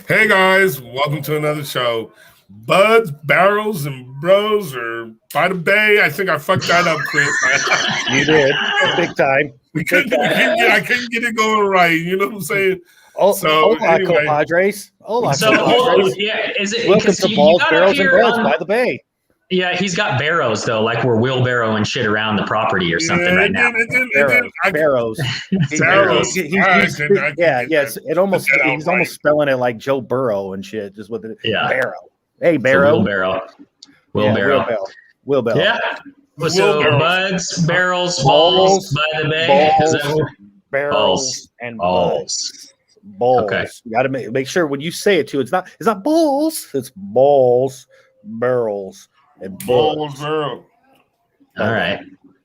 Hey guys, welcome to another show. Buds, barrels, and bros are by the bay. I think I fucked that up, Chris. You did. Big time. I couldn't get it going right. You know what I'm saying? Oh, So, hola, anyway. compadres. Hola, So, compadres. yeah, is it Welcome to you Balls, got up Barrels, and here Buds on- by the Bay. Yeah, he's got barrows though, like we're wheelbarrowing shit around the property or something right now. Barrows. Barrows. Yes. It almost he's almost spelling it like Joe Burrow and shit, just with the barrow. Hey, It's a barrow. wheelbarrow. Wheelbarrow. Yeah. So buds, barrels, balls by the bay. Barrels, and balls. Balls. Okay. You got to make sure when you say it too, it's not balls. It's balls, barrels, and balls, barrel. All right.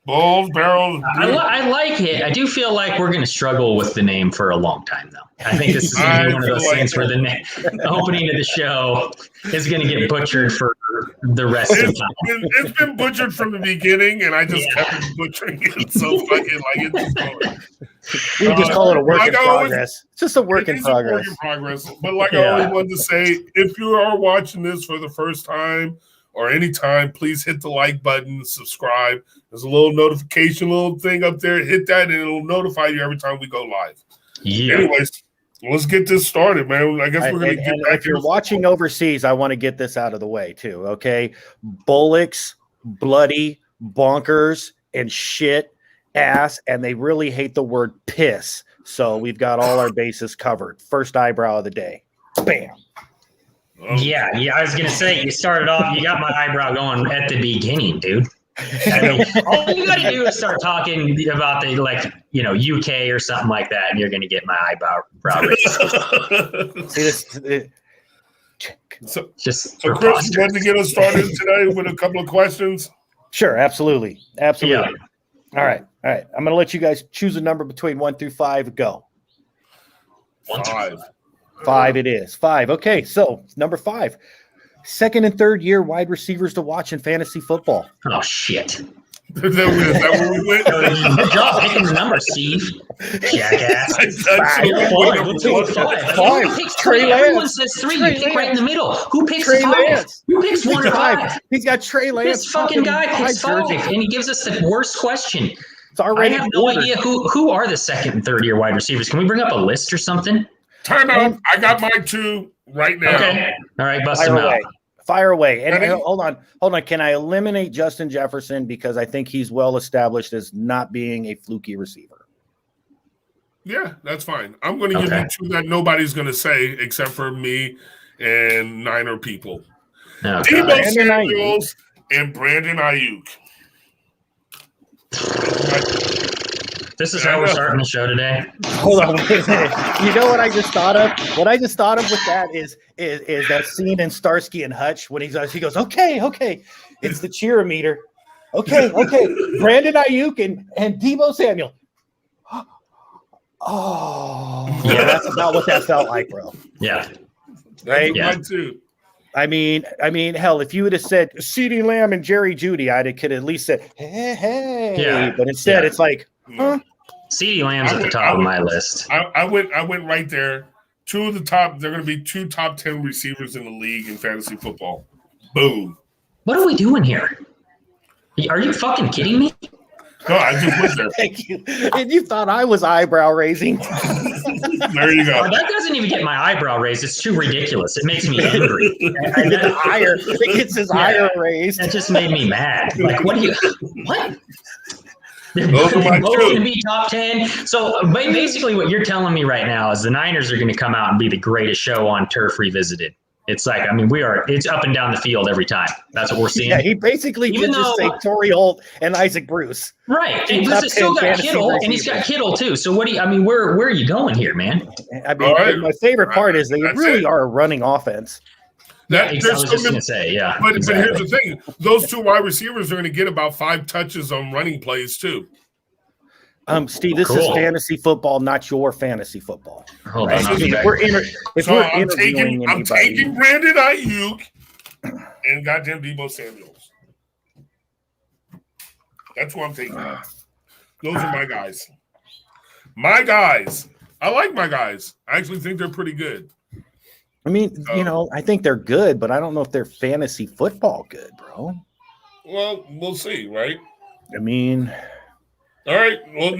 Balls, barrels. I like it. I do feel like we're going to struggle with the name for a long time, though. I think this is going to be one of those things where the opening of the show is going to get butchered for the rest of the time. It's been butchered from the beginning, and I just kept butchering it. So fucking like it's just going. We just call it a work in progress. It's just a work in progress. But like I always wanted to say, if you are watching this for the first time or anytime, please hit the like button, subscribe. There's a little notification, little thing up there. Hit that, and it'll notify you every time we go live. Yeah. Anyways, let's get this started, man. I guess we're going to get back. If you're watching overseas, I want to get this out of the way too. Okay, bullocks, bloody, bonkers, and shit, ass, and they really hate the word piss. So we've got all our bases covered. First eyebrow of the day. Bam. Yeah. I was gonna say, you started off. You got my eyebrow going at the beginning, dude. I mean, all you got to do is start talking about the UK or something like that, and you're going to get my eyebrow raised. So Chris, for you want to get us started today with a couple of questions? Sure, absolutely. Yeah. All right. I'm going to let you guys choose a number between 1 through 5. Go. 5. 5 it is. 5. Okay, so number 5. Second and third year wide receivers to watch in fantasy football. Oh, shit. Is that where we went? Good job picking the number, Steve. Jackass. Everyone says 3. You pick right in the middle. Who picks 5? Who picks 1 or 5? He's got Trey Lance. This fucking guy picks 5, and he gives us the worst question. I have no idea who are the second and third year wide receivers. Can we bring up a list or something? Time out. I got mine too right now. Okay. All right, bust them out. Fire away. And hold on. Can I eliminate Justin Jefferson because I think he's well established as not being a fluky receiver? Yeah, that's fine. I'm going to give you 2 that nobody's going to say except for me and Niner people. Debo Samuels and Brandon Ayuk. This is how we're starting the show today. Hold on, wait a minute. You know what I just thought of? What I just thought of with that is that scene in Starsky and Hutch when he goes, okay. It's the cheerometer. Okay. Brandon Ayuk and Debo Samuel. Oh, yeah, that's about what that felt like, bro. Yeah. Right? Yeah. Mine too. I mean, hell, if you would have said CeeDee Lamb and Jerry Jeudy, I could at least said, hey. Yeah. But instead, it's like, huh? CeeDee Lamb's at the top of my list. I went right there. 2 of the top. They're going to be 2 top 10 receivers in the league in fantasy football. Boom. What are we doing here? Are you fucking kidding me? No, I just went there. Thank you. And you thought I was eyebrow raising. There you go. That doesn't even get my eyebrow raised. It's too ridiculous. It makes me angry. And then it gets his ire raised. That just made me mad. Like, what? They're Those are my both 2. going to be top 10. So basically what you're telling me right now is the Niners are going to come out and be the greatest show on Turf Revisited. It's like, I mean, it's up and down the field every time. That's what we're seeing. Yeah, he basically did just say Torrey Holt and Isaac Bruce. Right. And he's still got Kittle, and he's got Kittle too. So where are you going here, man? I mean, my favorite part is they really are a running offense. I was just going to say, yeah. But here's the thing. Those 2 wide receivers are going to get about 5 touches on running plays too. Steve, this is fantasy football, not your fantasy football. Hold on. I'm taking Brandon Ayuk and goddamn Debo Samuels. That's who I'm taking. Those are my guys. My guys. I like my guys. I actually think they're pretty good. I mean, I think they're good, but I don't know if they're fantasy football good, bro. Well, we'll see, right? I mean, all right. Well,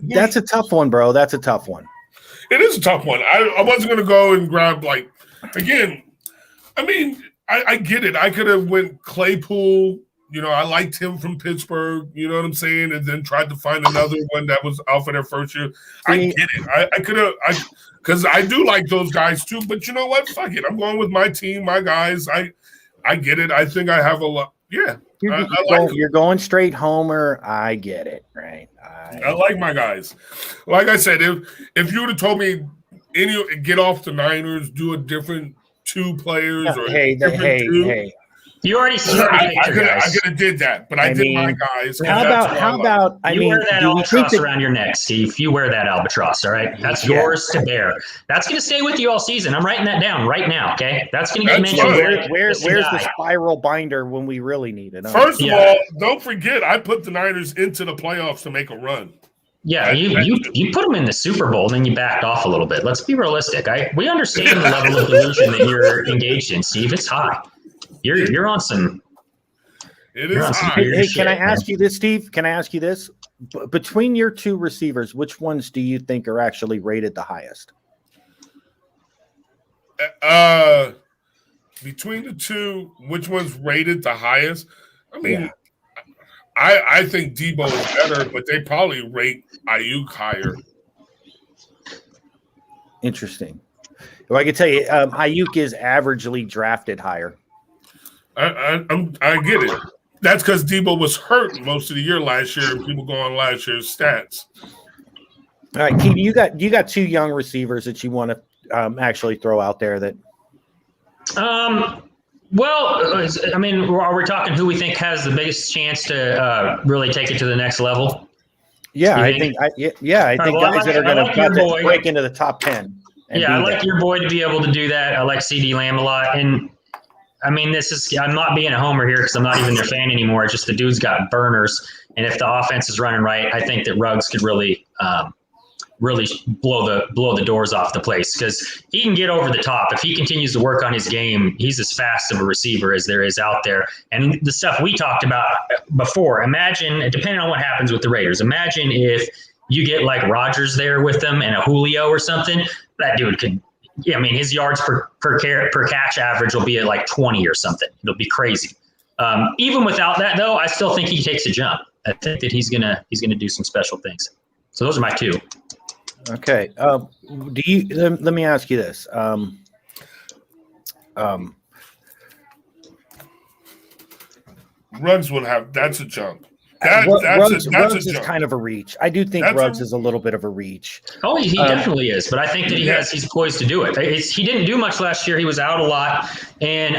that's a tough one, bro. That's a tough one. It is a tough one. I wasn't going to go and grab again. I mean, I get it. I could have went Claypool. I liked him from Pittsburgh. You know what I'm saying? And then tried to find another one that was out for their first year. I get it. I could have. Because I do like those guys too. But you know what? Fuck it. I'm going with my team, my guys. I get it. I think I have a lot. Yeah. You're going straight homer. I get it, right? I like my guys. Like I said, if you would have told me get off the Niners, do a different two players or hey. You already started. I could have did that, but I did my guys. How about? You wear that albatross around your neck, Steve. You wear that albatross. All right, that's yours to bear. That's going to stay with you all season. I'm writing that down right now. Okay, that's going to get mentioned. Where's the spiral binder when we really need it? First of all, don't forget I put the Niners into the playoffs to make a run. Yeah, you put them in the Super Bowl, then you backed off a little bit. Let's be realistic. We understand the level of delusion that you're engaged in, Steve. It's high. You're on some. It is high. Hey, can I ask you this, Steve? Can I ask you this? Between your two receivers, which ones do you think are actually rated the highest? Between the two, which one's rated the highest? I mean, I think Debo is better, but they probably rate Ayuk higher. Interesting. Well, I can tell you, Ayuk is averagely drafted higher. I get it. That's because Debo was hurt most of the year last year, and people go on last year's stats. All right, Keith, you got two young receivers that you want to actually throw out there that. Well, I mean, are we talking who we think has the biggest chance to really take it to the next level? Yeah, I think guys that are going to break into the top 10. Yeah, I like your boy to be able to do that. I like CD Lamb a lot, and I mean, I'm not being a homer here because I'm not even their fan anymore. It's just the dude's got burners, and if the offense is running right, I think that Ruggs could really blow the doors off the place because he can get over the top. If he continues to work on his game, he's as fast of a receiver as there is out there. And the stuff we talked about before, imagine, depending on what happens with the Raiders, imagine if you get like Rodgers there with them and a Julio or something, that dude could. Yeah, I mean, his yards per catch average will be at like 20 or something. It'll be crazy. Even without that, though, I still think he takes a jump. I think that he's gonna do some special things. So those are my two. Okay. Let me ask you this. Ruggs would have. That's a jump. Ruggs is kind of a reach. I do think Ruggs is a little bit of a reach. Oh, he definitely is. But I think that he's poised to do it. He didn't do much last year. He was out a lot. And,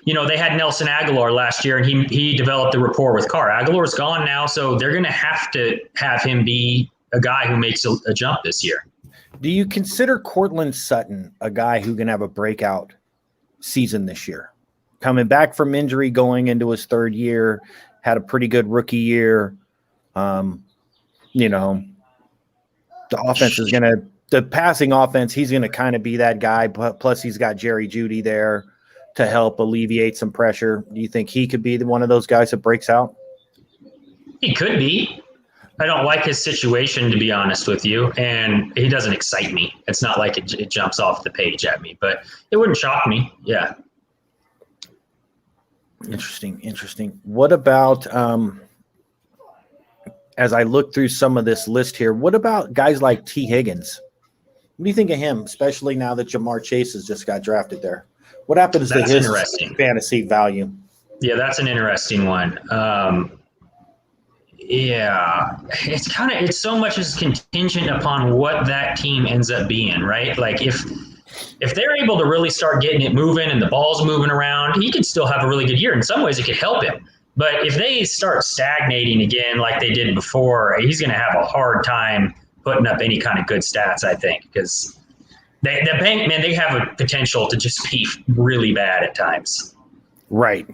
they had Nelson Aguilar last year, and he developed a rapport with Carr. Aguilar's gone now, so they're going to have him be a guy who makes a jump this year. Do you consider Courtland Sutton a guy who can have a breakout season this year? Coming back from injury, going into his third year, had a pretty good rookie year. The offense is the passing offense, he's going to kind of be that guy. Plus, he's got Jerry Jeudy there to help alleviate some pressure. Do you think he could be one of those guys that breaks out? He could be. I don't like his situation, to be honest with you, and he doesn't excite me. It's not like it jumps off the page at me, but it wouldn't shock me. Yeah. Interesting. What about as I look through some of this list here, what about guys like T. Higgins? What do you think of him, especially now that Jamar Chase has just got drafted there? What happens to his fantasy value? Yeah, that's an interesting one. It's so much is contingent upon what that team ends up being, right? Like if they're able to really start getting it moving and the ball's moving around, he could still have a really good year. In some ways, it could help him. But if they start stagnating again like they did before, he's going to have a hard time putting up any kind of good stats, I think, because they have a potential to just be really bad at times. Right.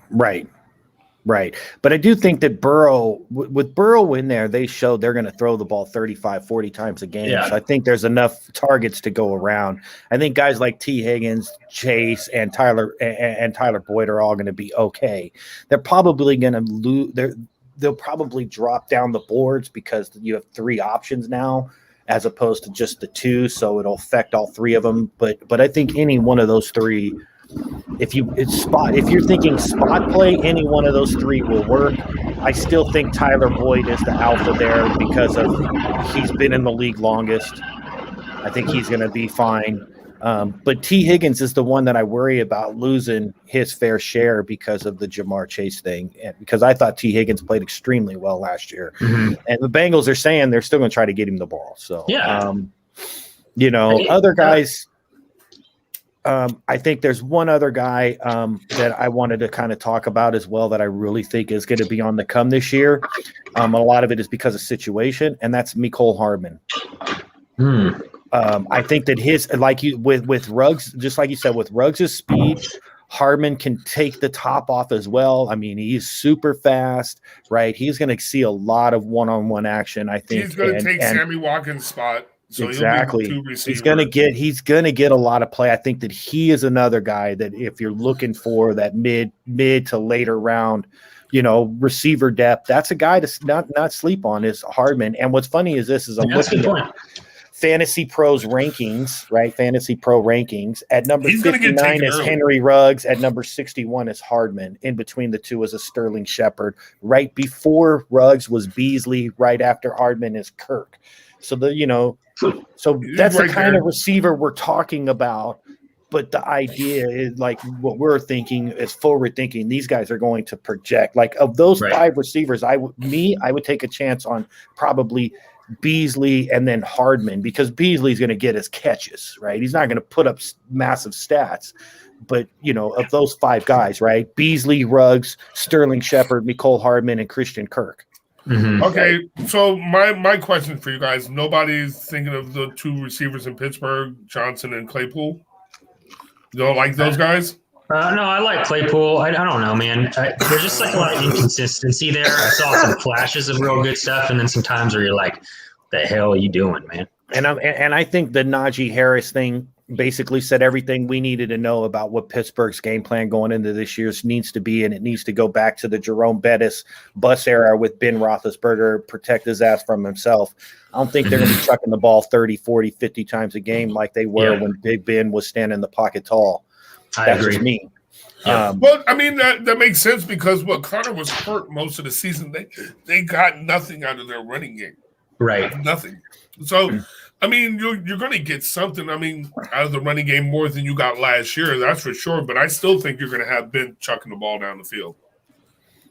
Right. But I do think that Burrow, with Burrow in there, they showed they're going to throw the ball 35, 40 times a game. Yeah. So I think there's enough targets to go around. I think guys like T. Higgins, Chase, and Tyler Boyd are all going to be okay. They're probably going to lose. They'll probably drop down the boards because you have 3 options now as opposed to just the 2. So it'll affect all 3 of them. But I think any one of those 3, if you're thinking spot play, any one of those 3 will work. I still think Tyler Boyd is the alpha there because he's been in the league longest. I think he's going to be fine. But T. Higgins is the one that I worry about losing his fair share because of the Jamar Chase thing, and because I thought T. Higgins played extremely well last year. Mm-hmm. And the Bengals are saying they're still going to try to get him the ball. So, other guys. I think there's one other guy that I wanted to kind of talk about as well that I really think is going to be on the come this year. A lot of it is because of situation, and that's Mecole Hardman. I think that with Ruggs, just like you said, with Ruggs' speed, Hardman can take the top off as well. I mean, he's super fast, right? He's going to see a lot of one-on-one action, I think. He's going to take Sammy Watkins' spot. So exactly. He's gonna get a lot of play. I think that he is another guy that if you're looking for that mid to later round, receiver depth, that's a guy to not sleep on is Hardman. And what's funny is I'm looking at Fantasy Pro's rankings, right? Fantasy Pro rankings at number 59 is Henry Ruggs, at number 61 is Hardman. In between the 2 is a Sterling Shepard. Right before Ruggs was Beasley. Right after Hardman is Kirk. So that's the kind of receiver we're talking about. But the idea is like what we're thinking is forward thinking. These guys are going to project. Like of those 5 receivers, I would take a chance on probably Beasley and then Hardman because Beasley's going to get his catches, right? He's not going to put up massive stats. But, of those 5 guys, right? Beasley, Ruggs, Sterling Shepard, Mecole Hardman, and Christian Kirk. Mm-hmm. Okay, so my question for you guys: nobody's thinking of the 2 receivers in Pittsburgh, Johnson and Claypool. You don't like those guys? No, I like Claypool. I don't know, man. There's just like a lot of inconsistency there. I saw some flashes of real good stuff, and then some times where you're like, "The hell are you doing, man?" And I think the Najee Harris thing basically said everything we needed to know about what Pittsburgh's game plan going into this year needs to be, and it needs to go back to the Jerome Bettis bus era with Ben Roethlisberger, protect his ass from himself. I don't think they're going to be chucking the ball 30, 40, 50 times a game like they were when Big Ben was standing in the pocket tall. That's agree. Just me. Well, I mean, that makes sense because Connor was hurt most of the season. They got nothing out of their running game. Right. Nothing. So, I mean, you're going to get something, out of the running game more than you got last year. That's for sure. But I still think you're going to have Ben chucking the ball down the field.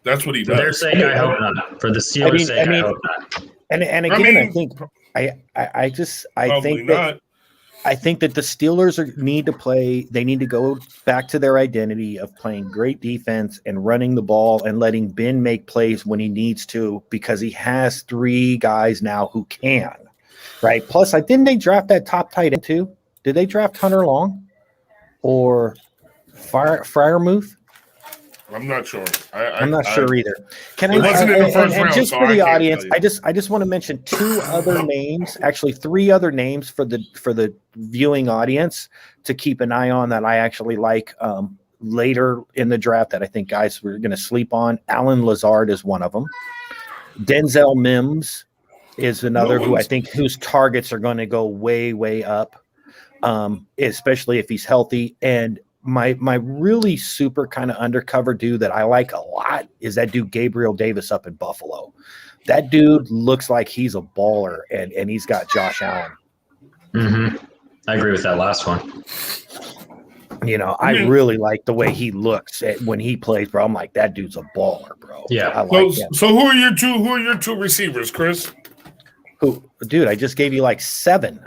That's what he does. For their sake, I hope not. For the Steelers' sake, I hope not. And again, I think I think that the Steelers need to play. They need to go back to their identity of playing great defense and running the ball and letting Ben make plays when he needs to because he has 3 guys now who can. Right. Plus, didn't they draft that top tight end too? Did they draft Hunter Long or Freiermuth? I'm not sure. I'm not sure either. It wasn't in the first round. Just for the audience, I just want to mention 2 other names, actually 3 other names for the viewing audience to keep an eye on that I actually like later in the draft that I think guys were going to sleep on. Alan Lazard is one of them. Denzel Mims is another who I think whose targets are going to go way, way up, especially if he's healthy. And my really super kind of undercover dude that I like a lot is that dude Gabriel Davis up in Buffalo. That dude looks like he's a baller, and he's got Josh Allen. Mm-hmm. I agree with that last one. I really like the way he looks when he plays, bro. I'm like, that dude's a baller, bro. Yeah. I like him. So who are your 2 receivers, Chris? Dude, I just gave you like 7.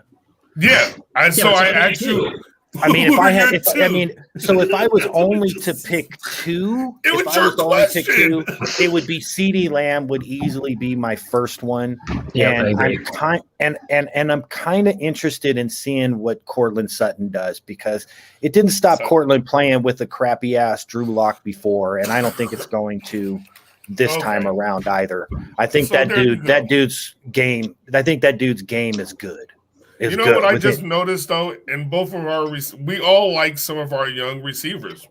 Yeah. I asked you. I mean, if I had, if I was only to pick two, it would be CeeDee Lamb would easily be my first one. Yeah, and I'm kind of interested in seeing what Cortland Sutton does, because it didn't stop Cortland playing with a crappy ass Drew Lock before, and I don't think it's going to this time around either. I think that dude's game is good. You know what I just noticed though, in both of our we all like some of our young receivers.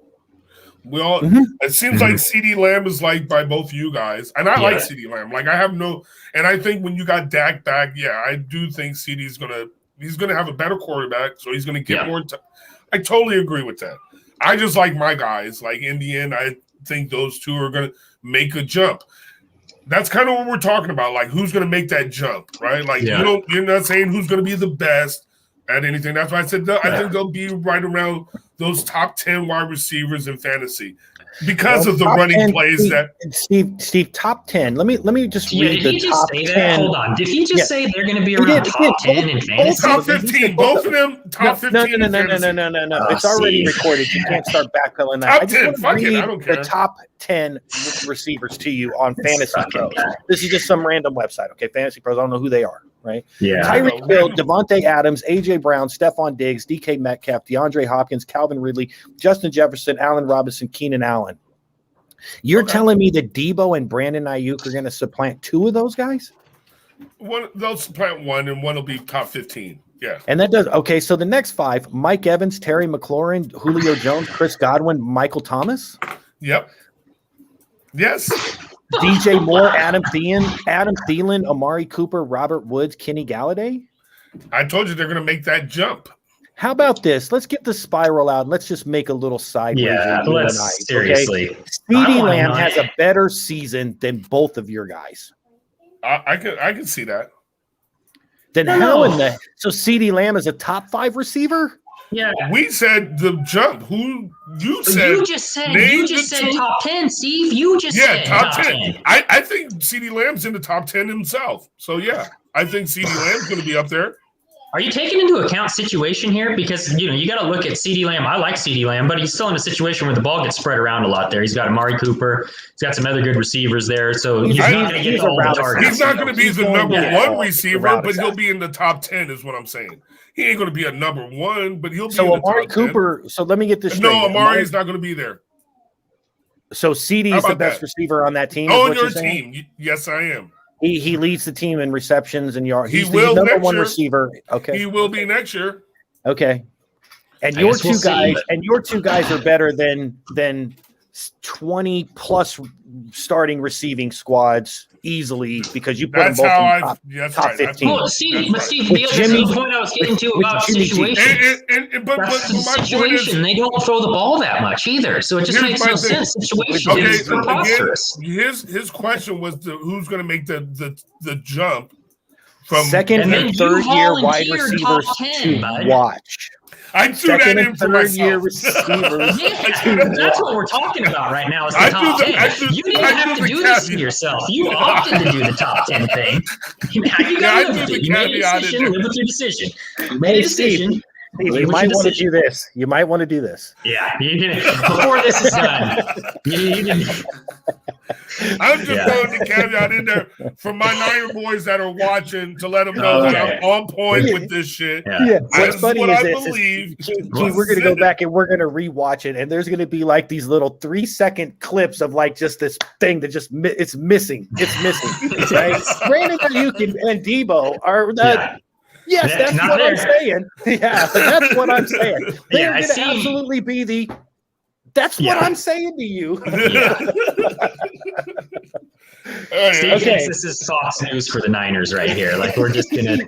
We all it seems like CeeDee Lamb is liked by both you guys, and I like CeeDee Lamb. Like and I think when you got Dak back, I do think CeeDee's gonna have a better quarterback, so he's gonna get more. I totally agree with that. I just like my guys. Like in the end, I think those two are gonna make a jump. That's kind of what we're talking about. Like, who's going to make that jump, right? Like, you're not saying who's going to be the best at anything. That's why I said I think they'll be right around those top 10 wide receivers in fantasy because of the running plays that Steve, top 10. Let me just read the top 10. Hold on. Did he just say they're going to be around top 10 in fantasy? Top 15. Both of them top 15. No. It's already recorded. You can't start backpedaling that. Top 10. Fuck it. I don't care. The top 10 receivers to you on Fantasy Pros. This is just some random website. Okay, Fantasy Pros. I don't know who they are. Right? Yeah. Tyreek Hill, Devontae Adams, AJ Brown, Stephon Diggs, DK Metcalf, DeAndre Hopkins, Calvin Ridley, Justin Jefferson, Allen Robinson, Keenan Allen. You're telling me that Debo and Brandon Ayuk are going to supplant two of those guys? They'll supplant one, and one will be top 15. Yeah. And that does okay. So the next five: Mike Evans, Terry McLaurin, Julio Jones, Chris Godwin, Michael Thomas. Yep. Yes. DJ Moore, Adam Thielen, Amari Cooper, Robert Woods, Kenny Galladay. I told you they're going to make that jump. How about this? Let's get the spiral out and let's just make a little sideways. Yeah, seriously. Okay? CeeDee Lamb has a better season than both of your guys. I can see that. Then so CeeDee Lamb is a top 5 receiver? Yeah, we said the jump. Who you said? You just said top 10, Steve. You just said top 10. I think CeeDee Lamb's in the top 10 himself. So yeah, I think CeeDee Lamb's going to be up there. Are you taking into account situation here? Because you got to look at CeeDee Lamb. I like CeeDee Lamb, but he's still in a situation where the ball gets spread around a lot. There, he's got Amari Cooper. He's got some other good receivers there. So he's not going to get all the targets. He's not going to be the number one receiver, but he'll be in the top 10. Is what I'm saying. He ain't going to be a number one, but he'll be in the Amari top Cooper. 10. So let me get this straight. No, Amari's not going to be there. So CeeDee is the best receiver on that team. On your team, yes, I am. He leads the team in receptions and yards. He's the number one receiver. Okay, he will be next year. Okay, and your two guys are better than 20 plus starting receiving squads easily because you put them both in top 15. Well, Steve, the point I was getting to about situation. But the situation, they don't throw the ball that much either, so it just makes no sense. Situation is preposterous. His question was who's going to make the jump from second and third year wide receivers to watch. I threw that in for myself. That's what we're talking about right now. Is the top 10. You didn't have to do this to yourself. You opted to do the top 10 thing. Now you got to live with it. You made a decision. Live with your decision. You made a decision. You might want to do this. Yeah, before this is done. I'm just throwing the caveat in there for my Niner boys that are watching to let them know that I'm on point with this shit. Yeah. What's funny is we're going to go back and we're going to rewatch it, and there's going to be like these little 3-second clips of like just this thing that just it's missing. Right? Brandon Ayuk and Debo are Yes, that's what I'm saying. Yeah, that's what I'm saying. They're going to absolutely be That's what I'm saying to you. Steve thinks this is Fox News for the Niners right here. Like we're just gonna.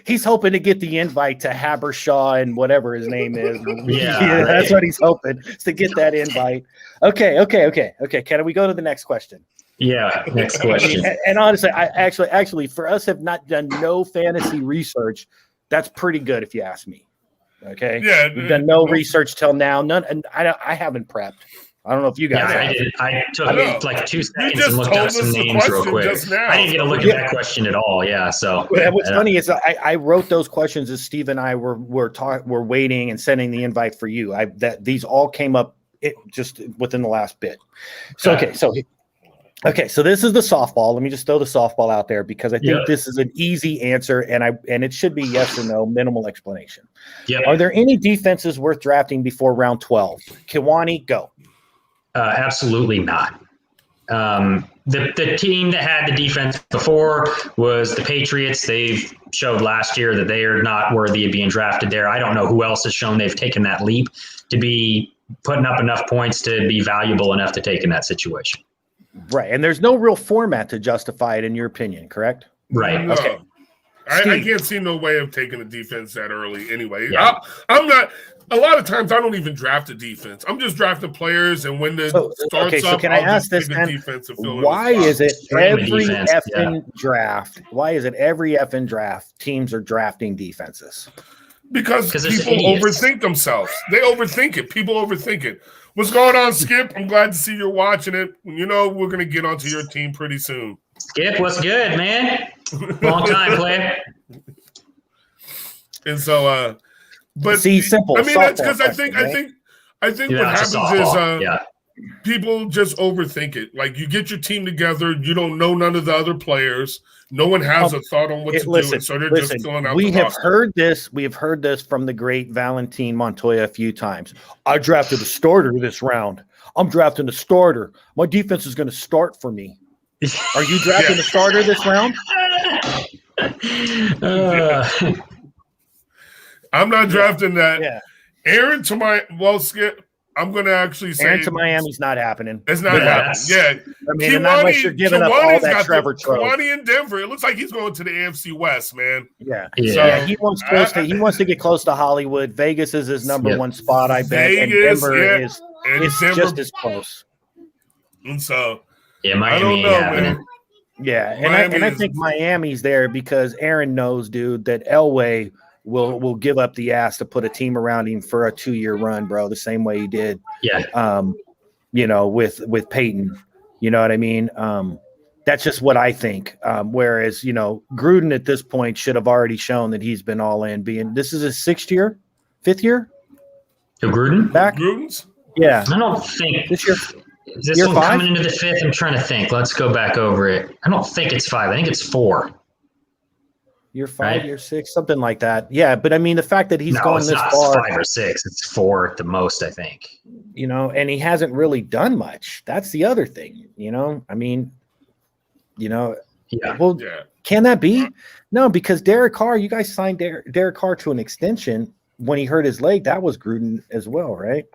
He's hoping to get the invite to Habershaw and whatever his name is. That's what he's hoping to get that invite. Okay. Can we go to the next question? Yeah, next question. And honestly, I actually, for us have not done no fantasy research. That's pretty good, if you ask me. Okay. Yeah. We've done no research till now. None, and I haven't prepped. I don't know if you guys. Yeah, I did. I took like 2 seconds and looked up some names real quick. I didn't get a look at that question at all. Yeah. So what's funny is I wrote those questions as Steve and I were waiting and sending the invite for you. These all came up just within the last bit. So okay, so this is the softball. Let me just throw the softball out there because I think this is an easy answer, and it should be yes or no, minimal explanation. Yeah. Are there any defenses worth drafting before round 12? Kiwani, go. Absolutely not. The team that had the defense before was the Patriots. They've showed last year that they are not worthy of being drafted there. I don't know who else has shown they've taken that leap to be putting up enough points to be valuable enough to take in that situation. Right, and there's no real format to justify it, in your opinion, correct? Right. No. Okay. I can't see no way of taking a defense that early anyway. Yeah. I'm not – a lot of times I don't even draft a defense. I'm just drafting players, and when the starts up, so can I ask this, then, why is it every effing draft? Why is it every effing draft teams are drafting defenses? Because people overthink themselves. They overthink it. People overthink it. What's going on, Skip? I'm glad to see you're watching it. You know we're going to get onto your team pretty soon. Skip, what's good, man? Long time, player. And so, but see, simple. I mean, that's because I think what happens is people just overthink it. Like you get your team together, you don't know none of the other players. No one has a thought on what to do, and so they're just filling out. We have heard this. We have heard this from the great Valentin Montoya a few times. I drafted a starter this round. I'm drafting a starter. My defense is going to start for me. Are you drafting a starter this round? I'm not drafting that. Yeah. Aaron to my Skip. I'm going to actually say Aaron to Miami's not happening. It's not happening. Yeah. I mean, unless you're giving up all that Trevor Trout. Kiwani in Denver. It looks like he's going to the AFC West, man. Yeah. So, he wants to get close to Hollywood. Vegas is his number one spot, I bet. Vegas, and Denver is just as close. And so Miami, I don't know, man. Yeah, and I think Miami's there because Aaron knows, dude, that Elway will give up the ass to put a team around him for a 2-year run, bro, the same way he did. Yeah. With Peyton. You know what I mean? That's just what I think. Whereas, Gruden at this point should have already shown that he's been all in. This is his 5th year? To Gruden? Back? Gruden's? Yeah. I don't think this year. Is this one 5? Coming into the 5th? I'm trying to think. Let's go back over it. I don't think it's 5. I think it's 4. Year 5, right? Year 6, something like that. Yeah, but I mean, the fact that he's gone this far, 5 or 6, it's 4 at the most, I think. And he hasn't really done much. That's the other thing. I mean, Yeah. Well, can that be? No, because Derek Carr, you guys signed Derek Carr to an extension when he hurt his leg. That was Gruden as well, right?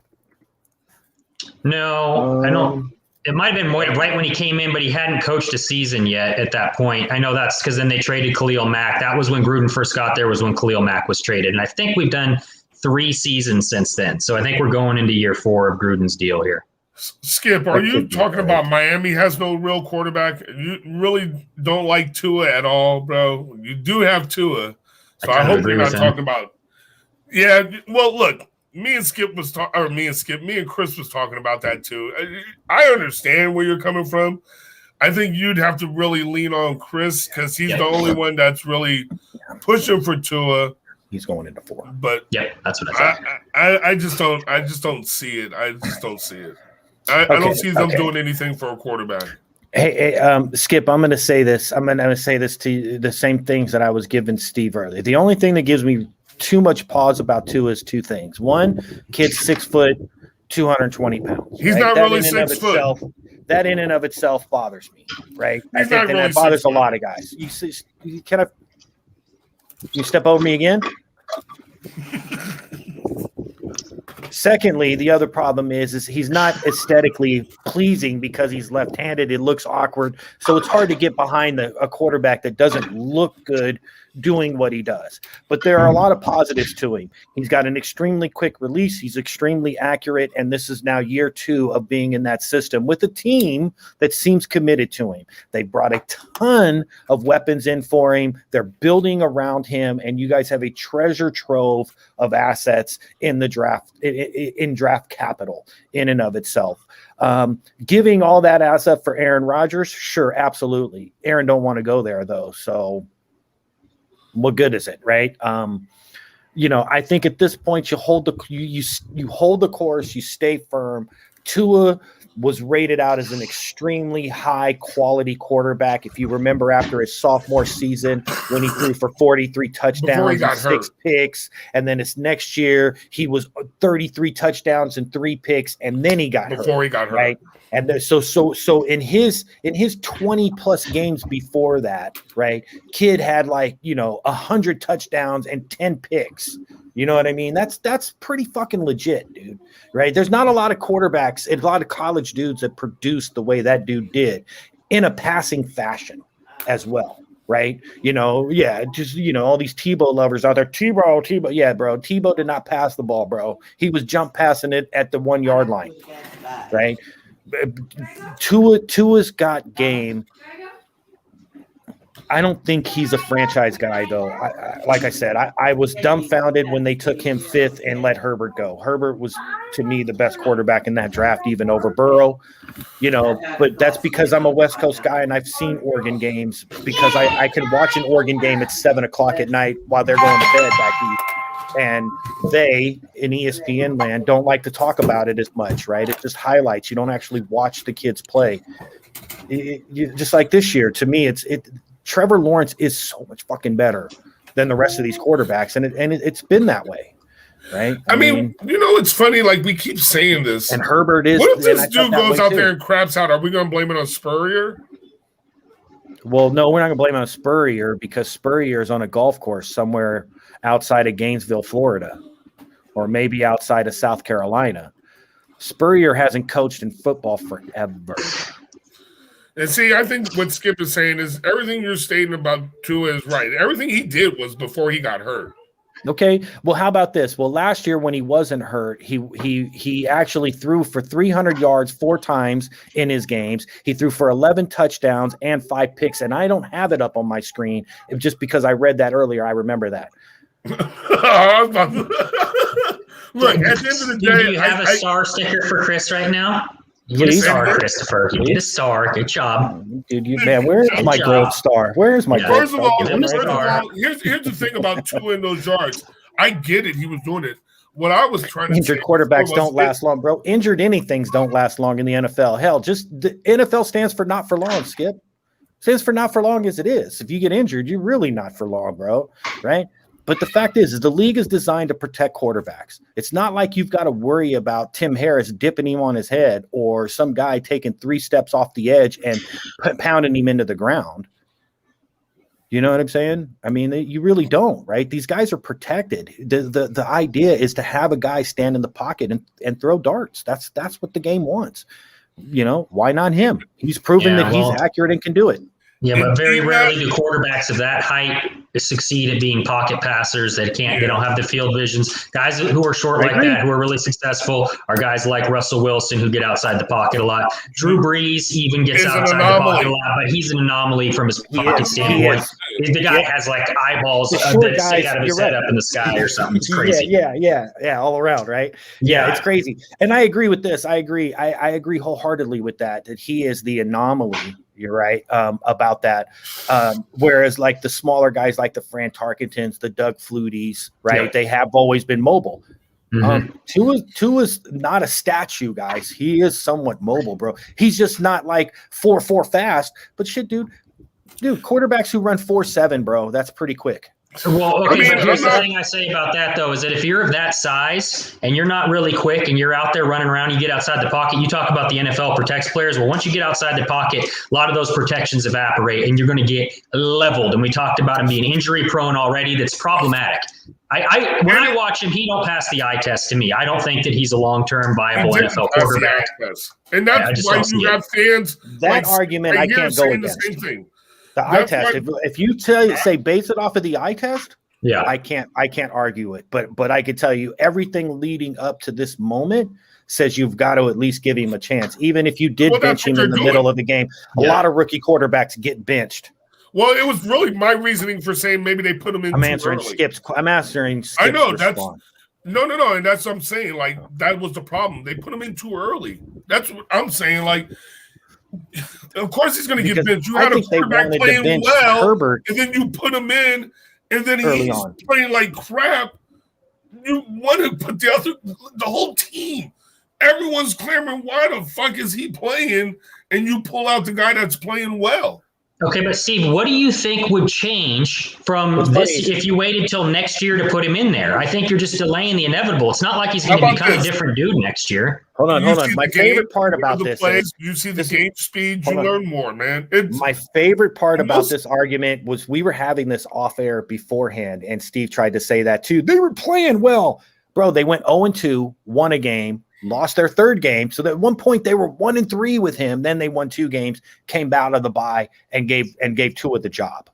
No, I don't. It might have been right when he came in, but he hadn't coached a season yet at that point. I know that's because then they traded Khalil Mack. That was when Gruden first got there, was when Khalil Mack was traded. And I think we've done 3 seasons since then. So I think we're going into year 4 of Gruden's deal here. Skip, are you talking about Miami has no real quarterback? You really don't like Tua at all, bro? You do have Tua. So I hope you're not talking about – yeah, well, look. Me and Chris was talking about that too. I understand where you're coming from. I think you'd have to really lean on Chris because he's the only one that's really pushing for Tua. He's going into 4. But that's what I thought. I just don't see it. I just don't see it. I don't see them doing anything for a quarterback. Hey, Skip, I'm going to say this. I'm going to say this to you, the same things that I was giving Steve earlier. The only thing that gives me too much pause about Tua is 2 things. One, kid's 6 foot, 220 pounds. He's not really 6 foot. That in and of itself bothers me, right? I think that bothers a lot of guys. You step over me again? Secondly, the other problem is he's not aesthetically pleasing because he's left-handed. It looks awkward. So it's hard to get behind a quarterback that doesn't look good doing what he does. But there are a lot of positives to him. He's got an extremely quick release. He's extremely accurate. And this is now year 2 of being in that system with a team that seems committed to him. They brought a ton of weapons in for him. They're building around him. And you guys have a treasure trove of assets in the draft, in draft capital in and of itself. Giving all that asset for Aaron Rodgers, sure, absolutely. Aaron don't want to go there though, so what good is it, right? I think at this point you hold the course, you stay firm. Tua was rated out as an extremely high quality quarterback. If you remember, after his sophomore season, when he threw for 43 touchdowns and 6 picks, and then his next year he was 33 touchdowns and 3 picks, and then he got hurt. Before he got hurt, right? And so in his 20 plus games before that, right, kid had 100 touchdowns and 10 picks. You know what I mean? That's pretty fucking legit, dude. Right? There's not a lot of quarterbacks and a lot of college dudes that produce the way that dude did in a passing fashion as well. Right? All these Tebow lovers out there. Tebow. Yeah, bro. Tebow did not pass the ball, bro. He was jump passing it at the 1 yard line. Right? Tua's got game. I don't think he's a franchise guy, though. Like I said, I was dumbfounded when they took him 5th and let Herbert go. Herbert was, to me, the best quarterback in that draft, even over Burrow. But that's because I'm a West Coast guy and I've seen Oregon games, because I can watch an Oregon game at 7 o'clock at night while they're going to bed back east. And they, in ESPN land, don't like to talk about it as much, right? It just highlights. You don't actually watch the kids play. Just like this year, to me, Trevor Lawrence is so much fucking better than the rest of these quarterbacks, and it's been that way, right? I mean, it's funny. Like, we keep saying this, and Herbert is. What if this dude goes out there and craps out? Are we going to blame it on Spurrier? Well, no, we're not going to blame it on Spurrier, because Spurrier is on a golf course somewhere outside of Gainesville, Florida, or maybe outside of South Carolina. Spurrier hasn't coached in football forever. And see, I think what Skip is saying is everything you're stating about Tua is right. Everything he did was before he got hurt. Okay. Well, how about this? Well, last year when he wasn't hurt, he actually threw for 300 yards 4 times in his games. He threw for 11 touchdowns and 5 picks. And I don't have it up on my screen just because I read that earlier. I remember that. Look, at the end of the day, do you have a star sticker for Chris right now? You get a star, Christopher. You get a star. Good job. Dude, where's my gold star? Where's my gold star? First of all, here's the thing about Tua in those yards. I get it. He was doing it. What I was trying to Injured quarterbacks don't last long, bro. Injured anythings don't last long in the NFL. Hell, just the NFL stands for not for long, Skip. Stands for not for long as it is. If you get injured, you're really not for long, bro. Right? But the fact is the league is designed to protect quarterbacks. It's not like you've got to worry about Tim Harris dipping him on his head or some guy taking 3 steps off the edge and pounding him into the ground. You know what I'm saying? I mean, you really don't, right? These guys are protected. The idea is to have a guy stand in the pocket and throw darts. That's what the game wants. Why not him? He's proven that he's accurate and can do it. Yeah, but very rarely do quarterbacks of that height succeed at being pocket passers. They don't have the field visions. Guys who are short like that, who are really successful, are guys like Russell Wilson, who get outside the pocket a lot. Drew Brees even gets outside the pocket a lot, but he's an anomaly from his pocket standpoint. The guy has eyeballs that stick out of his head up in the sky or something. It's crazy. Yeah, all around, right? Yeah, it's crazy. And I agree with this. I agree. I agree wholeheartedly with that he is the anomaly. You're right about that. Whereas the smaller guys like the Fran Tarkentons, the Doug Flutys, right? Yeah. They have always been mobile. Mm-hmm. Tua's not a statue, guys. He is somewhat mobile, bro. He's just not 4.4 fast. But shit, dude, quarterbacks who run 4.7, bro, that's pretty quick. Well, okay, but here's the thing I say about that, though, is that if you're of that size and you're not really quick and you're out there running around, you get outside the pocket, you talk about the NFL protects players. Well, once you get outside the pocket, a lot of those protections evaporate and you're going to get leveled. And we talked about him being injury prone already. That's problematic. When I watch him, he don't pass the eye test to me. I don't think that he's a long-term viable NFL quarterback. And that's why you have fans. That argument I can't go against. The same thing. The eye test. If you say base it off of the eye test, yeah, I can't argue it. But I could tell you everything leading up to this moment says you've got to at least give him a chance, even if you did bench him in the middle of the game. A lot of rookie quarterbacks get benched. Well, it was really my reasoning for saying maybe they put him in. I'm answering Skip's. I know that's no, and that's what I'm saying. Like that was the problem. They put him in too early. That's what I'm saying. Like, of course he's going to get benched. You had a quarterback playing well, Herbert, and then you put him in, and then he's playing like crap. You want to put the whole team. Everyone's clamoring, why the fuck is he playing? And you pull out the guy that's playing well. Okay, but Steve, what do you think would change from this if you waited till next year to put him in there? I think you're just delaying the inevitable. It's not like he's going to become a different dude next year. Hold on. My favorite part about this is you see the game speed, you learn more, man. My favorite part about this argument was we were having this off air beforehand, and Steve tried to say that too. They were playing well. Bro, they went 0-2, won a game. Lost their third game. So at one point they were 1-3 with him. Then they won 2 games, came out of the bye and gave Tua the job.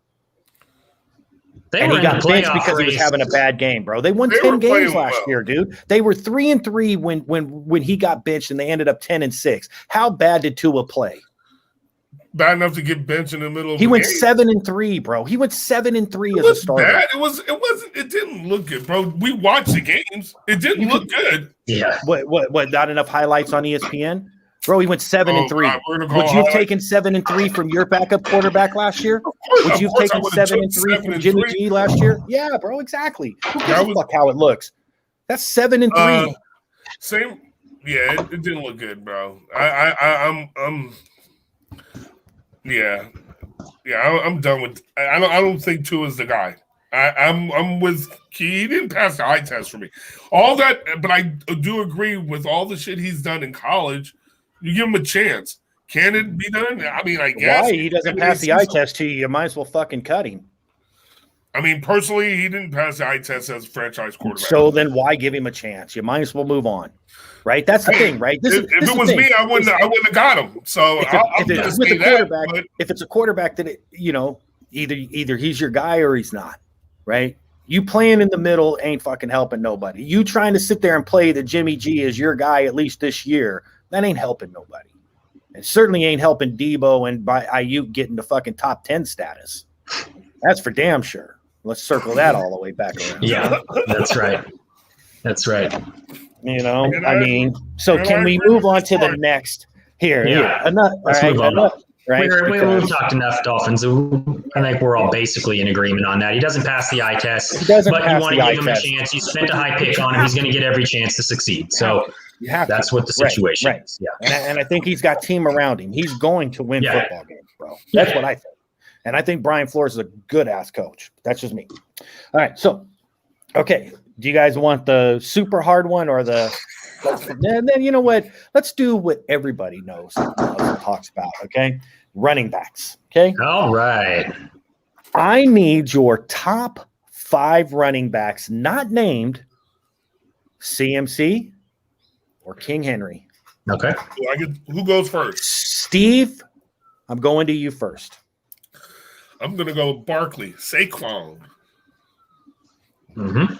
And he got benched because he was having a bad game, bro. They won 10 games last year, dude. They were 3-3 when he got benched, and they ended up 10-6. How bad did Tua play? Bad enough to get benched in the middle of the game. He went 7-3, bro. He went 7-3 as a starter. Bad. It didn't look good, bro. We watched the games. It didn't look good. Yeah. What not enough highlights on ESPN? Bro, he went 7-3. Would you have taken 7-3 from your backup quarterback last year? Would you have taken 7-3 from Jimmy G last year? Yeah, bro, exactly. Who gives a fuck how it looks? That's 7-3. Same. Yeah, it didn't look good, bro. I'm I'm done with. I don't think Tua is the guy. I'm with Key. He didn't pass the eye test for me. All that, but I do agree with all the shit he's done in college. You give him a chance. Can it be done? I mean, I guess. Why he doesn't pass the eye test to you? You might as well fucking cut him. I mean, personally, he didn't pass the eye test as a franchise quarterback. So then, why give him a chance? You might as well move on. Right, that's the thing, right? If it was me, I wouldn't have got him. So if it's a quarterback that either he's your guy or he's not, right? You playing in the middle ain't fucking helping nobody. You trying to sit there and play that Jimmy G is your guy at least this year, that ain't helping nobody. It certainly ain't helping Debo and by Ayuk getting the fucking top 10 status. That's for damn sure. Let's circle that all the way back around. Yeah, that's right. That's right. So can we move on to the next? Here. Let's move on. We've talked enough Dolphins. I think we're all basically in agreement on that. He doesn't pass the eye test, but you want to give him a chance. You spent a high pick on him. He's going to get every chance to succeed. So that's what the situation is. Yeah. And I think he's got team around him. He's going to win football games, bro. That's what I think. And I think Brian Flores is a good-ass coach. That's just me. All right, so, okay. Do you guys want the super hard one or the – then you know what? Let's do what everybody knows and talks about, okay? Running backs, okay? All right. I need your top 5 running backs not named CMC or King Henry. Okay. Who goes first? Steve, I'm going to you first. I'm going to go Barkley, Saquon. Mm-hmm.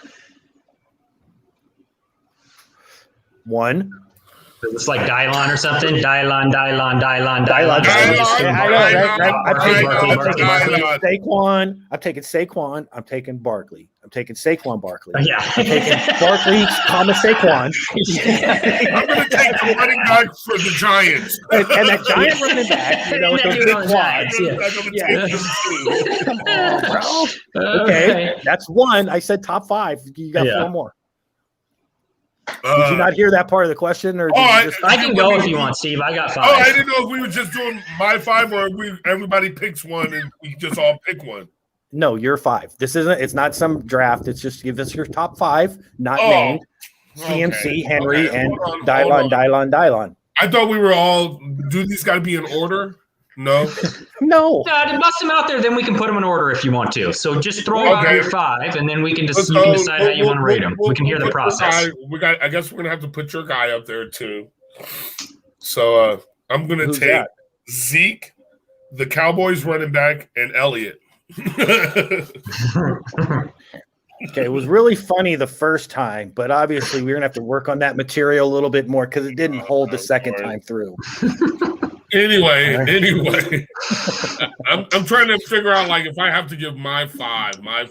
1. It's like Dylon or something. Dylon. I know, right? Saquon. I'm taking Saquon. I'm taking Barkley. I'm taking Saquon Barkley. Yeah. I'm taking Barkley, Saquon. I'm going to take the running back for the Giants. And that giant running back, with those big quads. Come on, bro. Okay, that's 1. I said top 5. You got 4 more. Did you not hear that part of the question? Or I can go if you want, Steve. I got 5. Oh, I didn't know if we were just doing my 5 or everybody picks one and we just all pick one. No, you're 5. It's not some draft. It's just give us your top 5, not named. CMC, Henry, and Dylon. I thought we were all. Do these got to be in order? No. No. Bust them out there, then we can put them in order if you want to. So just throw out your 5, and then we can just you can decide how you want to rate them. We can hear the process. I guess we're gonna have to put your guy up there too. So I'm gonna take Zeke, the Cowboys running back, and Elliott. Okay, it was really funny the first time, but obviously we're gonna have to work on that material a little bit more because it didn't hold the second time through. Anyway, I'm trying to figure out, like, if I have to give my five. I'm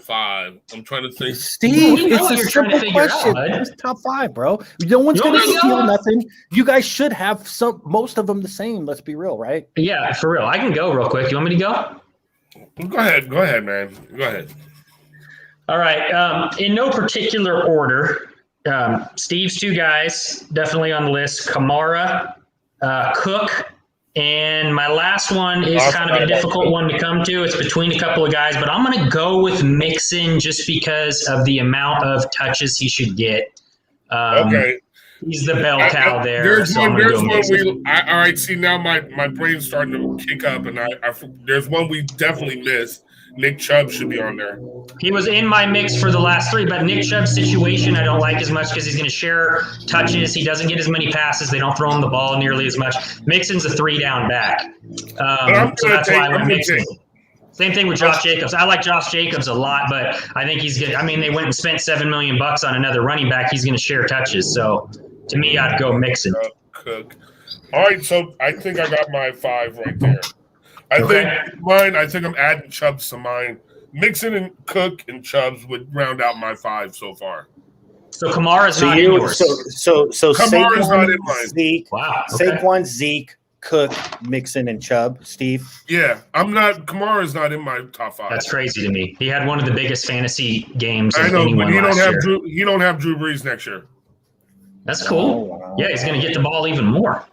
trying to think. Steve, it's a simple question. It's top 5, bro. No one's gonna steal nothing. You guys should have most of them the same. Let's be real, right? Yeah, for real. I can go real quick. You want me to go? Go ahead, man. Go ahead. All right. In no particular order, Steve's 2 guys definitely on the list: Kamara, Cook, and my last one is kind of a difficult one to come to. It's between a couple of guys, but I'm going to go with Mixon just because of the amount of touches he should get. Okay. He's the bell cow there. There's one all right, see, now my brain's starting to kick up, and there's one we definitely missed. Nick Chubb should be on there. He was in my mix for the last 3, but Nick Chubb's situation I don't like as much because he's going to share touches. He doesn't get as many passes. They don't throw him the ball nearly as much. Mixon's a 3-down back. So that's why I went Mixon. Same thing with Josh Jacobs. I like Josh Jacobs a lot, but I think he's good. I mean, they went and spent $7 million on another running back. He's going to share touches. So to me, I'd go Mixon. Cook. All right, so I think I got my 5 right there. I think I'm adding Chubbs to mine. Mixon and Cook and Chubbs would round out my 5 so far. So Kamara's not in yours. So Kamara's Saquon, not in mine. Zeke, wow. Okay. Saquon, Zeke, Cook, Mixon, and Chubb. Steve? Yeah, Kamara's not in my top 5. That's crazy to me. He had one of the biggest fantasy games of I know, anyone but he don't have Drew Brees next year. That's cool. Wow. Yeah, he's going to get the ball even more.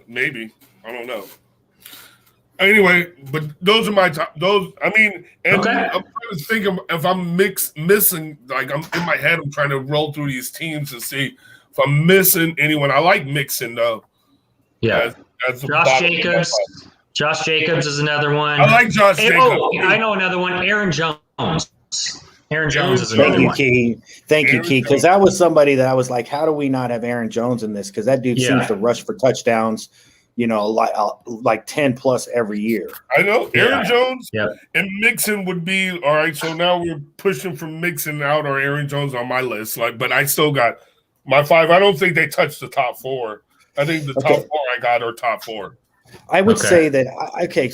Maybe. I don't know. Anyway, but those are my top. I'm trying to think of if I'm missing. Like, I'm in my head, I'm trying to roll through these teams to see if I'm missing anyone. I like Mixon though. Yeah, as Josh Jacobs is another one. I like Josh Jacobs. Oh, I know another one. Aaron Jones. Aaron Jones is another one. Thank you, Key. Because that was somebody that I was like, how do we not have Aaron Jones in this? Because that dude seems to rush for touchdowns. Like 10 plus every year. I know Aaron Jones and Mixon would be all right. So now we're pushing from Mixon out or Aaron Jones on my list. But I still got my 5. I don't think they touched the top 4. I think the top 4 I got are top 4. I would say that.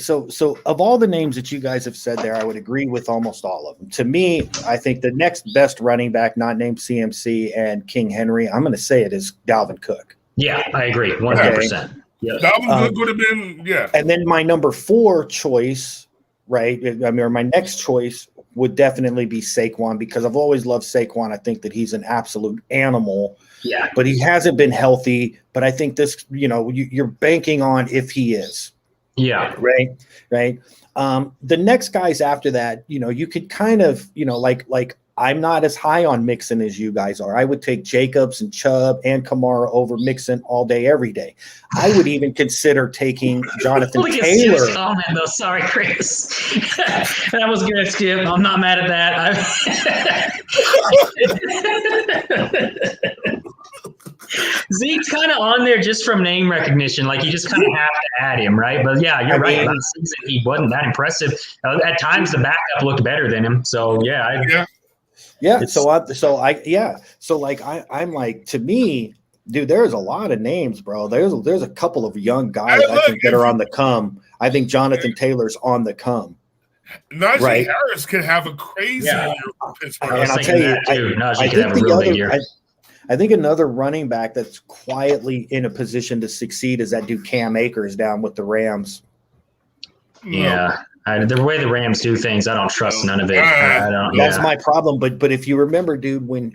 So of all the names that you guys have said there, I would agree with almost all of them. To me, I think the next best running back, not named CMC and King Henry, I'm going to say it is Dalvin Cook. Yeah, I agree, 100%. Yeah. Dalvin Cook would have been, And then my number 4 choice, right? Or my next choice would definitely be Saquon because I've always loved Saquon. I think that he's an absolute animal. Yeah. But he hasn't been healthy. But I think this, you're banking on if he is. Yeah. Right. The next guys after that, you could kind of, like I'm not as high on Mixon as you guys are. I would take Jacobs and Chubb and Kamara over Mixon all day, every day. I would even consider taking Jonathan Taylor. Comment, though. Sorry, Chris. That was good, Skip. I'm not mad at that. Zeke's kind of on there just from name recognition. Like, you just kind of have to add him, right? But, yeah, you're right. Last season, he wasn't that impressive. At times, the backup looked better than him. So, yeah. I'm like, to me, dude, there's a lot of names, bro. There's a couple of young guys I think that are on the come. I think Jonathan Taylor's on the come. Najee Harris could have a crazy year for Pittsburgh. And I'll tell you, I think another running back that's quietly in a position to succeed is that dude Cam Akers down with the Rams. Yeah. The way the Rams do things, I don't trust none of it. That's my problem. But if you remember, dude, when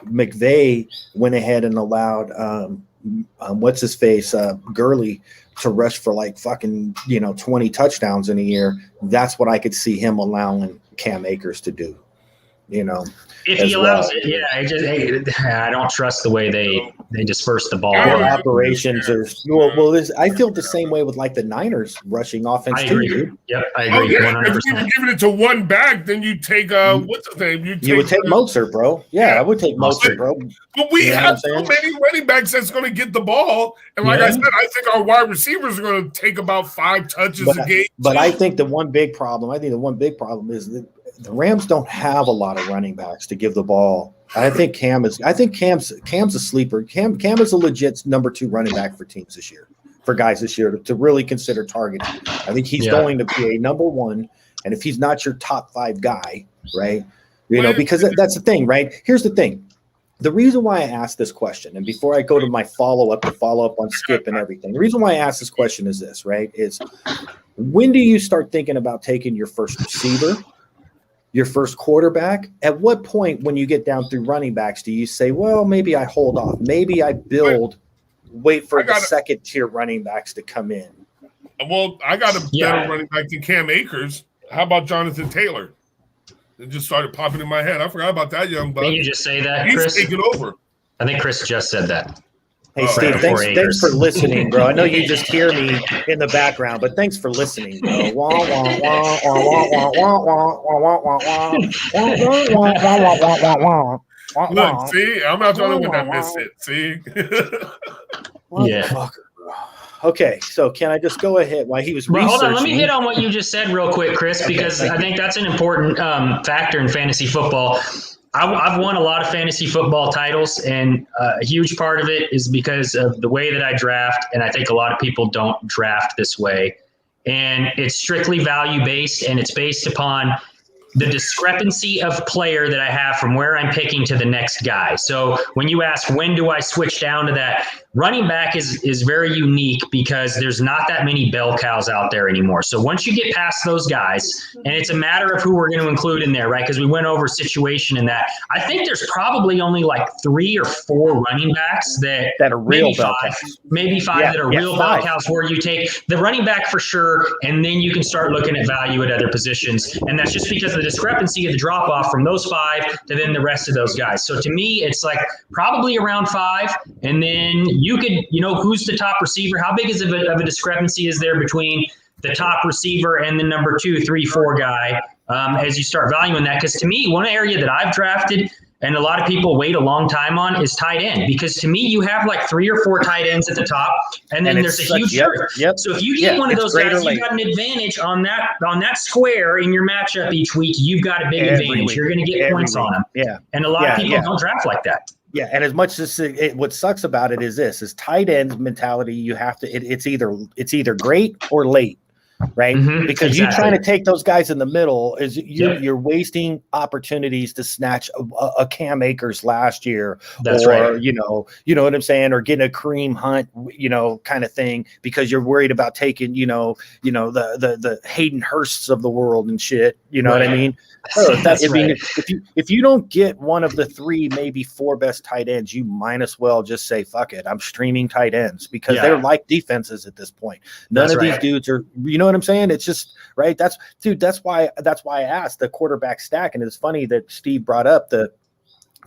McVay went ahead and allowed what's his face Gurley to rush for like fucking 20 touchdowns in a year, that's what I could see him allowing Cam Akers to do. If he allows it, I don't trust the way they they disperse the ball. Their operations are well. I feel the same way with like the Niners rushing offense I agree. too, dude. Yep, I agree. If 100%. you were giving it to one back, then you take what's his name? You would take Mostert, bro. Yeah, I would take Mostert, bro. But we have so many running backs that's going to get the ball, and like I said, I think our wide receivers are going to take about 5 touches a game. But I think the one big problem is that the Rams don't have a lot of running backs to give the ball. I think Cam's a sleeper. Cam is a legit number 2 running back for teams this year, for guys this year to really consider targeting. I think he's going to be a number 1, and if he's not your top 5 guy, right? Because that's the thing, right? Here's the thing. The reason why I asked this question, and before I go to my follow-up on Skip and everything, the reason why I asked this question is this, right? Is when do you start thinking about taking your first receiver, your first quarterback? At what point when you get down through running backs do you say, well, maybe I hold off, maybe I wait for the second-tier running backs to come in? Well, I got a better running back than Cam Akers. How about Jonathan Taylor? It just started popping in my head. I forgot about that young buck. Can you just say that, He's Chris? taking over. I think Chris just said that. Hey, Steve, thanks for listening, bro. I know you just hear me in the background, but thanks for listening, bro. Look, see? I'm not the only one that missed it. See? Motherfucker, bro. Okay, so can I just go ahead while he was researching? Hold on, let me hit on what you just said real quick, Chris, because I think that's an important factor in fantasy football. I've won a lot of fantasy football titles, and a huge part of it is because of the way that I draft, and I think a lot of people don't draft this way. And it's strictly value-based, and it's based upon the discrepancy of player that I have from where I'm picking to the next guy. So when you ask, when do I switch down to that? Running back is very unique because there's not that many bell cows out there anymore. So once you get past those guys, and it's a matter of who we're going to include in there, right? Because we went over situation in that. I think there's probably only like 3 or 4 running backs that are real bell cows. Maybe 5 that are real bell cows, where you take the running back for sure, and then you can start looking at value at other positions. And that's just because of the discrepancy of the drop off from those 5 to then the rest of those guys. So to me, it's like probably around 5, and then you could, who's the top receiver? How big of a discrepancy is there between the top receiver and the number 2, 3, 4 guy as you start valuing that? Because to me, one area that I've drafted and a lot of people wait a long time on is tight end, because to me, you have like 3 or 4 tight ends at the top, and then there's a huge shift. So if you get one of those guys, you got an advantage on that square in your matchup each week. You've got a big advantage. You're going to get points on them. Yeah, and a lot of people don't draft like that. Yeah, and as much as what sucks about it is tight end mentality. You have to. It's either great or late, right? Because you trying to take those guys in the middle you're wasting opportunities to snatch a Cam Akers last year, you know what I'm saying, or getting a Kareem Hunt, kind of thing, because you're worried about taking the Hayden Hursts of the world and shit. You know what I mean? If you don't get one of the 3, maybe 4 best tight ends, you might as well just say, fuck it, I'm streaming tight ends, because they're like defenses at this point. None of these dudes are, you know what I'm saying? It's just right. That's why I asked the quarterback stack. And it's funny that Steve brought up the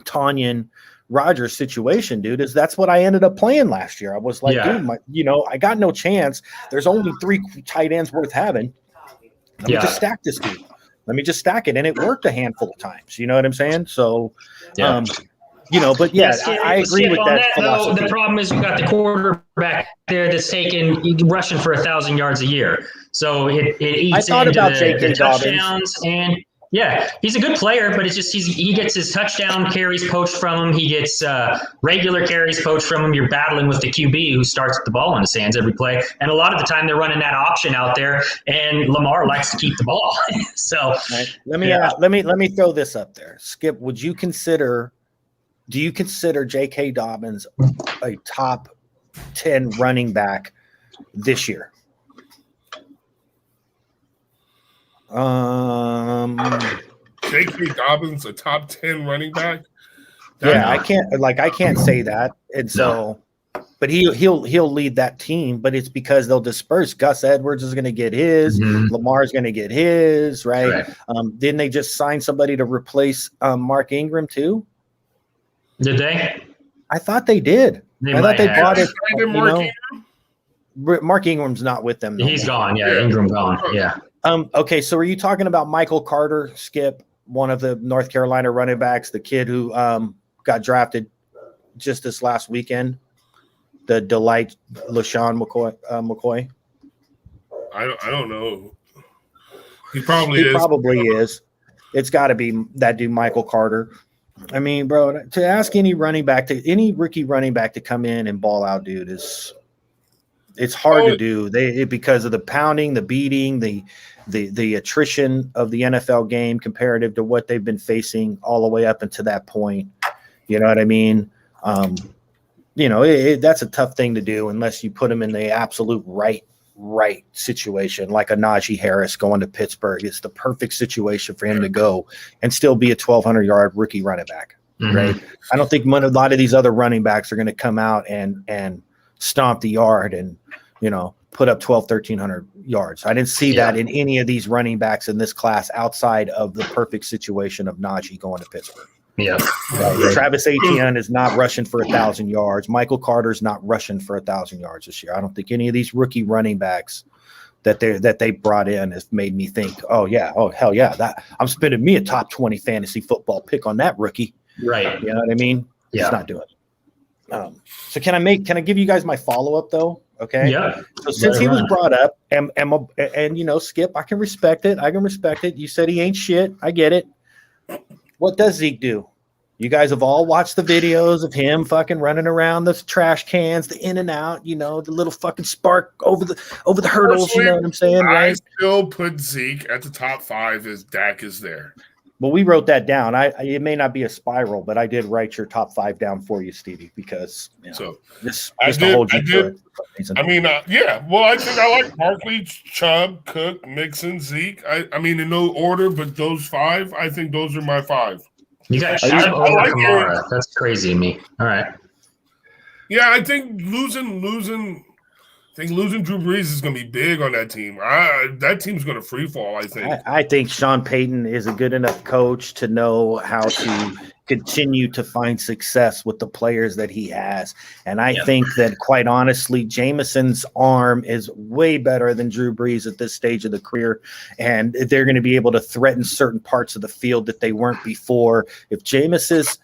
Tanyan Rodgers situation, dude, is that's what I ended up playing last year. I was like, dude, I got no chance. There's only 3 tight ends worth having. Let me just stack this dude. Let me just stack it. And it worked a handful of times. You know what I'm saying? So, I agree with that philosophy. Though, the problem is you got the quarterback there that's rushing for 1,000 yards a year. So it eats into the touchdowns. And he's a good player, but it's just he gets his touchdown carries poached from him. He gets regular carries poached from him. You're battling with the QB who starts with the ball in his hands every play. And a lot of the time they're running that option out there, and Lamar likes to keep the ball. So let me throw this up there. Skip, do you consider J.K. Dobbins a top 10 running back this year? J.K. Dobbins, a top 10 running back? I can't say that. And so, but he'll lead that team, but it's because they'll disperse. Gus Edwards is going to get his, Lamar's going to get his, right? Didn't they just sign somebody to replace Mark Ingram too? Did they? I thought they did. I thought they bought it. Mark Ingram's not with them. He's gone. Yeah, Ingram gone. Yeah. Okay, so are you talking about Michael Carter, Skip, one of the North Carolina running backs, the kid who got drafted just this last weekend? The Delight LaShawn McCoy. I don't know. He probably is. It's got to be that dude, Michael Carter. I mean, bro, to ask any rookie running back to come in and ball out, dude, it's hard to do. Because of the pounding, the beating, the attrition of the NFL game comparative to what they've been facing all the way up until that point. You know what I mean? That's a tough thing to do unless you put them in the absolute right situation, like a Najee Harris going to Pittsburgh. It's the perfect situation for him to go and still be a 1,200-yard rookie running back, right? I don't think a lot of these other running backs are going to come out and stomp the yard and, put up 1,300 yards. I didn't see that in any of these running backs in this class outside of the perfect situation of Najee going to Pittsburgh. Yeah. Travis Etienne is not rushing for 1,000 yards. Michael Carter's not rushing for 1,000 yards this year. I don't think any of these rookie running backs that they brought in has made me think, hell yeah, that I'm spending me a top 20 fantasy football pick on that rookie. Right. You know what I mean? Yeah. It's not doing it. So can I give you guys my follow-up though? Okay. Yeah. So since he was brought up and Skip, I can respect it. You said he ain't shit. I get it. What does Zeke do? You guys have all watched the videos of him fucking running around the trash cans, the in and out, the little fucking spark over the hurdles. You know what I'm saying, right? I still put Zeke at the top 5 as Dak is there. Well, we wrote that down. It may not be a spiral, but I did write your top 5 down for you, Stevie, because just to hold you to it. I mean, Well, I think I like Barkley, Chubb, Cook, Mixon, Zeke. I mean, in no order, but those 5, I think those are my 5. You got Chubb over Kamara. That's crazy to me. All right. Yeah, I think losing Drew Brees is going to be big on that team. That team's going to free fall, I think. I think Sean Payton is a good enough coach to know how to continue to find success with the players that he has. And I think that, quite honestly, Jameson's arm is way better than Drew Brees at this stage of the career. And they're going to be able to threaten certain parts of the field that they weren't before. If Jameis's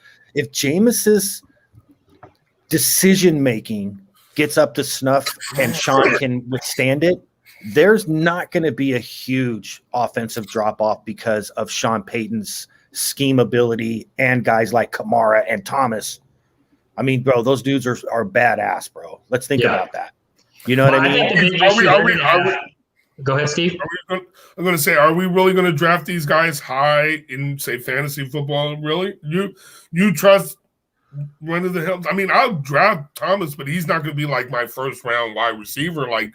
decision-making gets up to snuff and Sean can withstand it, there's not going to be a huge offensive drop-off because of Sean Payton's scheme ability and guys like Kamara and Thomas. I mean, bro, those dudes are badass, bro. Let's think about that. You know what I mean? Go ahead, Steve. I'm going to say, are we really going to draft these guys high in, say, fantasy football? Really? You trust one of the hell? I mean, I'll draft Thomas, but he's not going to be like my first round wide receiver like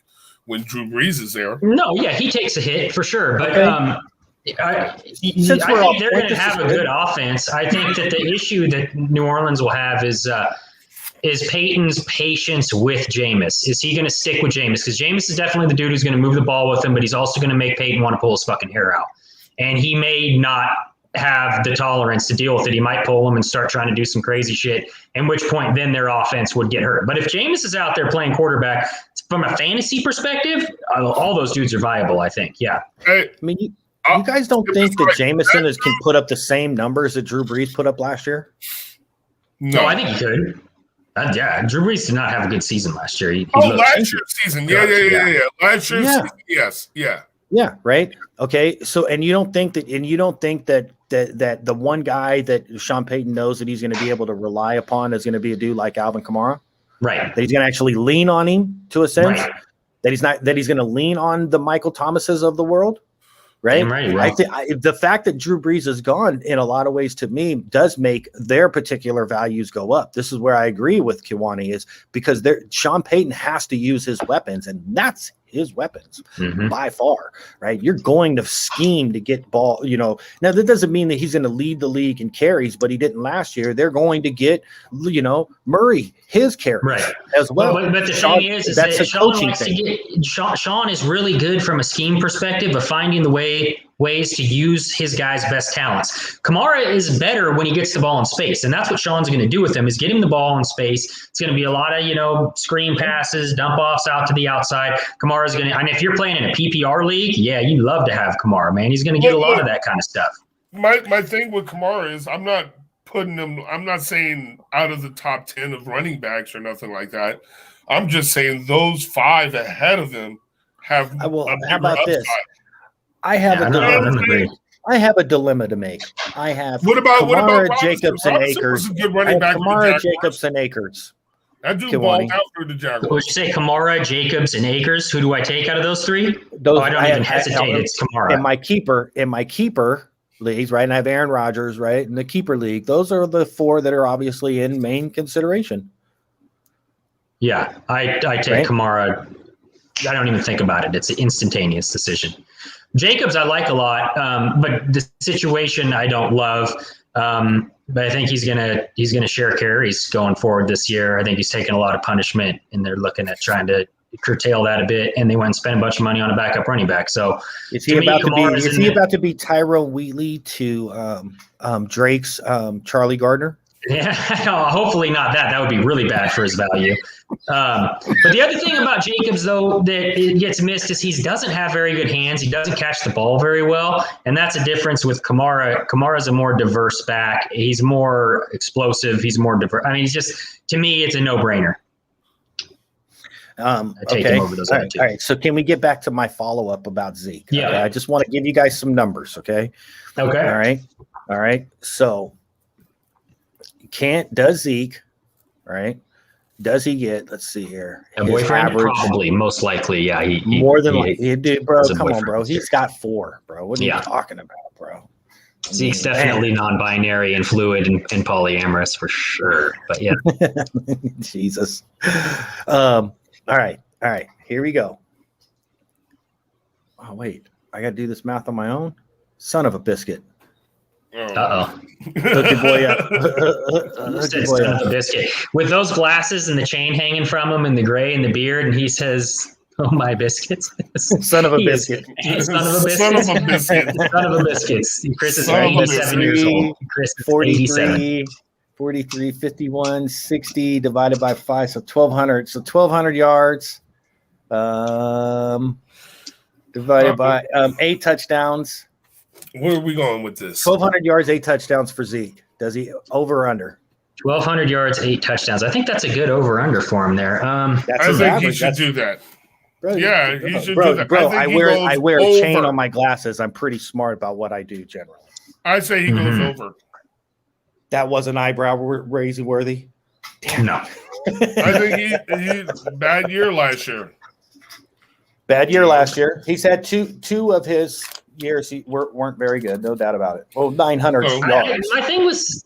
when Drew Brees is there. No, yeah, he takes a hit for sure. But I think they're going to have a good offense. I think that the issue that New Orleans will have is Peyton's patience with Jameis. Is he going to stick with Jameis? Because Jameis is definitely the dude who's going to move the ball with him, but he's also going to make Peyton want to pull his fucking hair out. And he may not have the tolerance to deal with it. He might pull him and start trying to do some crazy shit, in which point then their offense would get hurt. But if Jameis is out there playing quarterback, from a fantasy perspective, all those dudes are viable, I think. Yeah. I mean, you guys don't think that Jameson can put up the same numbers that Drew Brees put up last year? No, I think he could. Drew Brees did not have a good season last year. Last year's season. Yeah. Last year's season, yes. Yeah. Yeah, right. Okay. So, and you don't think that the one guy that Sean Payton knows that he's going to be able to rely upon is going to be a dude like Alvin Kamara? Right. That he's going to actually lean on him to a sense? Right. That he's going to lean on the Michael Thomases of the world? Right. I think the fact that Drew Brees is gone in a lot of ways to me does make their particular values go up. This is where I agree with Kiwani, is because Sean Payton has to use his weapons, and that's his weapons by far, right? You're going to scheme to get ball, Now that doesn't mean that he's going to lead the league in carries, but he didn't last year. They're going to get, Murray his carries as well. But the thing is that's a coaching thing. Sean is really good from a scheme perspective of finding the way ways to use his guys' best talents. Kamara is better when he gets the ball in space, and that's what Sean's going to do with him is get him the ball in space. It's going to be a lot of, screen passes, dump offs out to the outside. Kamara's going to, and if you're playing in a PPR league, yeah, you love to have Kamara, man. He's going to get a lot of that kind of stuff. My thing with Kamara is I'm not saying out of the top 10 of running backs or nothing like that. I'm just saying those 5 ahead of him have how about upside. this? I have a dilemma to make. I have what about Kamara, Jacobs, and Akers. Good running back Kamara, Jacobs, and Akers. That dude balled out for the Jaguars. Would you say Kamara, Jacobs, and Akers? Who do I take out of those 3? I don't even hesitate. It's Kamara. In my keeper leagues, right? And I have Aaron Rodgers, right? In the keeper league, those are the 4 that are obviously in main consideration. Yeah, I take Kamara. I don't even think about it. It's an instantaneous decision. Jacobs I like a lot, but the situation I don't love. But I think he's gonna share carries going forward this year. I think he's taking a lot of punishment, and they're looking at trying to curtail that a bit. And they went and spend a bunch of money on a backup running back. So is he about to be Tyrone Wheatley to Drake's Charlie Gardner? Yeah, hopefully not that. That would be really bad for his value. But the other thing about Jacobs, though, that it gets missed is he doesn't have very good hands. He doesn't catch the ball very well. And that's a difference with Kamara. Kamara's a more diverse back. He's more explosive. He's more diverse. I mean, to me, it's a no-brainer. I take him over those other 2. All right. So can we get back to my follow-up about Zeke? Yeah. Okay? I just want to give you guys some numbers, okay? Okay. All right. So does Zeke, right? Does he get, let's see here. A boyfriend? Average, probably, most likely, yeah. He more than likely. Dude, bro, come on, bro. He's got 4, bro. What are you talking about, bro? Zeke's definitely non-binary and fluid and polyamorous for sure. But yeah. Jesus. All right. Here we go. Oh, wait. I got to do this math on my own? Son of a biscuit. Uh-oh. Hook your boy up. Son of a biscuit. With those glasses and the chain hanging from him and the gray and the beard, and he says, "Oh, my biscuits." Son of a biscuit. Son of a biscuit. Son of a biscuit. Son of a biscuit. Chris is 87 years old. Chris is 87. 43, 51, 60 divided by 5, so 1,200. So 1,200 yards divided by 8 touchdowns. Where are we going with this? 1,200 yards, 8 touchdowns for Zeke. Does he over or under? 1,200 yards, 8 touchdowns. I think that's a good over/under for him there. I think he should do that. Bro, yeah, he should do that. Bro, I wear a chain on my glasses. I'm pretty smart about what I do generally. I say he goes over. That wasn't eyebrow raising worthy. Damn. No. I think he bad year last year. Bad year last year. He's had two of his years weren't very good, no doubt about it. Well, 900 yards. My thing was,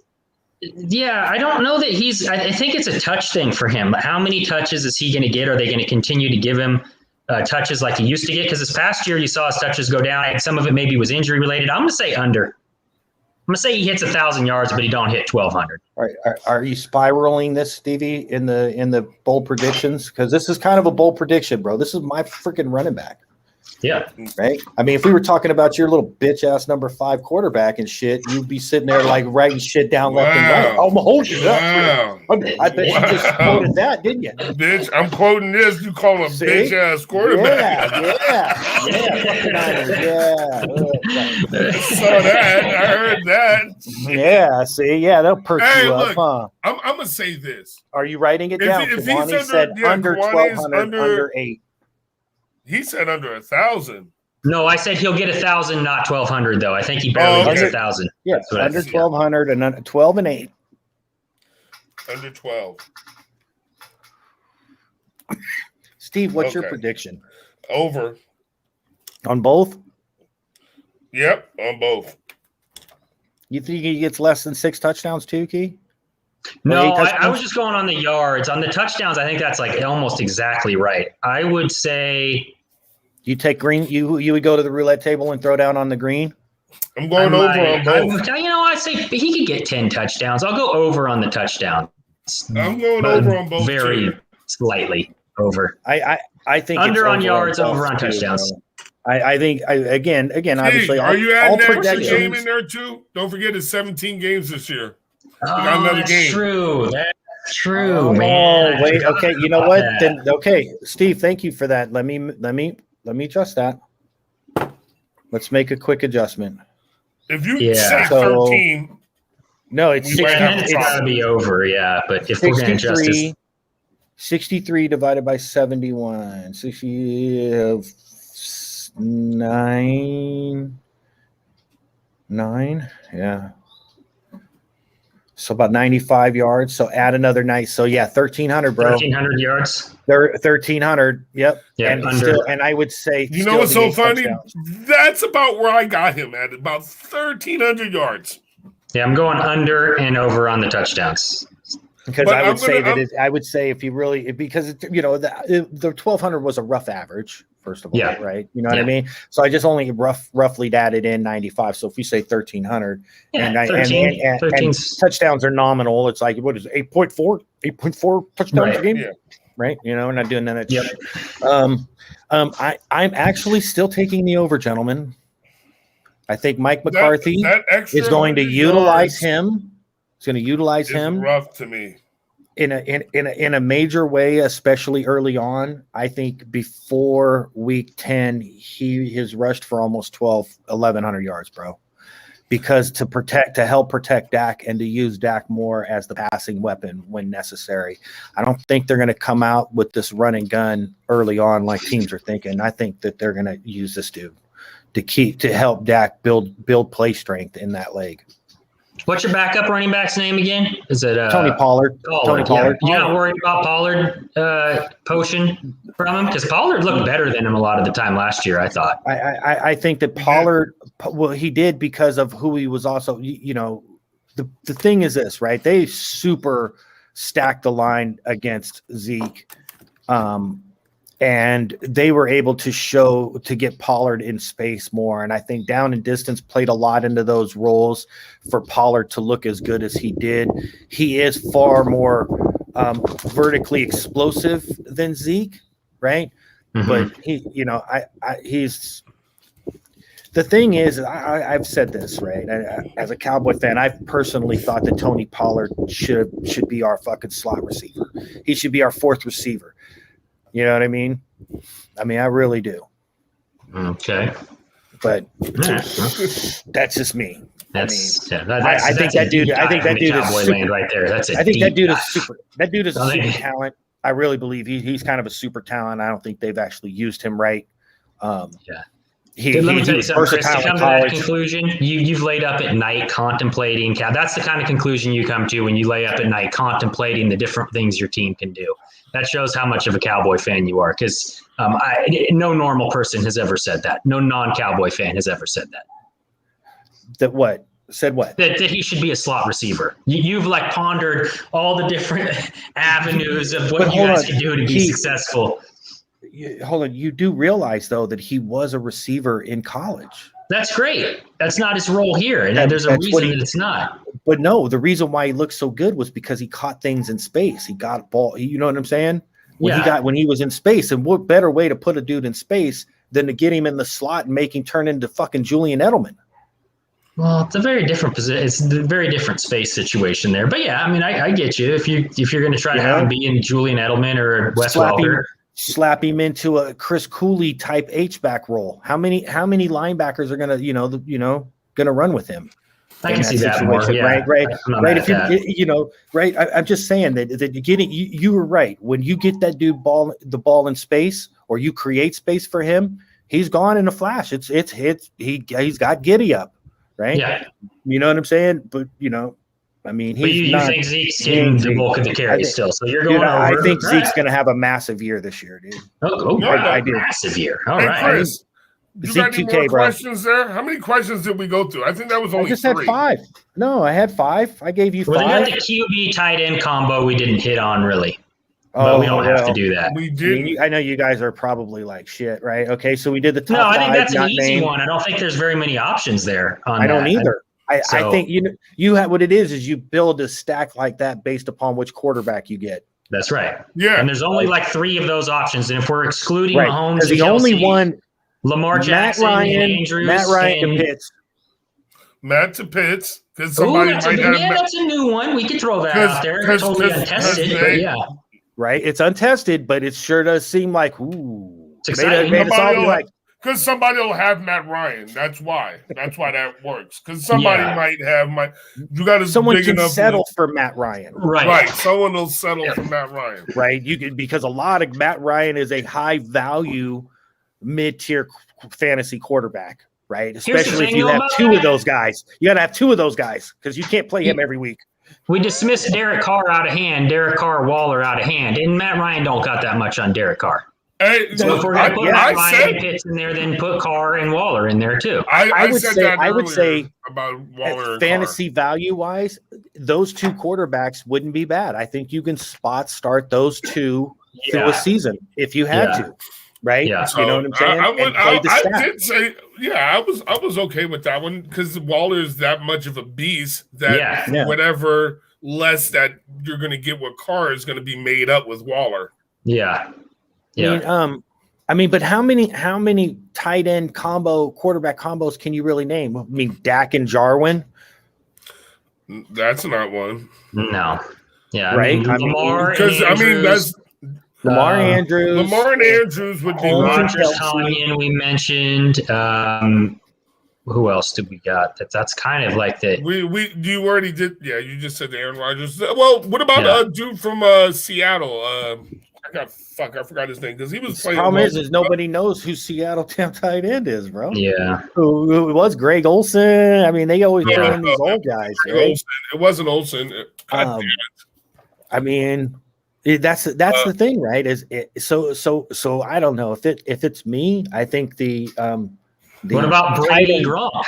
I don't know that I think it's a touch thing for him. How many touches is he going to get? Are they going to continue to give him touches like he used to get? Because this past year you saw his touches go down, and some of it maybe was injury related. I'm going to say under. I'm gonna say he hits 1,000 yards, but he don't hit 1,200. Are you spiraling this, Stevie, in the bold predictions? Because this is kind of a bold prediction, bro. This is my freaking running back. Yeah. Right. I mean, if we were talking about your little bitch ass number 5 quarterback and shit, you'd be sitting there like writing shit down left and right. I'm holding it up. I bet you just quoted that, didn't you? Bitch, I'm quoting this. You call him a bitch ass quarterback. Yeah. Saw that. I heard that. Yeah. See, that'll perk you up, huh? I'm gonna say this. Are you writing it down? If he's said under 1,200, under 8. He said under 1,000. No, I said he'll get 1,000, not 1,200, though. I think he barely gets 1,000. Yeah, under 1,200 and under 12 and 8. Under 12. Steve, what's your prediction? Over. On both? Yep, on both. You think he gets less than 6 touchdowns too, Key? No, I was just going on the yards. On the touchdowns, I think that's like almost exactly right. I would say you take green. You would go to the roulette table and throw down on the green. I'm going over on both. I say he could get 10 touchdowns. I'll go over on the touchdowns. I'm going over on both. Very slightly over. I think under on yards, over on touchdowns. I think again, obviously, are you adding all that extra game in projections. there too? Don't forget it's 17 games this year. We got Oh, another that's game. true. That's true, Oh, man. wait. Okay, you know what? That. Then okay, Steve, thank you for that. Let me adjust that. Let's make a quick adjustment. If you say So, 13, no, it's we might 60, have it's to got to be over, yeah. But if we're going to adjust this, 63 divided by 71, 9, yeah. So about 95 yards. So add another nice. So yeah, 1,300, bro. 1,300 yards. 1,300. Yep. Yeah, and I would say, you know what's so funny? That's about where I got him at, about 1,300 yards. Yeah, I'm going under and over on the touchdowns. Because I would say if you really, because the 1,200 was a rough average. First of all, right? You know what I mean? So I just only roughly added in 95. So if you say 1,300, and touchdowns are nominal, it's like, what is it, 8.4 touchdowns a game, right? You know, we're not doing that. Yep. I'm actually still taking the over, gentlemen. I think Mike McCarthy is going to utilize him. He's going to utilize him. Rough to me. In a major way, especially early on. I think before week 10, he has rushed for almost 1,100 yards, bro. Because to help protect Dak and to use Dak more as the passing weapon when necessary. I don't think they're going to come out with this run and gun early on like teams are thinking. I think that they're going to use this dude to help Dak build play strength in that leg. What's your backup running back's name again? Is it Tony Pollard? Tony Pollard. You're not worried about Pollard poaching from him? Because Pollard looked better than him a lot of the time last year, I thought. I think that Pollard, well, he did because of who he was also, the thing is this, right? They super stacked the line against Zeke. And they were able to get Pollard in space more. And I think down and distance played a lot into those roles for Pollard to look as good as he did. He is far more vertically explosive than Zeke, right? Mm-hmm. But he's the thing is, I've said this, right? As a Cowboy fan, I've personally thought that Tony Pollard should be our fucking slot receiver. He should be our fourth receiver. You know what I mean? I really do. Okay. But that's just me. I think that dude is super, right there. That's it. I think that dude is super. That dude is a super talent. I really believe he's kind of a super talent. I don't think they've actually used him right. Let me tell you something, Chris. To come to that conclusion, you've laid up at night contemplating. That's the kind of conclusion you come to when you lay up at night contemplating the different things your team can do. That shows how much of a Cowboy fan you are, because no normal person has ever said that. No non-Cowboy fan has ever said that. That what? Said what? That he should be a slot receiver. You've pondered all the different avenues of what you guys can do to be successful. Hold on. You do realize, though, that he was a receiver in college. That's great. That's not his role here. And there's a reason that it's not. But no, the reason why he looked so good was because he caught things in space. He got ball. You know what I'm saying? When he was in space. And what better way to put a dude in space than to get him in the slot and make him turn into fucking Julian Edelman? Well, it's a very different position. It's a very different space situation there. But yeah, I get you. If you're going to try to have him be in Julian Edelman or Wes Welker. Slap him into a Chris Cooley type H-back role. How many linebackers are gonna run with him? I can see that more. Yeah. Right. If right. I'm just saying that you were right. When you get that dude the ball in space, or you create space for him, he's gone in a flash. He's got giddy up, right? Yeah. You know what I'm saying? But you think Zeke's getting the bulk of the carry still? So you're going over. I think Zeke's going to have a massive year this year, dude. I do. Massive year. All right. Chris, you got any more questions there? How many questions did we go through? I think that was only 3. I just had 5. No, I had 5. I gave you 5. We got the QB tight end combo we didn't hit on, really. But we don't have to do that. We did. I know you guys are probably like shit, right? Okay, so we did the top 5. No, I think that's an easy one. I don't think there's very many options there. I don't either. I think you have what it is you build a stack like that based upon which quarterback you get. That's right. Yeah. And there's only 3 of those options. And if we're excluding Mahomes, the only one Lamar Jackson, Andrews, Matt Ryan to Pitts. Matt to Pitts. Because that's a new one. We could throw that out there. Totally untested, but yeah. Right? It's untested, but it sure does seem like, ooh. It's exciting. Because somebody will have Matt Ryan. That's why that works. Because somebody might have someone can settle for Matt Ryan. Right. Someone will settle for Matt Ryan. Right. Because a lot of Matt Ryan is a high value mid-tier fantasy quarterback. Right. Especially if you have two of those guys. You got to have two of those guys because you can't play him every week. We dismissed Derek Carr out of hand, Derek Carr, Waller out of hand, and Matt Ryan don't got that much on Derek Carr. Hey, so if we're going to put Ryan and Pitts in there, then put Carr and Waller in there too. I would say about Waller fantasy value wise, those two quarterbacks wouldn't be bad. I think you can start those two through a season if you had to. Right? Yeah. So, you know what I'm saying? I did say, I was okay with that one because Waller is that much of a beast that whatever less that you're going to get with Carr is going to be made up with Waller. Yeah. Yeah. But how many tight end quarterback combos can you really name? I mean, Dak and Jarwin. That's not one. No. Yeah. Right. Lamar Andrews. Lamar and Andrews would be Rodgers, Tonyan, we mentioned. Who else did we got? That's kind of like the you already did. Yeah, you just said the Aaron Rodgers. Well, what about a dude from Seattle? I forgot his name because he was playing. The problem is nobody knows who Seattle tight end is, bro. Yeah, who was Greg Olsen? I mean, they always bring in these old guys. Right? Olsen. It wasn't Olsen. God damn it. I mean, that's the thing, right? So I don't know if it's me. I think the what about Brady Gronk?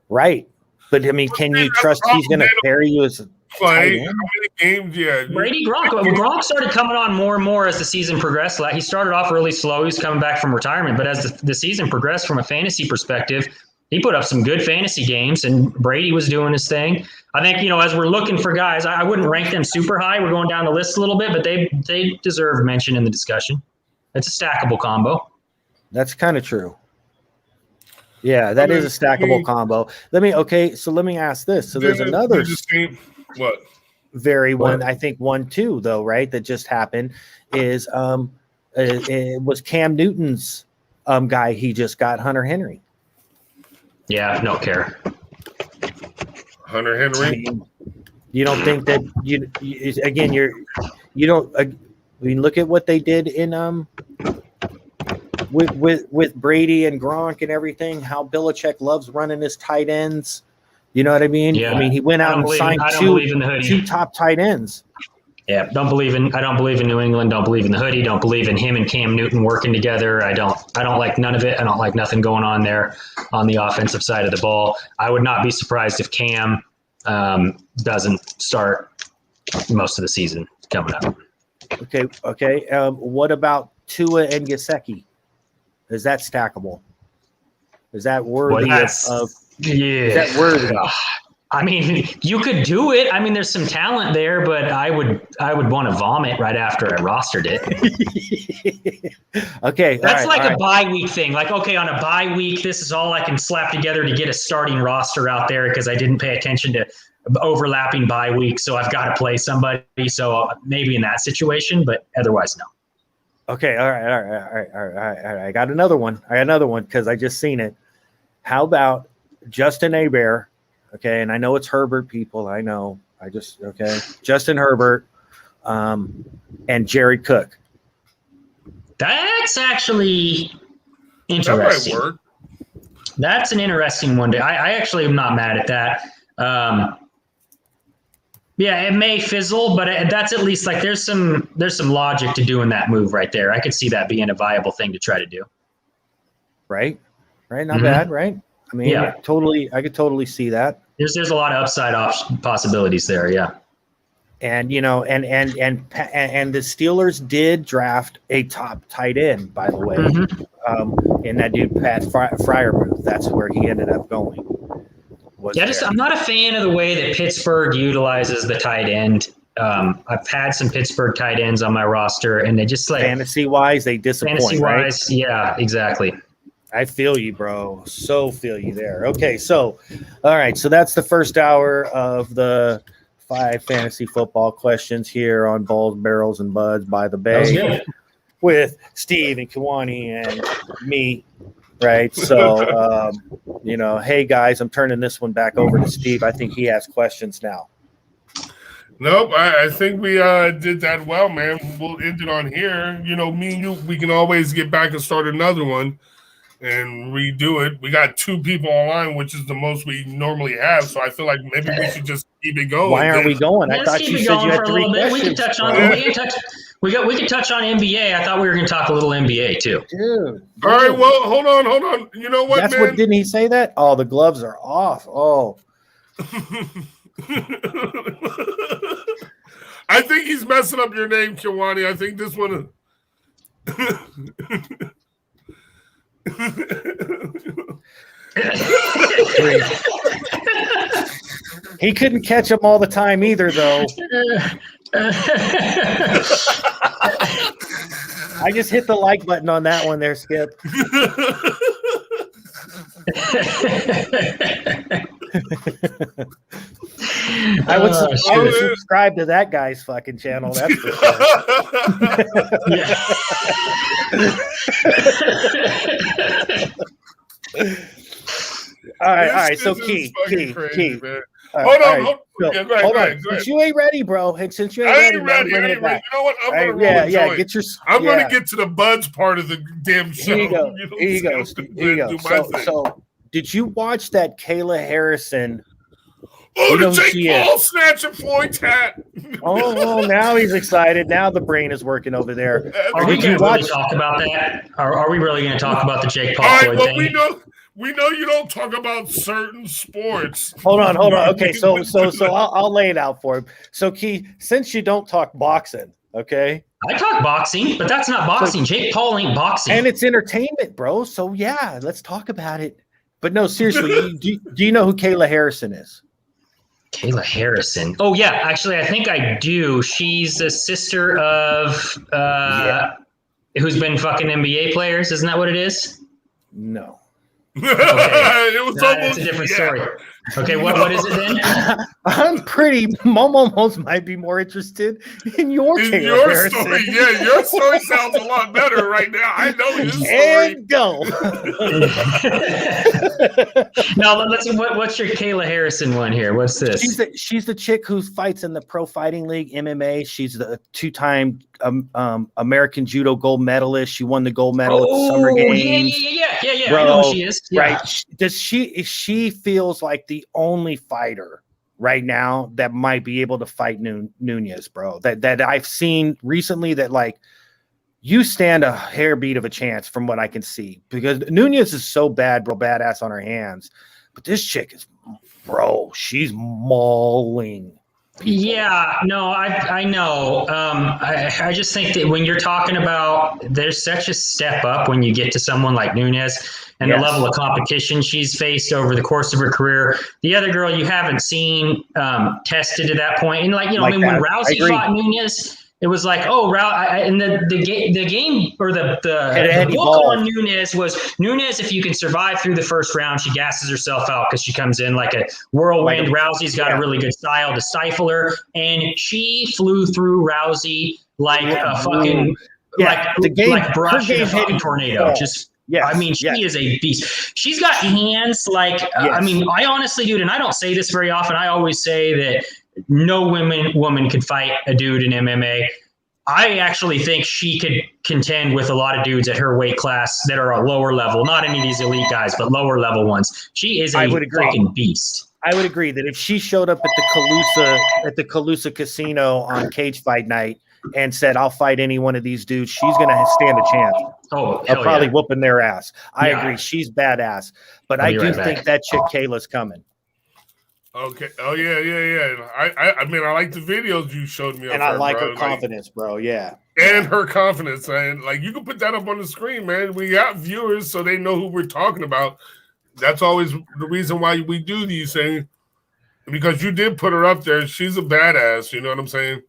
Right, but I mean, can you trust he's going to carry you as play? How many games? Yeah, Brady Gronk started coming on more and more as the season progressed. Like he started off really slow. He's coming back from retirement, but as the season progressed, from a fantasy perspective, he put up some good fantasy games, and Brady was doing his thing. I think as we're looking for guys, I wouldn't rank them super high. We're going down the list a little bit, but they deserve mention in the discussion. It's a stackable combo. That's kind of true. Yeah, that is a stackable combo. Let me ask this. So there's another I think 1-2 though, right? That just happened is it was Cam Newton's guy he just got, Hunter Henry. Yeah, don't care. Hunter Henry. I mean, you don't think that look at what they did in with Brady and Gronk and everything, how Belichick loves running his tight ends. You know what I mean? Yeah. I mean, he went out and signed two top tight ends. Yeah, I don't believe in New England, don't believe in the hoodie, don't believe in him and Cam Newton working together. I don't like none of it. I don't like nothing going on there on the offensive side of the ball. I would not be surprised if Cam doesn't start most of the season coming up. Okay. What about Tua and Gesicki? Is that stackable? Is that worthy of? Yeah. Is that worthy? I mean, you could do it. I mean, there's some talent there, but I would want to vomit right after I rostered it. Okay. That's a bye week thing. Like, okay, on a bye week, this is all I can slap together to get a starting roster out there because I didn't pay attention to overlapping bye weeks. So I've got to play somebody. So maybe in that situation, but otherwise, no. Okay. All right. I got another one because I just seen it. How about Justin Hebert? Okay, and I know it's Herbert, people. I know. Justin Herbert, and Jared Cook. That's actually interesting. That might work. That's an interesting one. I actually am not mad at that. Yeah, it may fizzle, but that's at least like there's some logic to doing that move right there. I could see that being a viable thing to try to do. Right, not bad, right? I mean, I could totally see that. There's a lot of upside possibilities there, yeah. And and the Steelers did draft a top tight end, by the way, and that dude Pat Freiermuth. That's where he ended up going. I'm not a fan of the way that Pittsburgh utilizes the tight end. I've had some Pittsburgh tight ends on my roster, and they just fantasy wise, they disappoint. Fantasy wise, right? Yeah, exactly. I feel you, bro. So feel you there. Okay, so all right, so that's the first hour of the 5 fantasy football questions here on Balls, Barrels, and Buds by the Bay with Steve and Kiwani and me. Right. So hey guys, I'm turning this one back over to Steve. I think he has questions now. Nope, I think we did that well, man. We'll end it on here. Me and you, we can always get back and start another one and redo it. We got 2 people online, which is the most we normally have. So I feel like maybe we should just keep it going. Why aren't we going? I thought you said you had 3 questions. We could touch on we could touch on NBA. I thought we were going to talk a little NBA too. Dude. All right, well, hold on. You know what, man? Didn't he say that? Oh, the gloves are off. Oh. I think he's messing up your name, Kiwani. I think this one. He couldn't catch them all the time either, though. I just hit the like button on that one there, Skip. I would subscribe to that guy's fucking channel. That's for sure. All right. So Key. Hold on. Go ahead. Since you ain't ready, bro. And since you ain't ready, You know what? I'm gonna roll Get your. I'm gonna get to the buds part of the damn show. Here you go. So, did you watch that Kayla Harrison? Oh, the Jake Paul snatching Floyd's hat. Oh, now he's excited. Now the brain is working over there. Are we going to really talk about that? Are we really going to talk about the Jake Paul Floyd thing? We know you don't talk about certain sports. Hold on. Okay, so I'll lay it out for him. So, Key, since you don't talk boxing, okay? I talk boxing, but that's not boxing. Jake Paul ain't boxing. And it's entertainment, bro. So, yeah, let's talk about it. But no, seriously, do you know who Kayla Harrison is? Kayla Harrison. Oh, yeah. Actually, I think I do. She's a sister of who's been fucking NBA players. Isn't that what it is? No. Okay. It was almost a different story. Okay, what is it then? I'm almost might be more interested in your story. Yeah, your story sounds a lot better right now. I know your story. And go. Now what's your Kayla Harrison one here? What's this? She's the chick who fights in the Pro Fighting League MMA. She's the 2-time American Judo gold medalist. She won the gold medal at the Summer Games. Yeah. Bro, I know who she is. Yeah. Right? She feels like the only fighter right now that might be able to fight Nunez, bro. That I've seen recently that like you stand a hair beat of a chance from what I can see because Nunez is so badass on her hands, but this chick is, bro, she's mauling people. Yeah, no, I know. I just think that when you're talking about, there's such a step up when you get to someone like Nunez and the level of competition she's faced over the course of her career. The other girl you haven't seen tested to that point. And when Rousey fought Nunez, it was like, and the game or the book on Nunez was Nunez. If you can survive through the first round, she gasses herself out because she comes in like a whirlwind. Rousey's got a really good style to stifle her, and she flew through Rousey like a fucking like brushing a fucking tornado. She is a beast. She's got hands like I honestly, dude, and I don't say this very often. I always say that no woman could fight a dude in MMA. I actually think she could contend with a lot of dudes at her weight class that are a lower level, not any of these elite guys, but lower level ones. She is a fucking beast. I would agree that if she showed up at the Calusa casino on Cage Fight Night and said, "I'll fight any one of these dudes," she's going to stand a chance. Of probably whooping their ass. I agree. She's badass, but I do think that chick Kayla's coming. Okay. Oh yeah. I mean, I like the videos you showed me, and I like her confidence, bro. Yeah, and her confidence, and like you can put that up on the screen, man. We got viewers, so they know who we're talking about. That's always the reason why we do these things, because you did put her up there. She's a badass. You know what I'm saying?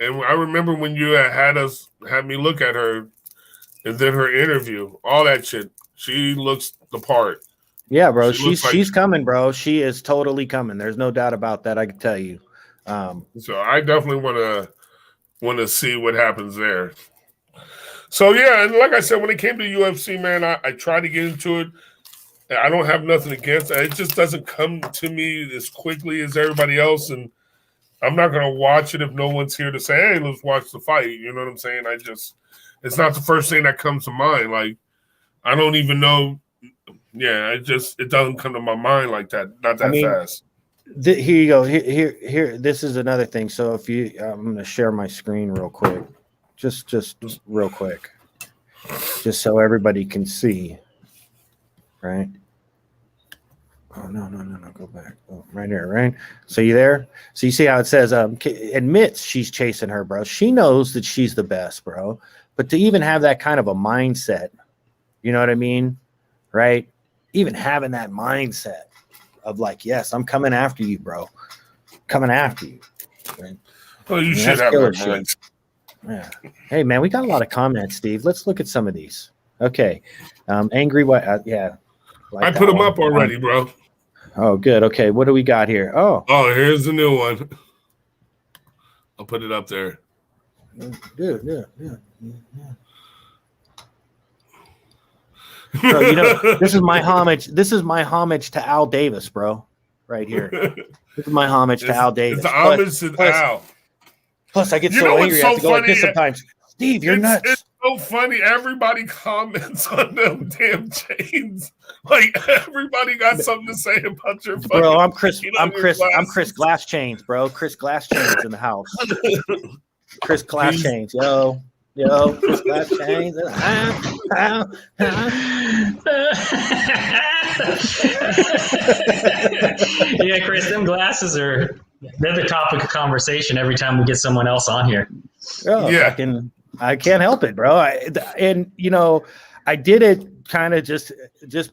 And I remember when you had me look at her. And then her interview, all that shit. She looks the part. Yeah, bro. She's coming, bro. She is totally coming. There's no doubt about that. I can tell you. So I definitely want to see what happens there. So yeah, and like I said, when it came to UFC, man, I tried to get into it. I don't have nothing against it. It just doesn't come to me as quickly as everybody else, and I'm not gonna watch it if no one's here to say, "Hey, let's watch the fight." You know what I'm saying? It's not the first thing that comes to mind. Like, I don't even know. Yeah, it doesn't come to my mind like that. Not that fast. Here you go. Here. This is another thing. So I'm gonna share my screen real quick, just real quick, just so everybody can see. Right. Oh no! Go back. Oh, right here. Right. So you there? So you see how it says admits she's chasing her, bro. She knows that she's the best, bro. But to even have that kind of a mindset, you know what I mean? Right? Even having that mindset of like, yes, I'm coming after you, bro. Coming after you. Right? Well, you should have that mindset. Yeah. Hey, man, we got a lot of comments, Steve. Let's look at some of these. Okay. Angry White. Yeah. Like I put them up already, bro. Oh, good. Okay. What do we got here? Oh, here's the new one. I'll put it up there. Yeah. Bro, you know, this is my homage. This is my homage to Al Davis, bro. Right here. This is my homage to Al Davis. It's the homage to Al. Plus, I get so angry. I have to go like this sometimes. Steve, you're nuts. It's so funny. Everybody comments on them damn chains. Like everybody got something to say about your fucking. Bro, I'm Chris Glass Chains, bro. Chris Glass Chains in the house. Chris Glass Chains, yo, Chris Glass Chains. Yeah, Chris, them glasses they're the topic of conversation every time we get someone else on here. Oh, yeah. I can't help it, bro. And you know, I did it kind of just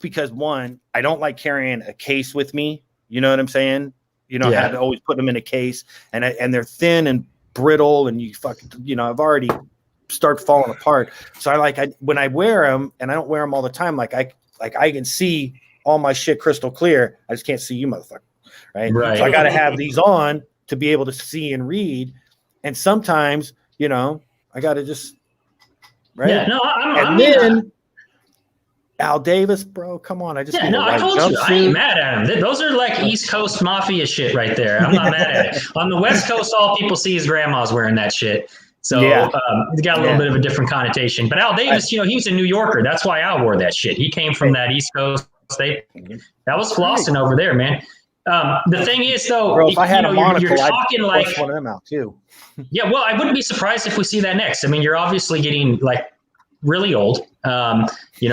because one, I don't like carrying a case with me. You know what I'm saying? You know, I had to always put them in a case, and they're thin and brittle, and I've already start falling apart. So when I wear them, and I don't wear them all the time, I can see all my shit crystal clear. I just can't see you, motherfucker. Right. So I got to have these on to be able to see and read. And sometimes, you know, I got to just, right. Yeah, no, then Al Davis, bro, come on. I told you, I ain't mad at him. Those are like East Coast Mafia shit right there. I'm not mad at it. On the West Coast, all people see is grandmas wearing that shit. So it's got a little bit of a different connotation. But Al Davis, he was a New Yorker. That's why Al wore that shit. He came from that East Coast state. That was flossing over there, man. The thing is, though, bro, if I had a monocle, you're talking like one of them out too. Yeah, well, I wouldn't be surprised if we see that next. I mean, you're obviously getting like really old. You've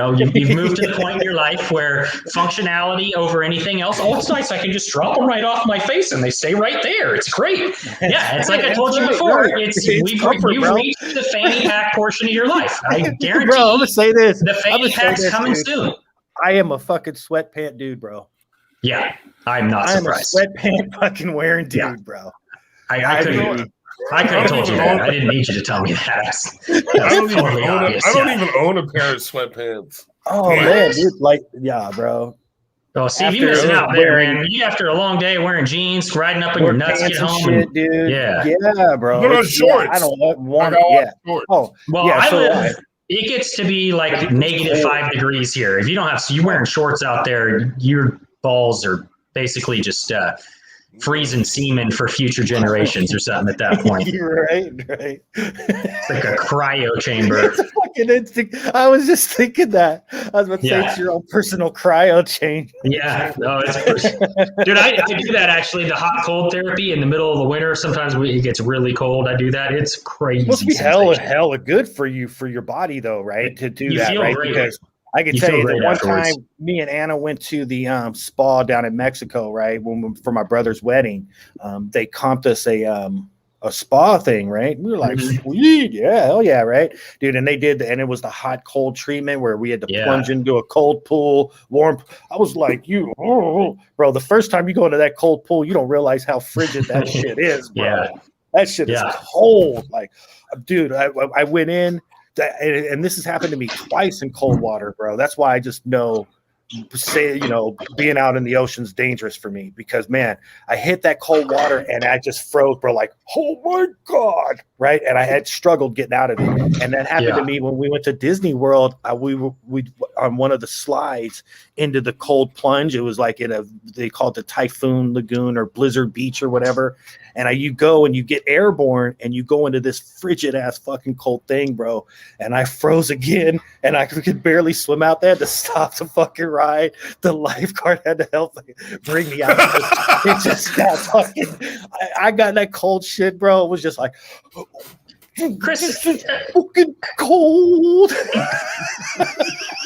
moved to the point in your life where functionality over anything else. Oh, it's nice. I can just drop them right off my face and they stay right there. It's great. Yeah, it's like I told you before. You've reached the fanny pack portion of your life. I guarantee. Bro, I'm gonna say this. The fanny pack's coming soon. I am a fucking sweatpant dude, bro. Yeah, I'm not surprised. I'm a sweatpant fucking wearing dude, bro. I couldn't have told you that. I didn't need you to tell me that. I don't even own a pair of sweatpants. Oh, man, dude. Bro. Oh, Steve, you're missing out there, man. You after a long day wearing jeans, riding up on your nuts, get home. Shit, dude. Yeah, bro. Put on shorts. I don't want it. Oh, well, yeah, it gets to be like -5 degrees here. If you don't have, you wearing shorts out there, your balls are basically just freezing semen for future generations or something at that point. Right. It's like a cryo chamber. I was just thinking that. I was about to say it's your own personal cryo chamber. Yeah, no, dude, I do that actually. The hot cold therapy in the middle of the winter. Sometimes it gets really cold. I do that. It's crazy. It must be hella good for you, for your body, though, right? To do that, right? Great. Because I can tell you the one time me and Anna went to the spa down in Mexico, right? For my brother's wedding, they comped us a spa thing, right? We were like, sweet, yeah, hell yeah, right, dude. And they did, and it was the hot cold treatment where we had to plunge into a cold pool, warm. I was like, bro, the first time you go into that cold pool, you don't realize how frigid that shit is, bro. That shit is cold. Like, dude, I went in. and this has happened to me twice in cold water, bro. That's why I just know, being out in the ocean's dangerous for me, because man, I hit that cold water and I just froze, bro. Like, oh my God. Right. And I had struggled getting out of it. And that happened to me when we went to Disney World. We on one of the slides into the cold plunge. It was like they call it the Typhoon Lagoon or Blizzard Beach or whatever. And you go and you get airborne and you go into this frigid ass fucking cold thing, bro. And I froze again and I could barely swim out there to stop the fucking ride. The lifeguard had to help bring me out. It just got fucking, I got that cold shit, bro. It was just like, Chris, fucking cold.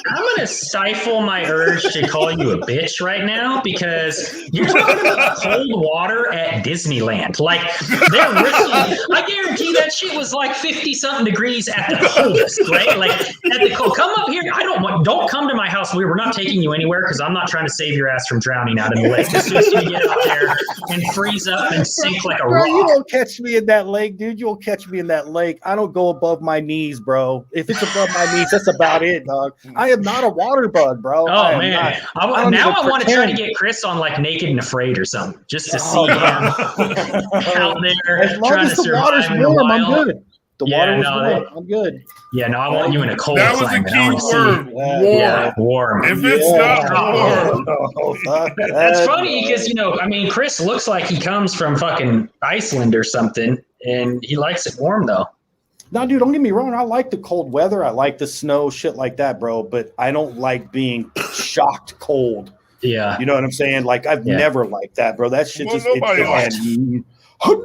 I'm gonna stifle my urge to call you a bitch right now, because you're talking about cold water at Disneyland. Like, they're risking. I guarantee that shit was like 50-something degrees at the coldest, right? Like at the cold. Come up here. Don't come to my house. We're not taking you anywhere, because I'm not trying to save your ass from drowning out in the lake. As soon as you get out there and freeze up and sink like a rock. You won't catch me in that lake, dude. You won't catch me in that lake. I don't go above my knees, bro. If it's above my knees, that's about it, dog. I am not a water bug, bro. Oh man, I want to try to get Chris on like Naked and Afraid or something, just to see him out there. As long as the water's warm, I'm good. The water was warm. I'm good. Yeah, no, I want you in a cold climate. That was the key word. Warm. Yeah, warm. If it's not warm. That's funny because, Chris looks like he comes from fucking Iceland or something, and he likes it warm though. No, dude, don't get me wrong. I like the cold weather. I like the snow, shit like that, bro. But I don't like being shocked cold. Yeah. You know what I'm saying? Like, I've never liked that, bro. That shit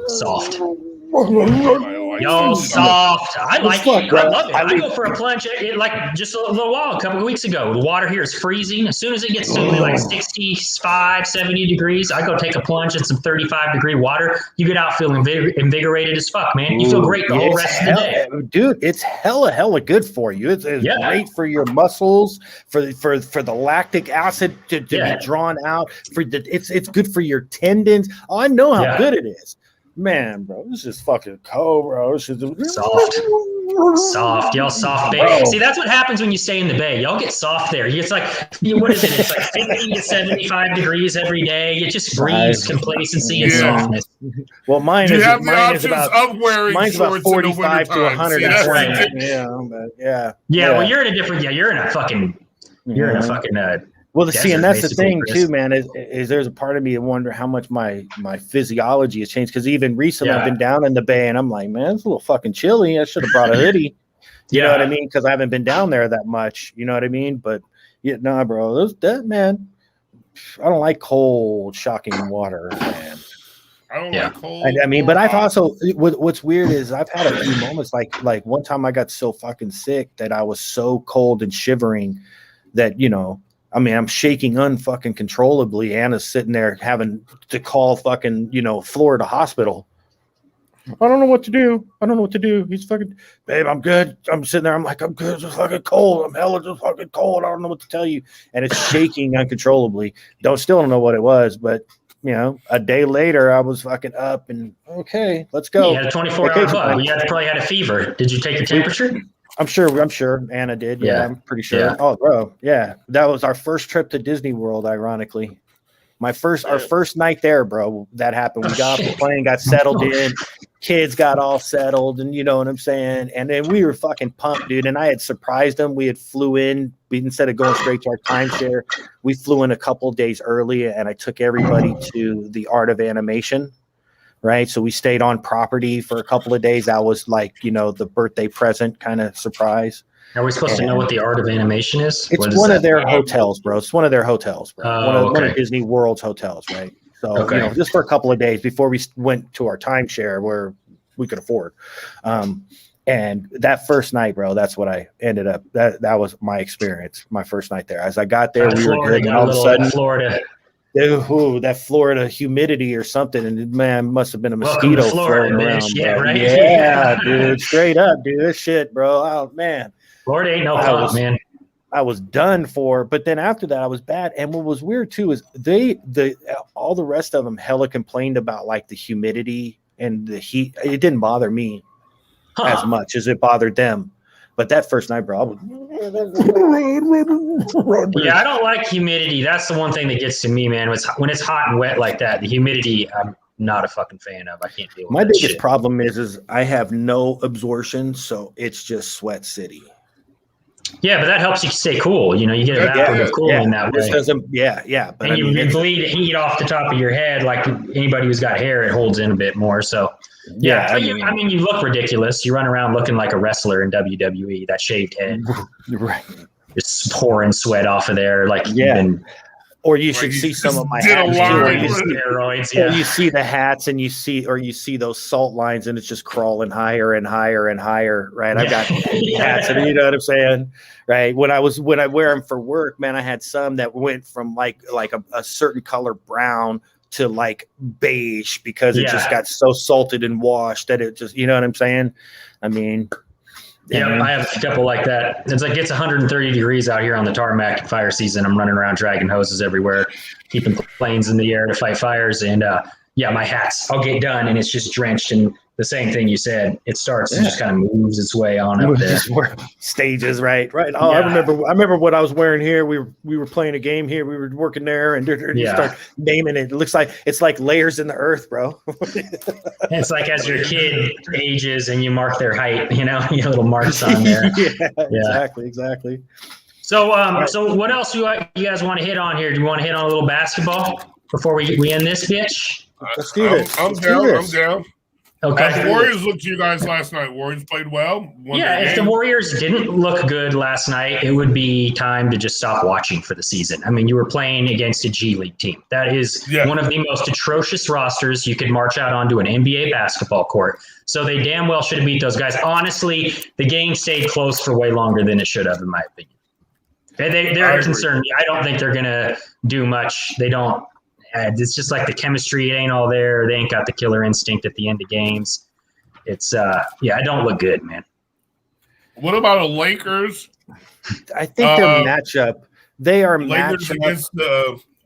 soft. Yo, soft. I like it. I love it. I go for a plunge like just a little while, a couple of weeks ago. The water here is freezing. As soon as it gets to like 65, 70 degrees, I go take a plunge in some 35-degree water. You get out feeling invigorated as fuck, man. You feel great the whole rest of the day. Dude, it's hella good for you. It's great for your muscles, for the lactic acid to be drawn out. It's good for your tendons. Oh, I know how good it is. Man, bro, this is fucking cold, bro. This is soft. Y'all soft bay. See, that's what happens when you stay in the bay. Y'all get soft there. It's like, what is it? It's like 50 to 75 degrees every day. It just breathes complacency and softness. Well, mine's about 45 to 100. Yeah. Well, you're in a different. You're in a fucking. Well, and that's the thing too, man. Is there's a part of me that wonder how much my physiology has changed, because even recently I've been down in the bay and I'm like, man, it's a little fucking chilly. I should have brought a hoodie. You know what I mean? Because I haven't been down there that much. You know what I mean? But bro, man, I don't like cold, shocking water, man. I don't like cold. I mean, but I've also what's weird is I've had a few moments like one time I got so fucking sick that I was so cold and shivering that I'm shaking unfucking controllably. Anna's sitting there having to call fucking, Florida hospital. I don't know what to do. He's fucking, babe, I'm good. I'm sitting there. I'm like, I'm good. Just fucking cold. I'm hella just fucking cold. I don't know what to tell you. And it's shaking uncontrollably. Still don't know what it was, but a day later I was fucking up and okay, let's go. You had a 24-hour bug. You probably had a fever. Did you take the temperature? I'm sure Anna did. Yeah, I'm pretty sure. Yeah. Oh, bro. Yeah. That was our first trip to Disney World, ironically. Our first night there, bro, that happened. We got off the plane, got settled in, kids got all settled, and you know what I'm saying? And then we were fucking pumped, dude. And I had surprised them. We had flew in, instead of going straight to our timeshare, we flew in a couple of days early, and I took everybody to the Art of Animation. Right. So we stayed on property for a couple of days. That was like, the birthday present kind of surprise. Are we supposed to know what the Art of Animation is? It's one of their hotels, bro. It's one of their hotels, bro. One of Disney World's hotels, right? So, just for a couple of days before we went to our timeshare where we could afford. And that first night, bro, that's what I ended up. That was my experience, my first night there. As I got there, we were good. And all of a sudden, Florida. That Florida humidity or something, and man, must have been a mosquito floating around. Yeah, right? Yeah, dude, straight up, dude. This shit, bro. Oh man, Florida ain't no fun, man. I was done for. But then after that, I was bad. And what was weird too is all the rest of them hella complained about like the humidity and the heat. It didn't bother me as much as it bothered them. But that first night, bro, yeah, I don't like humidity. That's the one thing that gets to me, man. When it's hot and wet like that, the humidity, I'm not a fucking fan of. I can't deal with my that biggest shit. problem is I have no absorption, so it's just sweat city. Yeah, but that helps you stay cool. You get evaporative cooling that way. This doesn't, yeah. But and you bleed heat off the top of your head. Like anybody who's got hair, it holds in a bit more. So, yeah. I mean, you look ridiculous. You run around looking like a wrestler in WWE, that shaved head. Right. Just pouring sweat off of there. Like, or you should see some of my hats too. Or you see the hats and you see those salt lines and it's just crawling higher and higher and higher. Right. I've got hats and you know what I'm saying? Right. When I wear them for work, man, I had some that went from like a certain color brown to like beige because it just got so salted and washed that it just, you know what I'm saying? I mean, yeah, I have a couple like that. It's 130 degrees out here on the tarmac fire season. I'm running around dragging hoses everywhere, keeping planes in the air to fight fires. And my hats, I'll get done and it's just drenched in the same thing you said. It starts and just kind of moves its way on up there. Stages, right. Oh, yeah. I remember what I was wearing here. We were playing a game here. We were working there and you start naming it. It looks like it's like layers in the earth, bro. It's like as your kid ages and you mark their height, you have little marks on there. Exactly. So, so what else do you guys want to hit on here? Do you want to hit on a little basketball before we end this bitch? Let's do this. I'm down. Okay. The Warriors looked to you guys last night. Warriors played well. If the Warriors didn't look good last night, it would be time to just stop watching for the season. I mean, you were playing against a G League team. That is one of the most atrocious rosters you could march out onto an NBA basketball court. So they damn well should have beat those guys. Honestly, the game stayed close for way longer than it should have, in my opinion. They're concerned. I don't think they're going to do much. They don't. It's just like the chemistry, it ain't all there. They ain't got the killer instinct at the end of games. It's it don't look good, man. What about the Lakers? I think their matchup. They are Lakers against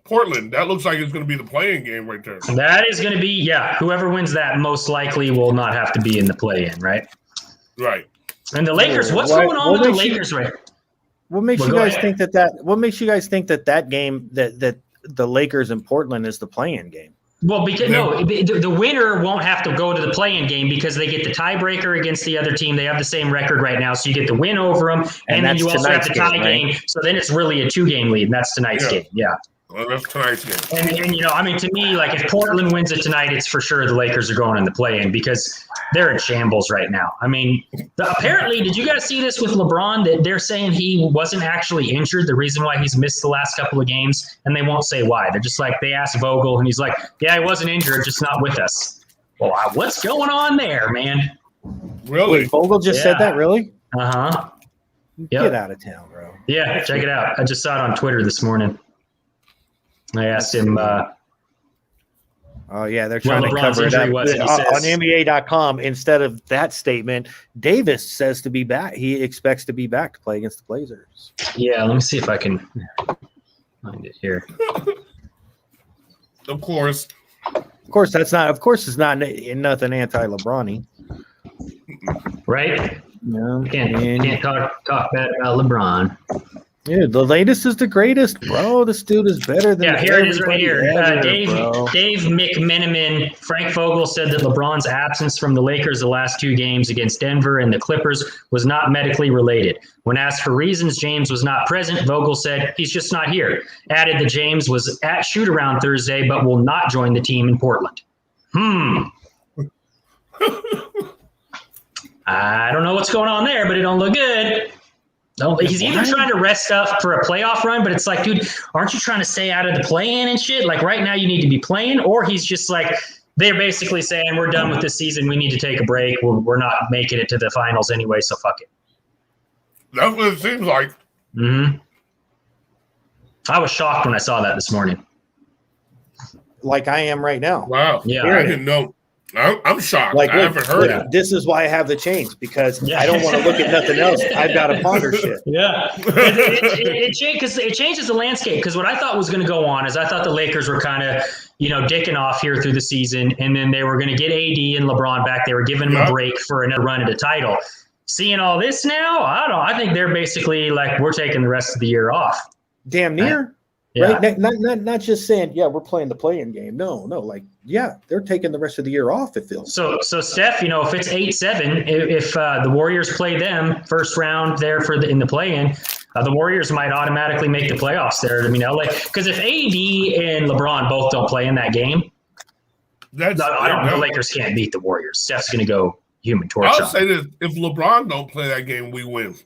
Portland. That looks like it's going to be the play-in game right there. That is going to be whoever wins that most likely will not have to be in the play-in, right? Right. And the Lakers, what's going on with the Lakers right? What makes you guys think that? What makes you guys think that game that the Lakers in Portland is the play-in game? Well, because the winner won't have to go to the play-in game because they get the tiebreaker against the other team. They have the same record right now, so you get the win over them, and then you also have the tie game. So then it's really a 2-game lead, and that's tonight's game. Yeah. Well, that's tonight's game. And I mean, to me, like if Portland wins it tonight, it's for sure the Lakers are going in the play-in because they're in shambles right now. I mean, apparently, did you guys see this with LeBron that they're saying he wasn't actually injured? The reason why he's missed the last couple of games, and they won't say why. They're just like, they asked Vogel, and he's like, yeah, he wasn't injured, just not with us. Well, what's going on there, man? Really? Wait, Vogel just said that, really? Uh-huh. Get out of town, bro. Yeah, check it out. I just saw it on Twitter this morning. I asked him. They're trying to cover it up on NBA.com. Instead of that statement, Davis says to be back. He expects to be back to play against the Blazers. Yeah, let me see if I can find it here. Of course, that's not. Of course, it's not nothing anti-LeBron-y. Right? No, can't talk bad about LeBron. Dude, the latest is the greatest, bro. This dude is better than here it is right here. Dave McMenamin, Frank Vogel said that LeBron's absence from the Lakers the last 2 games against Denver and the Clippers was not medically related. When asked for reasons James was not present, Vogel said he's just not here. Added that James was at shoot-around Thursday but will not join the team in Portland. I don't know what's going on there, but it don't look good. No, he's either trying to rest up for a playoff run, but it's like, dude, aren't you trying to stay out of the play-in and shit? Like right now you need to be playing, or he's just like, they're basically saying we're done with this season. We need to take a break. We're not making it to the finals anyway, so fuck it. That's what it seems like. Mm-hmm. I was shocked when I saw that this morning. Like I am right now. Wow. Yeah. I didn't know. I'm shocked. Like, I haven't heard it. This is why I have the chains, because I don't want to look at nothing else. I've got to ponder shit. Yeah. It changes the landscape, because what I thought was going to go on is I thought the Lakers were kind of, dicking off here through the season, and then they were going to get AD and LeBron back. They were giving them a break for another run at a title. seeing all this now, I think they're basically like, we're taking the rest of the year off. Damn near. Yeah. Right? Not just saying, yeah, we're playing the play-in game. No, like, yeah, they're taking the rest of the year off, it feels. So Steph, if it's 8-7, if the Warriors play them first round there in the play-in, the Warriors might automatically make the playoffs there. I mean, LA, because if AD and LeBron both don't play in that game, the Lakers can't beat the Warriors. Steph's going to go Human Torch. I'll say this: if LeBron don't play that game, we win.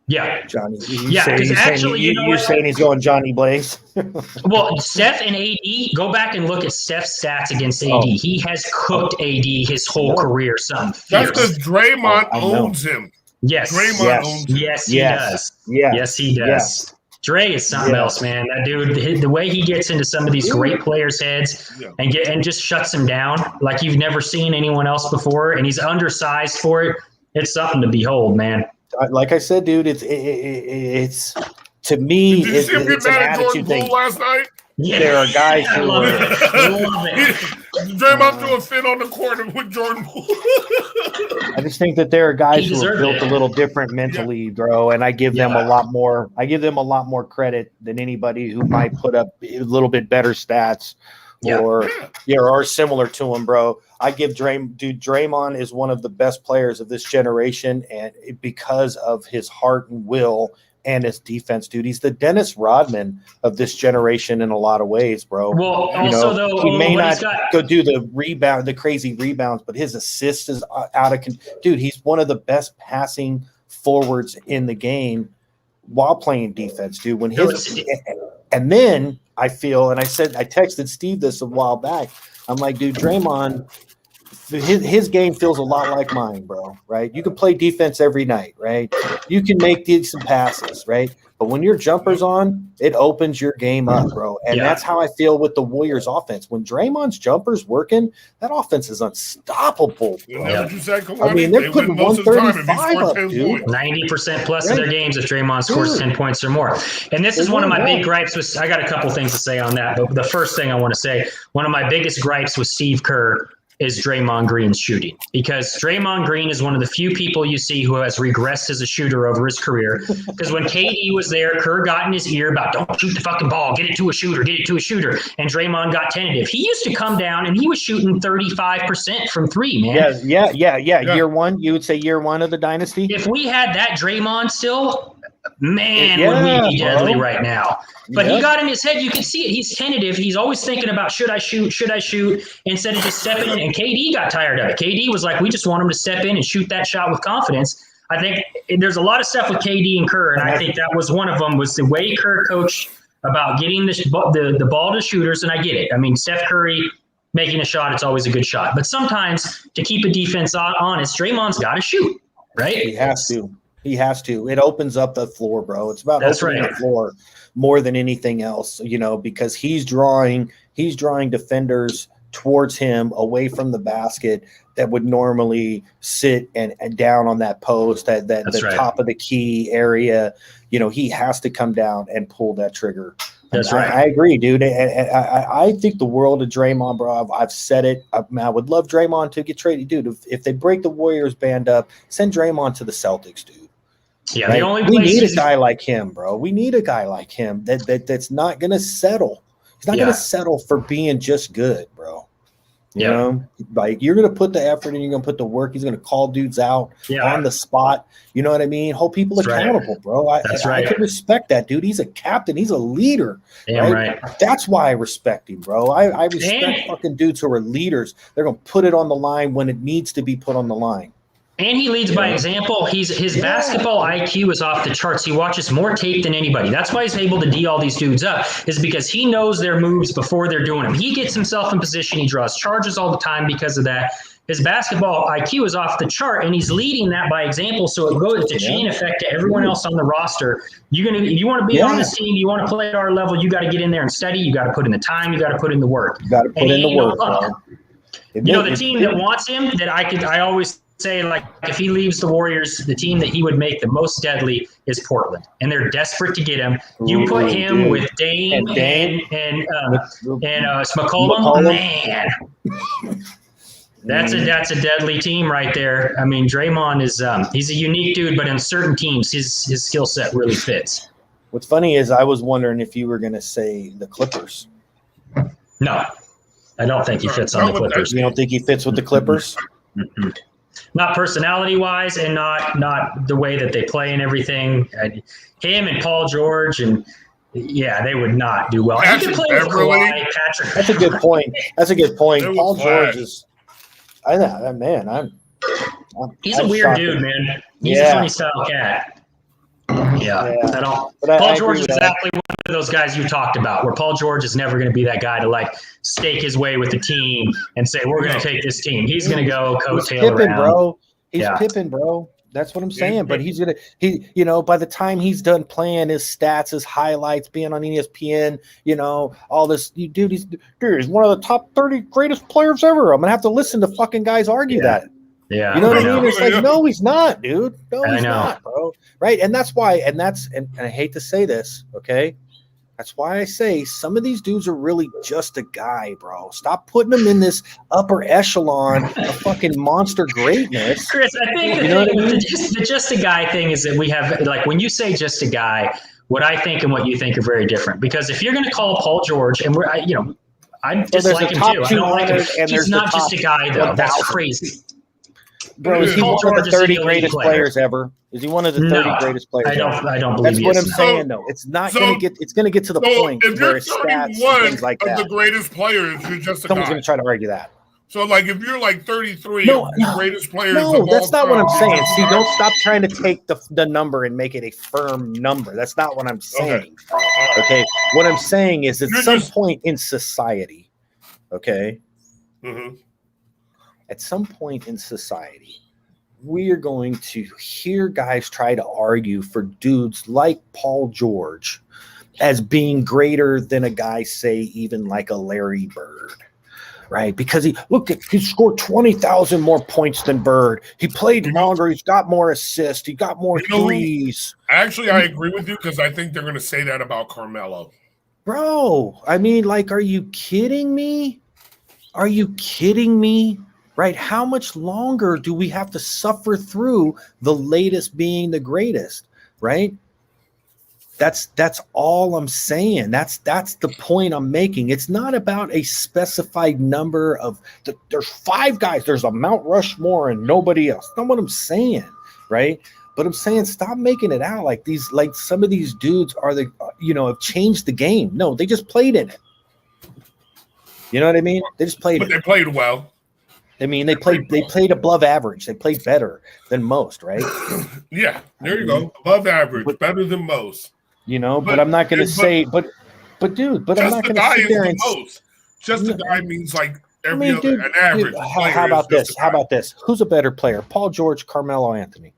Yeah, Johnny. Because actually, you're saying he's going Johnny Blaze. Well, Steph and AD, go back and look at Steph's stats against AD. He has cooked AD his whole career. Something fierce. That's because Draymond owns him. Yes. Draymond owns him. Yes, he does. Yeah. Yes, he does. Yes. Dre is something else, man. That dude, the way he gets into some of these great players' heads and just shuts them down like you've never seen anyone else before, and he's undersized for it. It's something to behold, man. Like I said, dude, it's to me. Did you see him get mad at Jordan Poole last night? Yeah. There are guys who love it. Draymond threw a fit on the court with Jordan Poole. I just think that there are guys who are built a little different mentally, bro, and I give them a lot more. I give them a lot more credit than anybody who might put up a little bit better stats or similar to him, bro. I give Draymond is one of the best players of this generation, and because of his heart and will and his defense, dude. He's the Dennis Rodman of this generation in a lot of ways, bro. Well, he may not go do the crazy rebounds, but his assist is out of control. Dude, he's one of the best passing forwards in the game while playing defense, dude. And then I feel, and I texted Steve this a while back. I'm like, dude, Draymond, his game feels a lot like mine, bro, right? You can play defense every night, right? You can make decent passes, right? But when your jumper's on, it opens your game up, bro. And that's how I feel with the Warriors offense. When Draymond's jumper's working, that offense is unstoppable. I mean, they're putting 135 up, dude. 90% plus of their games if Draymond scores 10 points or more. And this is one of my big gripes with, I got a couple things to say on that. But the first thing I want to say, one of my biggest gripes with Steve Kerr is Draymond Green's shooting, because Draymond Green is one of the few people you see who has regressed as a shooter over his career. Because when KD was there, Kerr got in his ear about don't shoot the fucking ball, get it to a shooter. And Draymond got tentative. He used to come down and he was shooting 35% from three, man. Yeah. Year one, you would say year one of the dynasty? If we had that Draymond still, man, would we be deadly right now. But he got in his head. You can see it. He's tentative. He's always thinking about, should I shoot, instead of just stepping in. And KD got tired of it. KD was like, we just want him to step in and shoot that shot with confidence. I think there's a lot of stuff with KD and Kerr, and I think that was one of them, was the way Kerr coached about getting the ball to shooters, and I get it. I mean, Steph Curry making a shot, it's always a good shot. But sometimes to keep a defense honest, Draymond's got to shoot, right? He has to. It opens up the floor, bro. It's about opening the floor more than anything else, because he's drawing defenders towards him away from the basket that would normally sit and down on that post at the top of the key area. He has to come down and pull that trigger. That's right. I agree, dude. And I think the world of Draymond, bro. I've said it. I would love Draymond to get traded, dude. If they break the Warriors band up, send Draymond to the Celtics, dude. Yeah, right? We need a guy like him, bro. We need a guy like him that's not going to settle. He's not going to settle for being just good, bro. You know, like you're going to put the effort and you're going to put the work. He's going to call dudes out on the spot. You know what I mean? Hold people accountable, bro. I can respect that, dude. He's a captain. He's a leader. Right? That's why I respect him, bro. I respect fucking dudes who are leaders. They're going to put it on the line when it needs to be put on the line. And he leads by example. His basketball IQ is off the charts. He watches more tape than anybody. That's why he's able to D all these dudes up, is because he knows their moves before they're doing them. He gets himself in position. He draws charges all the time because of that. His basketball IQ is off the chart, and he's leading that by example. So it goes to chain effect to everyone else on the roster. You want to be on this team, you want to play at our level, you got to get in there and study. You got to put in the time. You got to put in the work. You got to put in the work, bro. The team that wants him, that I always say, like, if he leaves the Warriors, the team that he would make the most deadly is Portland, and they're desperate to get him. You put him with Dame and McCollum, man. That's a deadly team right there. I mean, Draymond is he's a unique dude, but in certain teams, his skill set really fits. What's funny is I was wondering if you were going to say the Clippers. No, I don't think he fits on the Clippers. You don't think he fits with the Clippers? Mm-hmm. Not personality-wise, and not the way that they play and everything. Him and Paul George, and they would not do well. He could play with Kawhi, Patrick. That's a good point. Paul George is. I know, man. He's a weird dude, man. He's a funny style cat. Yeah. I don't. Paul George is exactly one of those guys you talked about, where Paul George is never going to be that guy to like stake his way with the team and say we're going to take this team. He's going to go coattail around. Bro. He's Pippen, bro. That's what I'm saying. But he's gonna by the time he's done playing, his stats, his highlights, being on ESPN, all this, he's one of the top 30 greatest players ever. I'm gonna have to listen to fucking guys argue that. Yeah. You know what I mean? It's like, no, he's not, dude. No, he's not, bro. Right. And that's why, and I hate to say this, okay? That's why I say some of these dudes are really just a guy, bro. Stop putting them in this upper echelon of fucking monster greatness. Chris, I think the just a guy thing is that we have, like, when you say just a guy, what I think and what you think are very different. Because if you're going to call Paul George, and I dislike him too. I don't like him. He's not just a guy, though. 1,000. That's crazy. Bro, is he one of the 30 greatest players ever? Is he one of the 30 greatest players? I don't believe that's what I'm saying, though. It's not going to get. It's going to get to the point where it's stats and things like that. Of the greatest players, you're just a Someone's guy. going to try to argue that. So, like, if you're like 33, the greatest players. No, that's not what I'm saying. See, don't stop trying to take the number and make it a firm number. That's not what I'm saying. Okay. What I'm saying is, at some point in society, okay. Mm-hmm. At some point in society, we are going to hear guys try to argue for dudes like Paul George as being greater than a guy, say, even like a Larry Bird, right? Because he scored 20,000 more points than Bird. He played longer. He's got more assists. He got more threes. Actually, I agree with you because I think they're going to say that about Carmelo. Bro, I mean, like, are you kidding me? Are you kidding me? Right? How much longer do we have to suffer through the latest being the greatest? Right? That's all I'm saying. That's the point I'm making. It's not about a specified number of there's 5 guys. There's a Mount Rushmore and nobody else. That's not what I'm saying, right? But I'm saying stop making it out like some of these dudes are have changed the game. No, they just played in it. You know what I mean? They just played. But they played well. I mean, they played above average. They played better than most, right? Yeah, there you go. Above average, better than most. But I'm not going to say, but dude, I'm not going to sit there and most. Just a guy means like an average. How about this? How about this? Who's a better player, Paul George, Carmelo Anthony?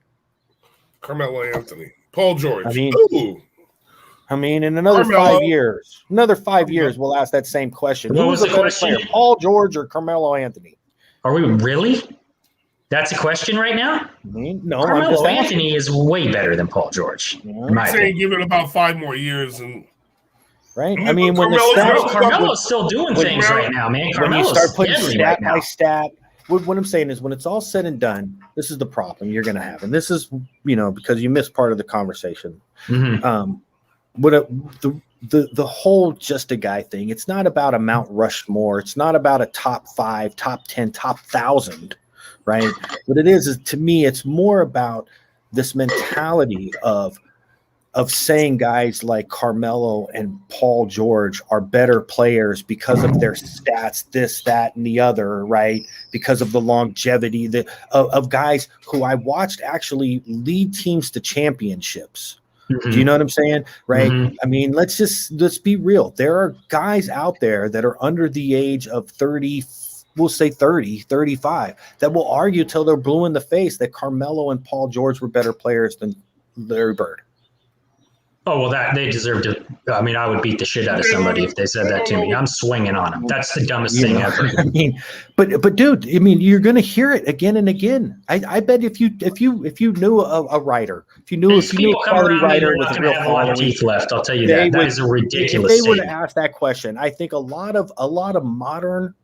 Carmelo Anthony, Paul George. I mean, in another Carmelo. 5 years, we'll ask that same question. What was the question? Player, Paul George or Carmelo Anthony? Are we really? That's a question right now? No, Carmelo Anthony is way better than Paul George. I'm saying give it about 5 more years and right. I mean, when Carmelo's still doing things right now, man. When you start putting stat by stat, what I'm saying is, when it's all said and done, this is the problem you're going to have, and this is because you missed part of the conversation. Mm-hmm. The whole just a guy thing, it's not about a Mount Rushmore. It's not about a top 5, top 10, top 1,000, right? What it is to me, it's more about this mentality of saying guys like Carmelo and Paul George are better players because of their stats, this, that, and the other, right? Because of the longevity of guys who I watched actually lead teams to championships. Mm-hmm. Do you know what I'm saying? Right. Mm-hmm. I mean, let's be real. There are guys out there that are under the age of 30, we'll say 30, 35, that will argue till they're blue in the face that Carmelo and Paul George were better players than Larry Bird. Oh, well, that they deserve to. I mean, I would beat the shit out of somebody if they said that to me. I'm swinging on them. That's the dumbest thing ever. I mean, but dude, I mean, you're going to hear it again and again. I bet if you knew a writer, if you knew a quality writer with a real following, teeth left, I'll tell you that. That is a ridiculous. If they were to ask that question, I think a lot of modern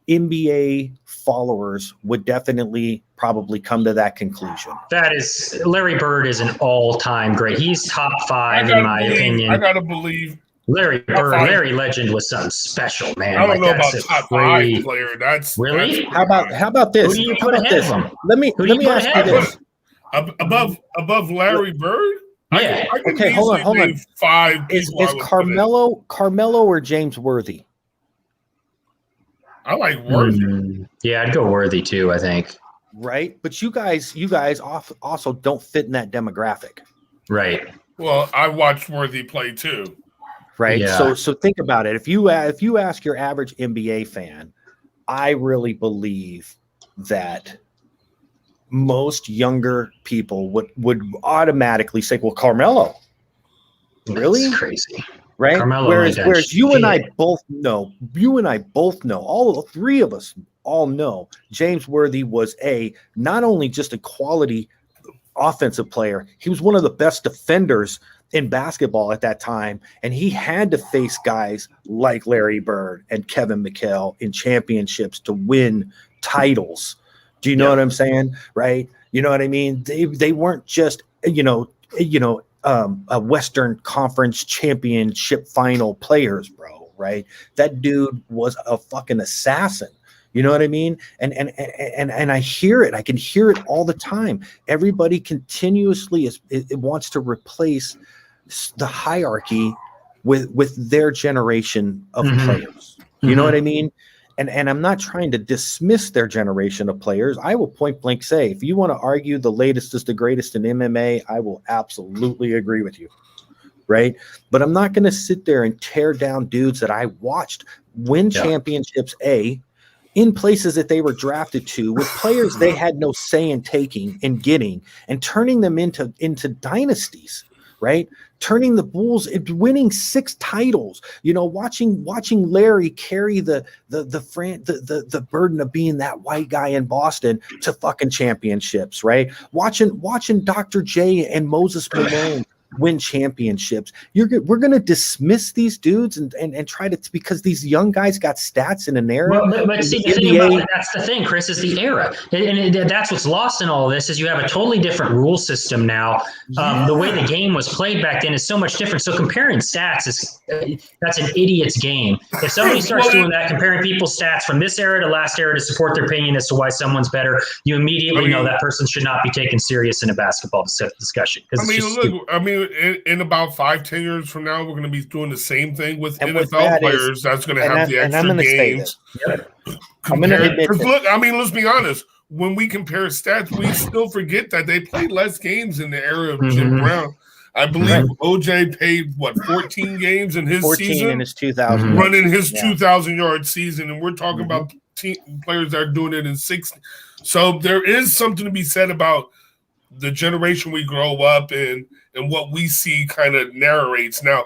NBA followers would definitely probably come to that conclusion. That is, Larry Bird is an all-time great. He's top 5 in my opinion. I gotta believe Larry Bird, Larry Legend was something special, man. I don't know about top 5 player. That's really. That's how about this? Who do you how put about ahead this? of him? Let me ask you this. Above Larry Bird? Yeah. I can Okay, hold on. name 5 Is people Carmelo or James Worthy? I like Worthy. Yeah, I'd go Worthy too, I think. Right, but you guys also don't fit in that demographic. Right. Well, I watched Worthy play too. Right. Yeah. So think about it. If you ask your average NBA fan, I really believe that most younger people would automatically say, "Well, Carmelo." Really? That's crazy. Right? Carmelo Whereas you and I both know, all 3 of us all know James Worthy was not only just a quality offensive player, he was one of the best defenders in basketball at that time. And he had to face guys like Larry Bird and Kevin McHale in championships to win titles. Do you know what I'm saying? Right? You know what I mean? They weren't just, a Western Conference championship final players, bro, right? That dude was a fucking assassin. You know what I mean? And I hear it. I can hear it all the time. Everybody continuously it wants to replace the hierarchy with their generation of players. You know what I mean? And I'm not trying to dismiss their generation of players. I will point blank say, if you want to argue the latest is the greatest in MMA, I will absolutely agree with you. Right. But I'm not going to sit there and tear down dudes that I watched win championships, in places that they were drafted to, with players they had no say in taking and getting, and turning them into dynasties. Right. Turning the Bulls, winning 6 titles, watching Larry carry the burden of being that white guy in Boston to fucking championships, right? Watching Dr. J and Moses Malone win championships. We're going to dismiss these dudes and try to, because these young guys got stats in an era. But see, the thing about that's the thing, Chris, is the era. And that's what's lost in all of this is you have a totally different rule system now. The way the game was played back then is so much different. So comparing stats that's an idiot's game. If somebody starts doing that, comparing people's stats from this era to last era to support their opinion as to why someone's better, you immediately know that person should not be taken serious in a basketball discussion. In about 5-10 years from now, we're going to be doing the same thing with NFL players. That's going to have the extra games. I'm going to admit look, let's be honest. When we compare stats, we still forget that they played less games in the era of Jim Brown. I believe OJ played 14 games in his 14 season, in his 2,000 running his 2,000-yard season, and we're talking about players that are doing it in 60. So there is something to be said about the generation we grow up in and what we see kind of narrates. Now,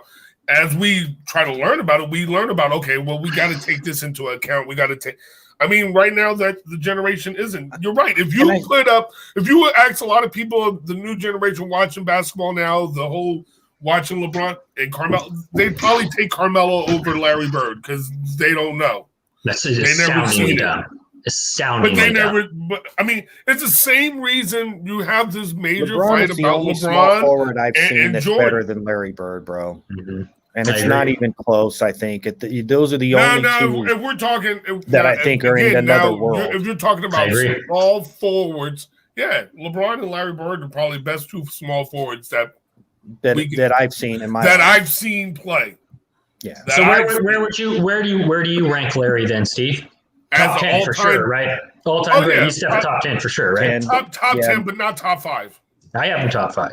as we try to learn about it, we learn about, okay, well, we got to take this into account. We got to take, right now that the generation isn't, you're right. If you ask a lot of people, the new generation watching basketball now, the whole watching LeBron and Carmelo, they'd probably take Carmelo over Larry Bird because they don't know. They never seen it. Astounding. But they never. But it's the same reason you have this major fight is about the LeBron forward I've seen that's Jordan. better than Larry Bird, bro. And it's not even close. I think those are the only two. If we're talking that I think are in another world. If you're talking about small forwards, LeBron and Larry Bird are probably the best 2 small forwards that I've seen in my I've seen play. Yeah. So where do you rank Larry then, Steve? Top 10 for sure, right? All-time great. He's definitely top 10 for sure, right? 10, top 10, but not top 5. I have him top 5.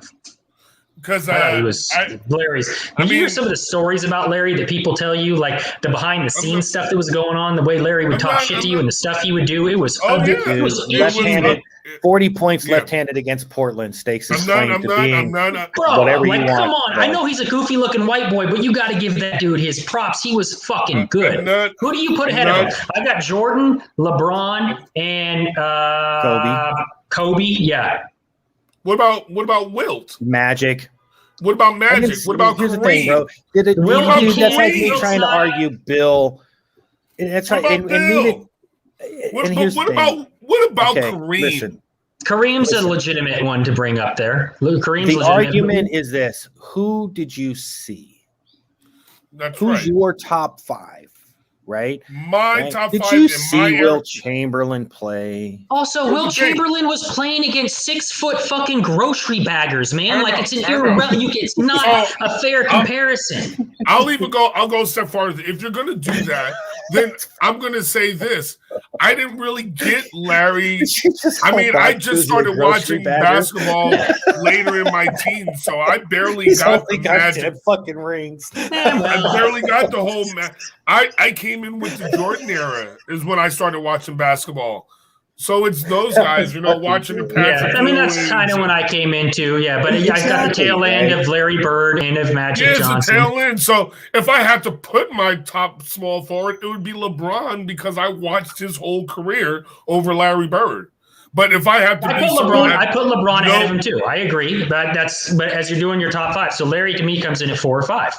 Because he was Larry's. You hear some of the stories about Larry that people tell you, like the behind-the-scenes stuff that was going on, the way Larry would talk shit to you and the stuff he would do. It was left-handed. 40 points left-handed against Portland. Stakes is claimed to being whatever you want. Come on. Bro. I know he's a goofy-looking white boy, but you got to give that dude his props. He was fucking good. Who do you put ahead of him? I got Jordan, LeBron, and Kobe. Yeah. What about Wilt? Magic. What about Magic? What about Here's Kareem? The thing, bro. That's like me trying to argue Bill. And that's right. And What about Kareem? Listen, Kareem's a legitimate one to bring up there. Kareem's the argument is this: who did you see? Who's your top 5? Right? Top 5. Did you see Will Chamberlain play? Also, Will Chamberlain was playing against 6-foot fucking grocery baggers, man. It's an irrelevant. It's not a fair comparison. I'll go a step farther. If you're gonna do that, then I'm gonna say this. I didn't really get Larry. I just started watching basketball later in my teens, so I barely got the Magic. 10 fucking rings. I barely got the whole I came in with the Jordan era is when I started watching basketball. So it's those guys, watching the Patrick. Yeah, that's kind of when I came into, but I got the tail end of Larry Bird and of Magic Johnson. Yeah, it's the tail end. So if I had to put my top small forward, it would be LeBron because I watched his whole career over Larry Bird. But if I have to I put LeBron ahead of him too. I agree, but as you're doing your top 5. So Larry to me comes in at 4 or 5.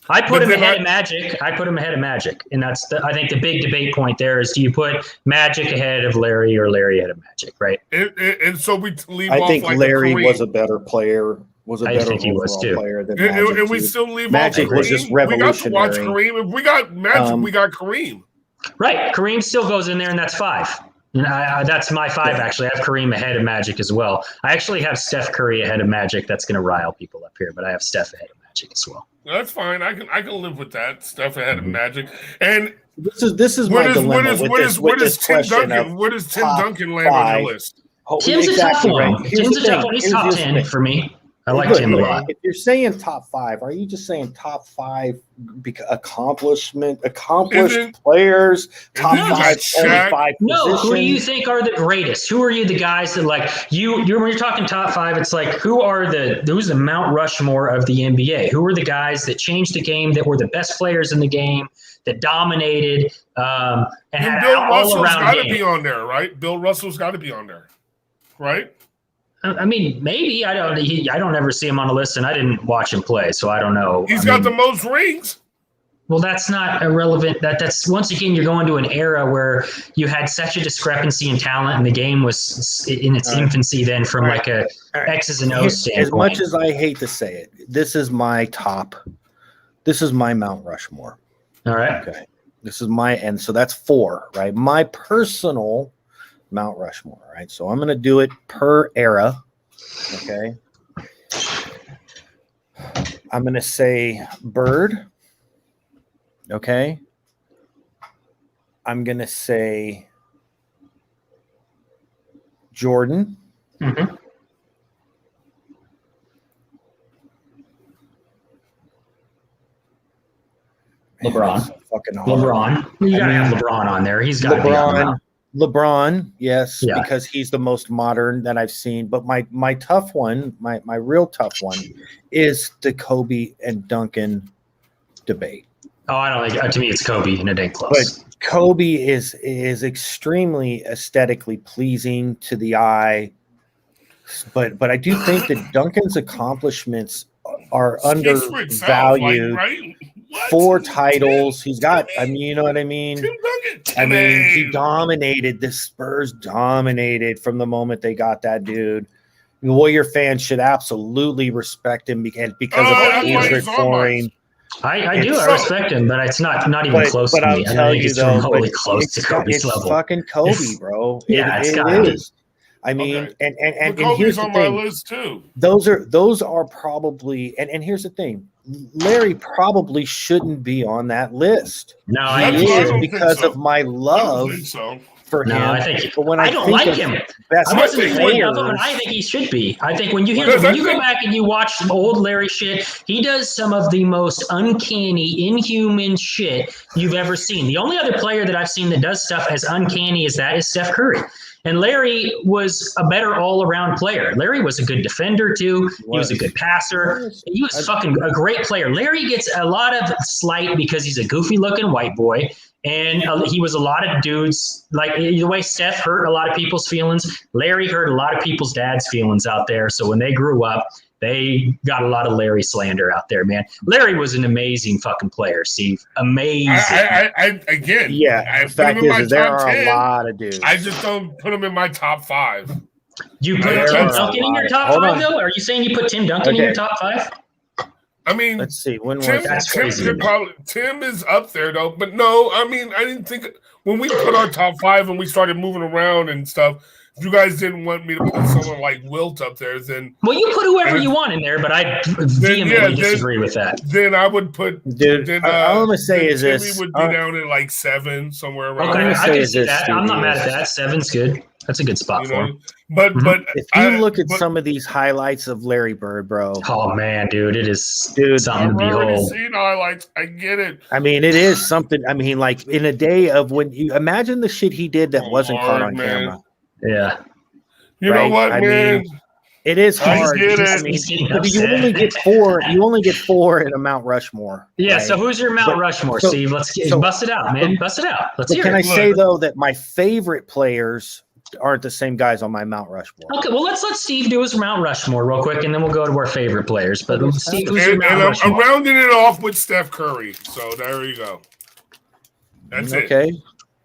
I put him ahead of Magic. And that's I think the big debate point there is: do you put Magic ahead of Larry or Larry ahead of Magic? Right. And so we leave. I think Larry was a better player. I think he was too. Player than Magic. And we still leave Magic was just revolutionary. We got to watch Kareem. If we got Magic, we got Kareem. Right. Kareem still goes in there, and that's 5. And that's my 5, actually. I have Kareem ahead of Magic as well. I actually have Steph Curry ahead of Magic. That's going to rile people up here, but I have Steph ahead of Magic as well. That's fine. I can live with that. Steph ahead of Magic. And this is my dilemma with this question. Where does Tim Duncan land on your list? Tim's a tough one. Tim's a tough one. He's top 10 for me. I like Tim a lot. If you're saying top 5, are you just saying top 5 accomplished players? Top 5, only 5 No, who do you think are the greatest? Who are you the guys that when you're talking top 5, it's like who's the Mount Rushmore of the NBA? Who are the guys that changed the game, that were the best players in the game, that dominated, and had Bill all Russell's around got to be on there, right? Bill Russell's got to be on there, right? Maybe. I don't ever see him on a list, and I didn't watch him play, so I don't know. He's got the most rings. Well, that's not irrelevant. That's once again, you're going to an era where you had such a discrepancy in talent, and the game was in its infancy then from like a X's and O's standpoint. As much as I hate to say it, this is my Mount Rushmore. All right. Okay. This is and so that's 4, right? My personal Mount Rushmore, right? So I'm going to do it per era, okay? I'm going to say Bird, okay? I'm going to say Jordan. Mm-hmm. LeBron. You got to have LeBron on there. He's got to be on there. LeBron, yes, because he's the most modern that I've seen. But my tough one, my real tough one, is the Kobe and Duncan debate. Oh, I don't think. To me, it's Kobe, and it ain't close. But Kobe is extremely aesthetically pleasing to the eye. But I do think that Duncan's accomplishments are undervalued. Right? 4 titles. He's got, you know what I mean? He dominated. The Spurs dominated from the moment they got that dude. Warrior fans should absolutely respect him because of the hatred for him. I do. I respect him, but it's not even close to me. I'll tell you though, close to Kobe's level. It's fucking Kobe, bro. It is. And Kobe's on my list too. Those are probably and here's the thing. Larry probably shouldn't be on that list. No, he is because of my love for him. I think, but when I don't like him. I wasn't a fan of him, and I think he should be. I think when you go back and you watch old Larry shit, he does some of the most uncanny, inhuman shit you've ever seen. The only other player that I've seen that does stuff as uncanny as that is Steph Curry. And Larry was a better all-around player. Larry was a good defender, too. He was a good passer. He was fucking a great player. Larry gets a lot of slight because he's a goofy-looking white boy. And he was a lot of dudes. Like the way Steph hurt a lot of people's feelings, Larry hurt a lot of people's dad's feelings out there. So when they grew up, They got a lot of Larry slander out there, man. Larry was an amazing fucking player, Steve. Amazing. Again, Yeah. I The fact is there are 10. a lot of dudes. I just don't put him in my top 5. You put Tim Duncan in your top 5, though? Are you saying you put Tim Duncan in your top 5? I mean, let's see. When was Tim is up there though, but no, I mean, I didn't think when we put our top 5 and we started moving around and stuff. If you guys didn't want me to put someone like Wilt up there, then you put whoever you want in there, but I vehemently disagree with that. Then I would put. Dude, all I'm gonna say is Timmy this: would be down at like 7, somewhere around. Okay, I can see that. I'm not mad at that. 7's good. That's a good spot for him. But if you look at some of these highlights of Larry Bird, bro. Oh man, dude, it is something to behold. I've already seen highlights. I get it. I mean, it is something. I mean, like in a day of when you imagine the shit he did that wasn't caught on camera. Yeah. You know what, man? Mean, it is hard. But you only get 4. You only get 4 in a Mount Rushmore. Yeah. Right? So who's your Mount Rushmore, Steve? Let's bust it out, man. Bust it out. Let's hear it. Can I say though that my favorite players aren't the same guys on my Mount Rushmore? Okay. Well, let's let Steve do his Mount Rushmore real quick, and then we'll go to our favorite players. But Steve, who's your Mount Rushmore? I'm rounding it off with Steph Curry. So there you go. That's it. Okay.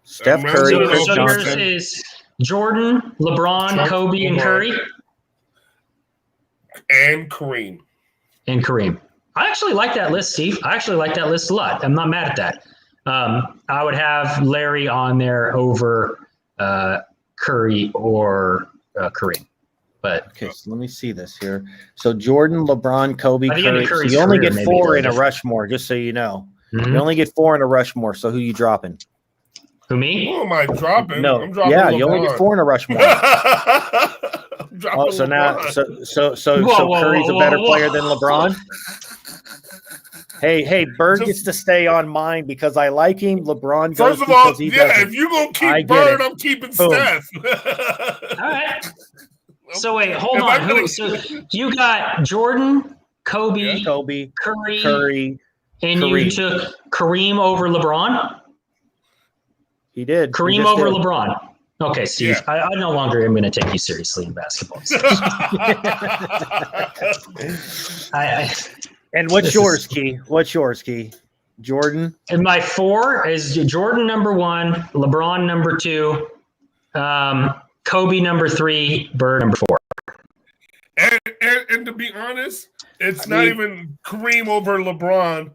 Steph Curry. So yours is Jordan, LeBron, Kobe, and Curry? And Kareem. I actually like that list, Steve. I actually like that list a lot. I'm not mad at that. I would have Larry on there over Curry or Kareem. But okay, so let me see this here. So Jordan, LeBron, Kobe, Curry. So you only get 4 in a Rushmore, just so you know. Mm-hmm. You only get 4 in a Rushmore. So who you dropping? Who, me? Who am I dropping? No, I'm dropping LeBron. You only get 4 in a Rushmore. So now, Curry's a better player than LeBron. Hey, Bird gets to stay on mine because I like him. LeBron goes first of all, he doesn't. If you're gonna keep Bird, I'm keeping Steph. All right. So wait, hold on. So you got Jordan, Kobe, Curry, and you took Kareem over LeBron. He did. Kareem over LeBron. Okay, Steve. Yeah. I no longer am going to take you seriously in basketball. And what's yours, Key? What's yours, Key? Jordan? And my 4 is Jordan number 1, LeBron number 2, Kobe number 3, Bird number 4. And to be honest, it's not even Kareem over LeBron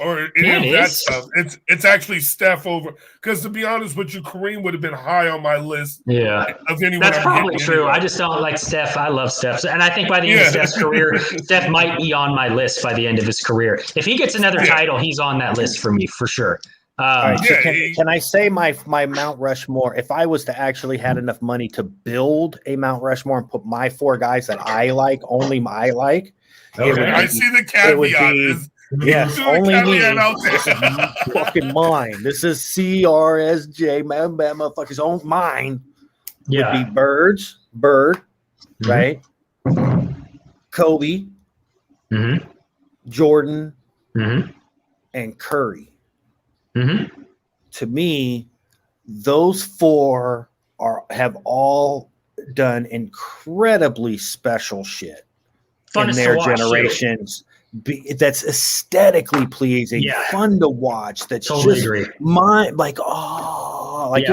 or any of that stuff. It's actually Steph over, because to be honest with you, Kareem would have been high on my list. Yeah, of anyone. That's probably true. Anyway. I just don't like Steph. I love Steph, and I think by the end of Steph's career, Steph might be on my list by the end of his career. If he gets another title, he's on that list for me for sure. Right, so can I say my Mount Rushmore? If I was to actually had enough money to build a Mount Rushmore and put my 4 guys that I like, only I like. I see the caveat. Yes, only me. This is fucking mine. This is CRSJ, motherfuckers own mine. Yeah, would be Bird, right? Kobe, Jordan, and Curry. To me, those 4 have all done incredibly special shit in their generations. That's aesthetically pleasing, fun to watch. That's just you're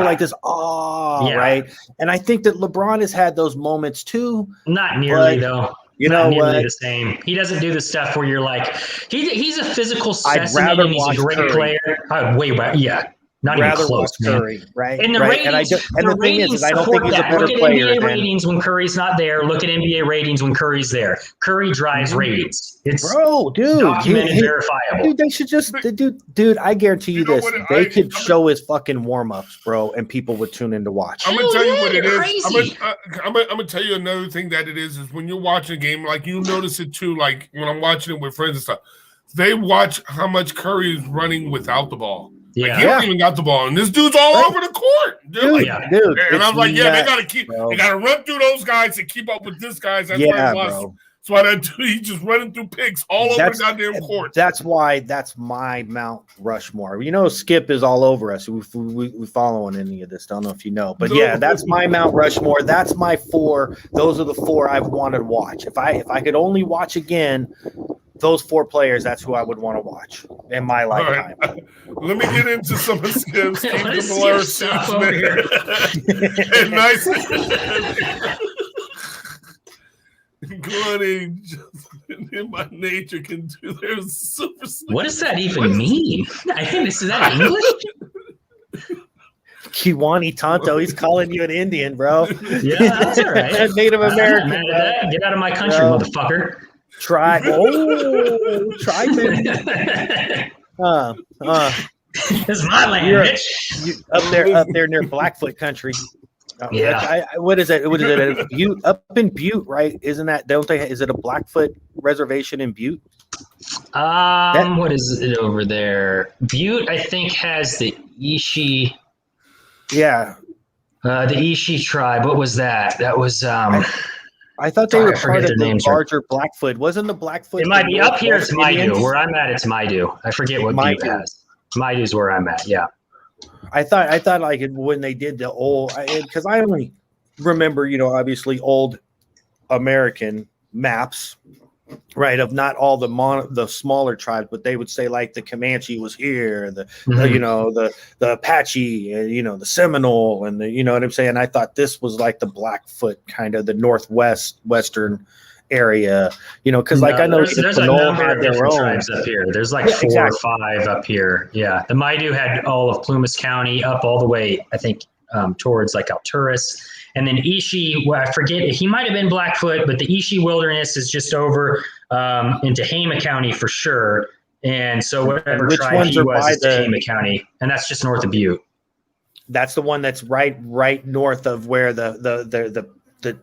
like this, right? And I think that LeBron has had those moments too. Not nearly though. You know what? The same. He doesn't do the stuff where you're like, he's a physical specimen and he's a great player. Not even close, Curry, right? And the ratings, and the thing is, I don't think he's a better player. Look at NBA ratings when Curry's not there. Look at NBA ratings when Curry's there. Curry drives ratings. It's documented, verifiable. Dude, they should just, dude. I guarantee you this: they could show his fucking warm-ups, bro, and people would tune in to watch. I'm gonna tell you what it is. I'm gonna tell you another thing that it is when you're watching a game, like you notice it too. Like when I'm watching it with friends and stuff, they watch how much Curry is running without the ball. Yeah, he don't even got the ball, and this dude's all over the court. Dude, and I'm like, they gotta run through those guys and keep up with this guys. That's bro. That's why that dude, he's just running through picks all over the goddamn court. That's why that's my Mount Rushmore. You know, Skip is all over us. We following any of this. Don't know if you know, but yeah, that's my Mount Rushmore. That's my 4. Those are the 4 I've wanted to watch. If I could only watch again those 4 players, that's who I would want to watch in my lifetime. Right. Let me get into some of Skip's stuff over here. Nice. Gluttony in my nature can do their super sleep. What does that even mean? I think is that English? Kiwani Tonto, he's calling you an Indian, bro. Yeah, that's all right. Native American. Get out of my country, motherfucker. Try me. This is my land, bitch. Up there near Blackfoot country. Yeah. What is it? What is it? Butte, up in Butte, right? Isn't that? Don't they? Is it a Blackfoot reservation in Butte? What is it over there? Butte, I think, has the Ishi. Yeah. The Ishi tribe. What was that? That was. I thought they were part of the larger Blackfoot. Wasn't the Blackfoot? It might be up here. It's Maidu. Where I'm at, it's Maidu. I forget what Butte has. Maidu's where I'm at. Yeah. I thought like when they did the old, because I only remember, you know, obviously old American maps, right, of not all the smaller tribes, but they would say like the Comanche was here, the you know, the Apache, you know, the Seminole, and the, you know what I'm saying. I thought this was like the Blackfoot, kind of the western area, you know, because like I know there's a number of different tribes up here. There's like 4 or 5 up here. Yeah, the Maidu had all of Plumas County up all the way, I think, towards like Alturas, and then Ishi. Well, I forget, he might have been Blackfoot, but the Ishi Wilderness is just over into Hama County for sure. And so whatever tribe he was is Hama County, and that's just north of Butte. That's the one that's right north of where the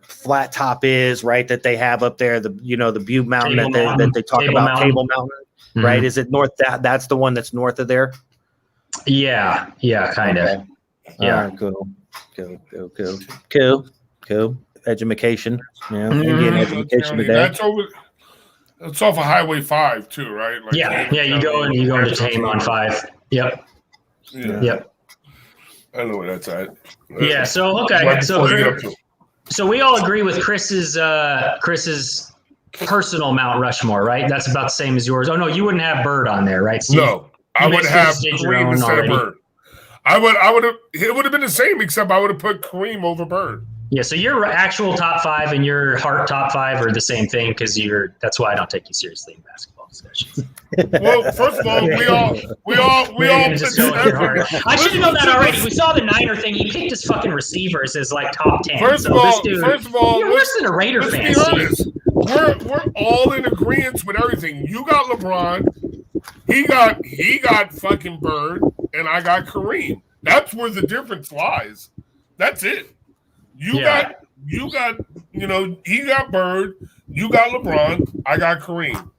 flat top is, right, that they have up there, the, you know, the Butte Mountain that they talk about, Table Mountain, right? Is it north? That's the one that's north of there? Yeah, kind of. Okay. Yeah, cool. Education, yeah, Indian education today. That's off of Highway 5 too, right? Like you go into Tame on 5. Yep. Yeah. Yep. I know where that's at. Yeah. So okay. So we all agree with Chris's personal Mount Rushmore, right? That's about the same as yours. Oh no, you wouldn't have Bird on there, right, Steve? No, I would have Kareem instead of Bird. I would have. It would have been the same, except I would have put Kareem over Bird. Yeah. So your actual top 5 and your heart top 5 are the same thing, because that's why I don't take you seriously in basketball discussions. Well, first of all, we all just go with your heart. I should have known that already. We saw the Niner thing. He picked his fucking receivers as like top 10. First of all, you're worse than a Raider fan. We're all in agreement with everything. You got LeBron, he got fucking Bird, and I got Kareem. That's where the difference lies. That's it. You got, you know, he got Bird, you got LeBron, I got Kareem.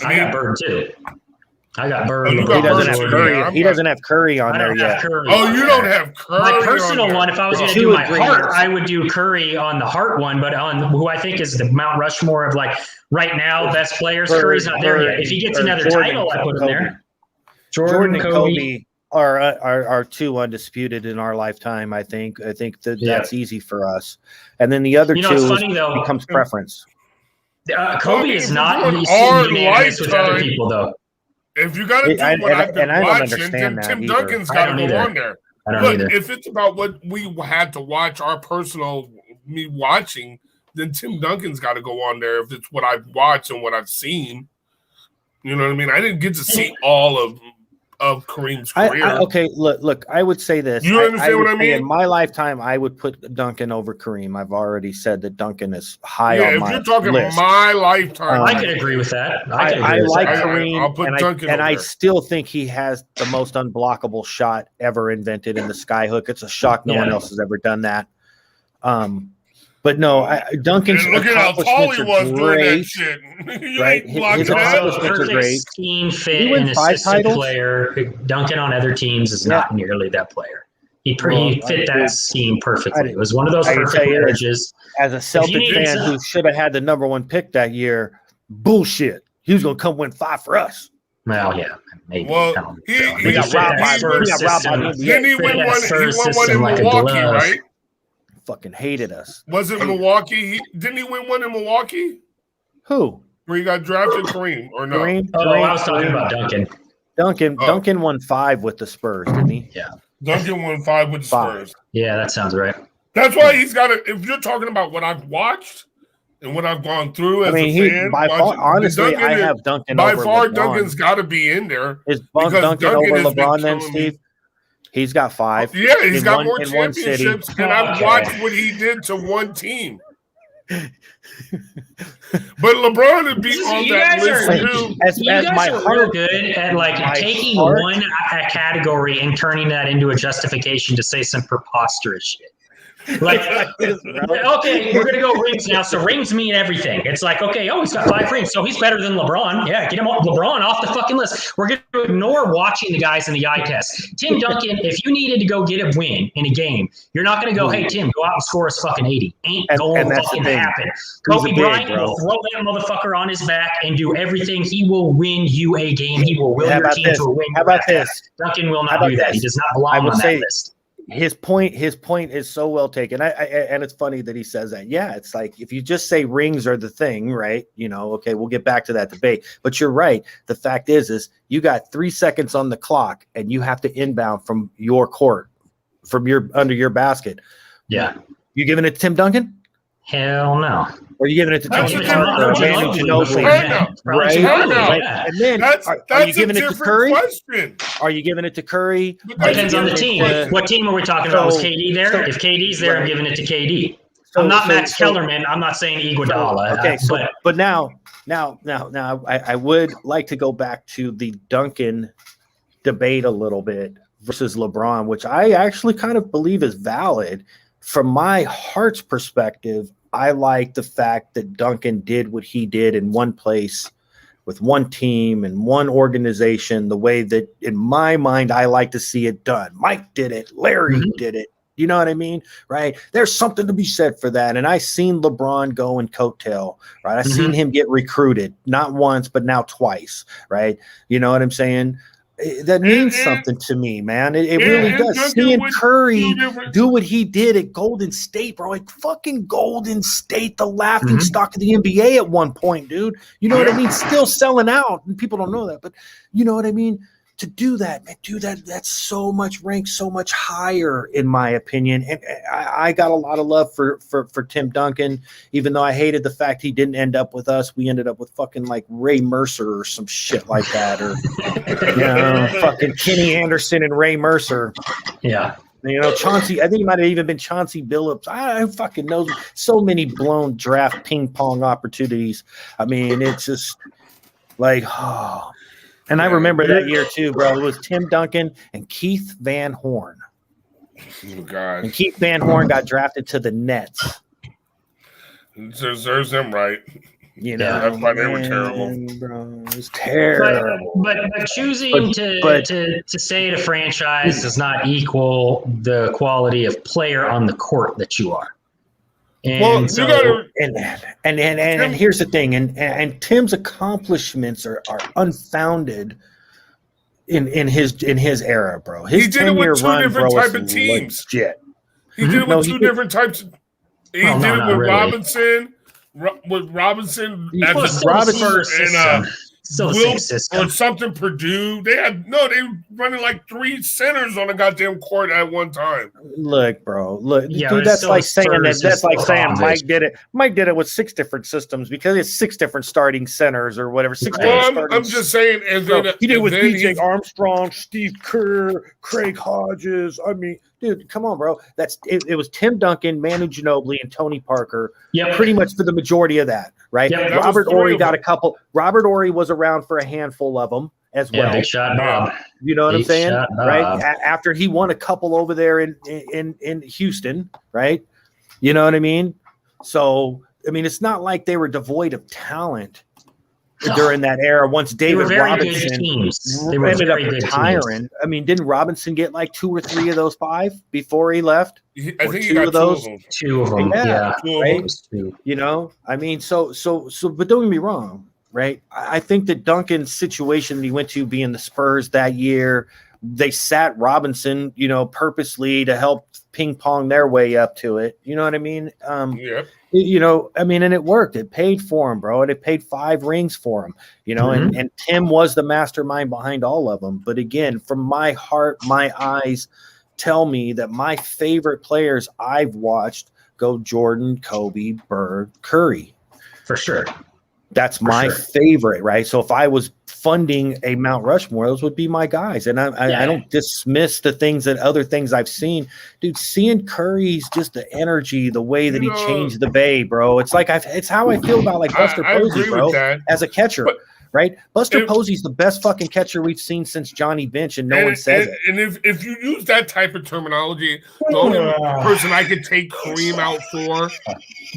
I got Bird too. I got Bird. He doesn't have Curry. He doesn't have Curry on there yet. Oh, you don't have Curry. My personal one, if I was going to do my heart, I would do Curry on the heart one, but on who I think is the Mount Rushmore of like right now best players. Curry's not there yet. If he gets another title, I put him there. Jordan and Kobe are 2 undisputed in our lifetime. I think that's easy for us. And then the other 2 becomes preference. Kobe is not unanimous with other people, though. If you got to do what I've been watching, then Tim Duncan's got to go on there. Look, if it's about what we had to watch, our personal me watching, then Tim Duncan's got to go on there. If it's what I've watched and what I've seen, you know what I mean. I didn't get to see all of Kareem's career. Okay, look. I would say this. You understand what I mean? In my lifetime, I would put Duncan over Kareem. I've already said that Duncan is high on my list. If you're talking my lifetime, I can agree with that. I like Kareem, I'll put Duncan and I still think he has the most unblockable shot ever invented in the skyhook. It's a shock no one else has ever done that. But no, Duncan's look at how tall he was doing that shit. Right? His accomplishments are great. Scheme fit and assistant player. Duncan on other teams is not nearly that player. He fit that scheme perfectly. It was one of those perfect marriages. As a Celtic fan who should have had the number 1 pick that year, bullshit. He was going to come win 5 for us. Well, yeah, maybe. Well, we got robbed by Didn't he win one in Milwaukee, right? Fucking hated us. Was it Milwaukee? Didn't he win one in Milwaukee? Who? Where he got drafted, Kareem, or no? I was talking about Duncan. Duncan won 5 with the Spurs, didn't he? Yeah. Duncan won 5 with the Spurs. Yeah, that sounds right. That's why he's got to. If you're talking about what I've watched and what I've gone through as a fan, honestly, I have Duncan. By over far, LeBron. Duncan's got to be in there. Is Duncan over LeBron then, Steve? He's got 5. Yeah, he's got more championships, and I've watched what he did to one team. But LeBron would be on that list too. You guys are real good at taking one category and turning that into a justification to say some preposterous shit. Okay, we're gonna go rings now. So rings mean everything. It's like, okay, he's got 5 rings, so he's better than LeBron. Yeah, get him LeBron off the fucking list. We're gonna ignore watching the guys in the eye test. Tim Duncan, if you needed to go get a win in a game, you're not gonna go, hey Tim, go out and score us fucking 80. Ain't going to fucking happen. Kobe Bryant will throw that motherfucker on his back and do everything. He will win you a game. He will will your team to a win. How about this? Duncan will not do that. He does not belong on that list. His point is so well taken. And it's funny that he says that. Yeah, it's like if you just say rings are the thing, right? Okay, we'll get back to that debate. But you're right. The fact is you got 3 seconds on the clock and you have to inbound from your court, from under your basket. Yeah. You giving it to Tim Duncan? Hell no. Or are you giving it to Tony Parker or Manu Ginobili? Right? And then are you giving it to Curry? Question. Are you giving it to Curry? Depends on the team. What team are we talking about? Was KD there? If KD's there, I'm giving it to KD. I'm not Max Kellerman. I'm not saying Iguodala. Okay, but now, I would like to go back to the Duncan debate a little bit versus LeBron, which I actually kind of believe is valid. From my heart's perspective, I like the fact that Duncan did what he did in one place with one team and one organization, the way that, in my mind, I like to see it done. Mike did it. Larry did it. You know what I mean? Right? There's something to be said for that. And I seen LeBron go and coattail, right? I seen him get recruited, not once, but now twice, right? You know what I'm saying? That means something to me, man. It really does. Seeing Curry do what he did at Golden State, bro. Like fucking Golden State, the laughing stock of the NBA at one point, dude. You know what I mean? Still selling out. And people don't know that, but you know what I mean? To do that, man, that's so much ranked so much higher, in my opinion. And I got a lot of love for Tim Duncan, even though I hated the fact he didn't end up with us. We ended up with fucking like Ray Mercer or some shit like that, or fucking Kenny Anderson and Ray Mercer. Yeah. Chauncey, I think it might have even been Chauncey Billups. I fucking know so many blown draft ping pong opportunities. I mean, it's just like, oh. And I remember that year too, bro. It was Tim Duncan and Keith Van Horn. Oh, God. And Keith Van Horn got drafted to the Nets. Deserves them right. That's why they were terrible. Bro, it was terrible. But choosing to stay at a franchise does not equal the quality of player on the court that you are. And and here's the thing, and Tim's accomplishments are unfounded in his era, bro. His he did it with two different type of teams. Legit. He did it with two different types. He did it with Robinson. With Robinson as a Robinson and still the same system. Or something Purdue. They were running like 3 centers on a goddamn court at one time. Look, bro. Dude, that's like saying Mike did it. Mike did it with 6 different systems because it's 6 different starting centers or whatever. I'm just saying. And then, he did it with B.J. Armstrong, Steve Kerr, Craig Hodges. I mean, dude, come on, bro. It was Tim Duncan, Manu Ginobili, and Tony Parker. Yep. Pretty much for the majority of that, right? Yep, Robert Horry got a couple. Robert Horry was around for a handful of them as well. Big shot Bob. You know what I'm saying? Right? After he won a couple over there in Houston, right? You know what I mean? So, I mean, it's not like they were devoid of talent. during that era. Once David Robinson ended up retiring, I mean, didn't Robinson get like 2 or 3 of those 5 before he left? I think he got 2 of them. 2 of them, yeah. Right? You know, I mean, so, but don't get me wrong, right? I think that Duncan's situation that he went to being the Spurs that year, they sat Robinson, you know, purposely to help ping pong their way up to it. You know what I mean? You know, I mean, and it worked. It paid for him, bro. And it paid 5 rings for him, you know, and Tim was the mastermind behind all of them. But again, from my heart, my eyes tell me that my favorite players I've watched go Jordan, Kobe, Bird, Curry. For sure. That's my favorite, right? So if I was funding a Mount Rushmore, those would be my guys. And I don't dismiss the things that other things I've seen. Dude, seeing Curry's just the energy, the way that he changed the Bay, bro. It's like it's how I feel about like Buster Posey, bro, as a catcher. Right? Buster Posey's the best fucking catcher we've seen since Johnny Bench, and no one says it. And if you use that type of terminology, the only person I could take Kareem out for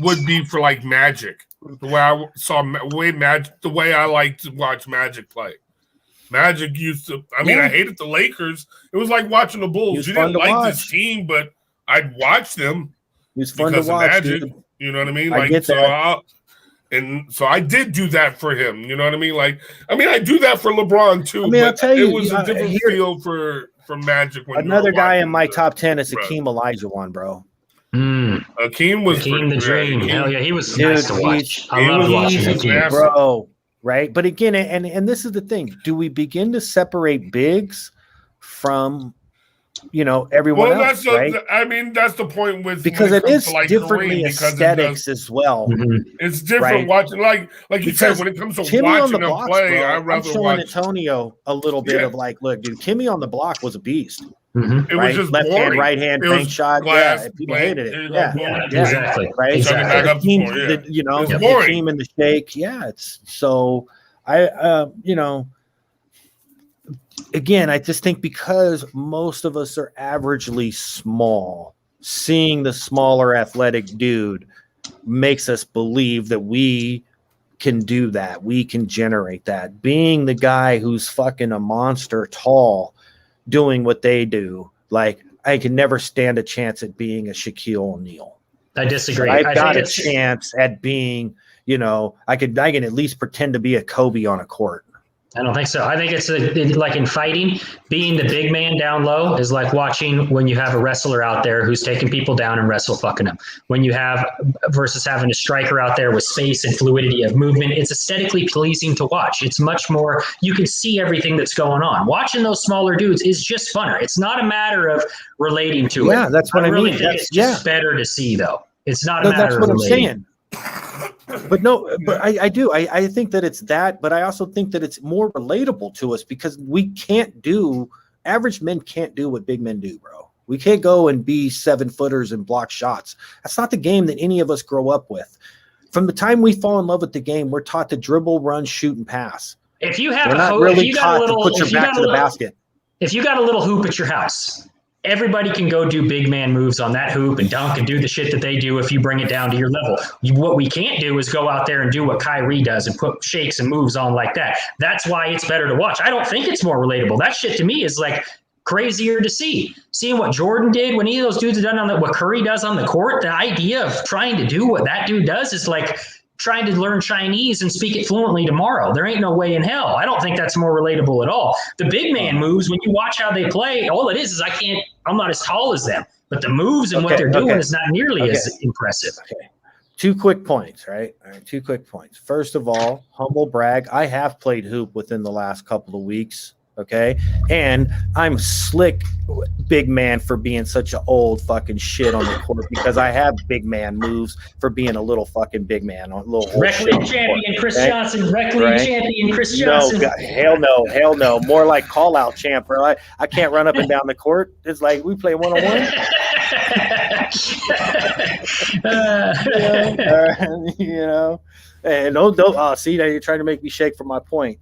would be for like Magic. The way I saw the way I like to watch Magic play. Magic used to. I mean, I hated the Lakers. It was like watching the Bulls. You didn't like this team, but I'd watch them. It was fun to watch. Magic, dude. you know what I mean? I get that. And so I did do that for him. You know what I mean? Like, I mean, I do that for LeBron too. I mean, I'll tell you, it was a different feel for Magic. When another guy in my top 10 is Hakeem Olajuwon, bro. Hakeem was the dream. Hell yeah, he was nice to watch. I love watching Hakeem, bro. Right, but again, and this is the thing: do we begin to separate bigs from, you know, everyone else? Right? I mean, that's the point with because it is like differently aesthetics as well. It's different watching, like you said, when it comes to Kimmy watching them play. I'd rather watch Antonio a little bit of like, look, dude, Kimmy on the block was a beast. It was just left boring. hand, right hand, bank shot. People hated it. Exactly. Right. Exactly. You know, the team in the shake. Yeah, it's so. You know, again, I just think because most of us are averagely small, seeing the smaller athletic dude makes us believe that we can do that. We can generate that. Being the guy who's fucking a monster tall, doing what they do, like I can never stand a chance at being a Shaquille O'Neal. I disagree. I've got a chance at being, you know, I can at least pretend to be a Kobe on a court. I don't think so. I think it's like in fighting, being the big man down low is like watching when you have a wrestler out there who's taking people down and wrestle fucking them. When you have versus having a striker out there with space and fluidity of movement, it's aesthetically pleasing to watch. It's much more, you can see everything that's going on. Watching those smaller dudes is just funner. It's not a matter of relating to it. Yeah, that's what I really mean. think it's just better to see, though. It's not a matter of relating. That's what I'm saying. But no, but I do. I think that it's that, but I also think that it's more relatable to us because average men can't do what big men do, bro. We can't go and be 7-footers and block shots. That's not the game that any of us grow up with. From the time we fall in love with the game, we're taught to dribble, run, shoot, and pass. If you have we're not really taught to put your back to the basket. If you got a little hoop at your house, everybody can go do big man moves on that hoop and dunk and do the shit that they do if you bring it down to your level. What we can't do is go out there and do what Kyrie does and put shakes and moves on like that. That's why it's better to watch. I don't think it's more relatable. That shit to me is like crazier to see. Seeing what Jordan did, when any of those dudes have done what Curry does on the court, the idea of trying to do what that dude does is like trying to learn Chinese and speak it fluently tomorrow. There ain't no way in hell. I don't think that's more relatable at all. The big man moves, when you watch how they play, all it is I'm not as tall as them, but the moves and what they're doing is not nearly as impressive. Okay. 2 quick points, right? All right, 2 quick points. First of all, humble brag. I have played hoop within the last couple of weeks. Okay. And I'm slick big man for being such an old fucking shit on the court because I have big man moves for being a little fucking big man on a little rec league champion Chris Johnson, rec league champion Chris Johnson. No, God, hell no. More like call out champ, bro. I can't run up and down the court. It's like we play 1-on-1. You know, and don't see that you're trying to make me shake for my point.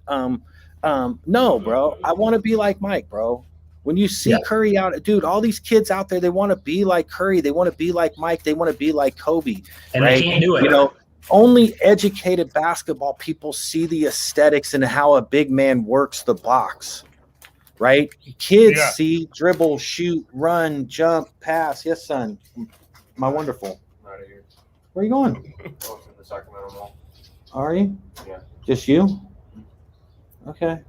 No, bro. I want to be like Mike, bro. When you see Curry out, dude, all these kids out there, they want to be like Curry. They want to be like Mike. They want to be like Kobe. And they can't do it. You know, only educated basketball people see the aesthetics and how a big man works the box, right? Kids see dribble, shoot, run, jump, pass. Yes, son. My wonderful. Right here. Where are you going? Going to the Sacramento Mall. Are you? Yeah. Just you? Okay.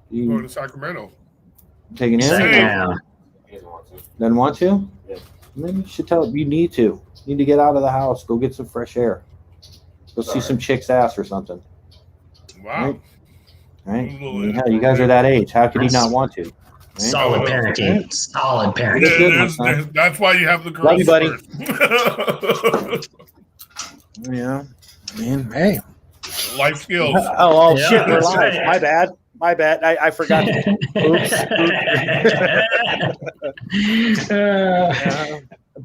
You going to Sacramento? Taking him? Down. He doesn't want to. Doesn't want to? Yeah. Maybe you should tell him you need to. You need to get out of the house. Go get some fresh air. Go see some chick's ass or something. Wow. Right? I mean, hell, you guys are that age. How could he not want to? Right? Solid parenting. Solid parenting. That's why you have the girls. Love you, buddy. Yeah. I mean, hey. Life skills. Oh Yeah, shit, we're that's live. right. My bad. My bad. I forgot. Oops.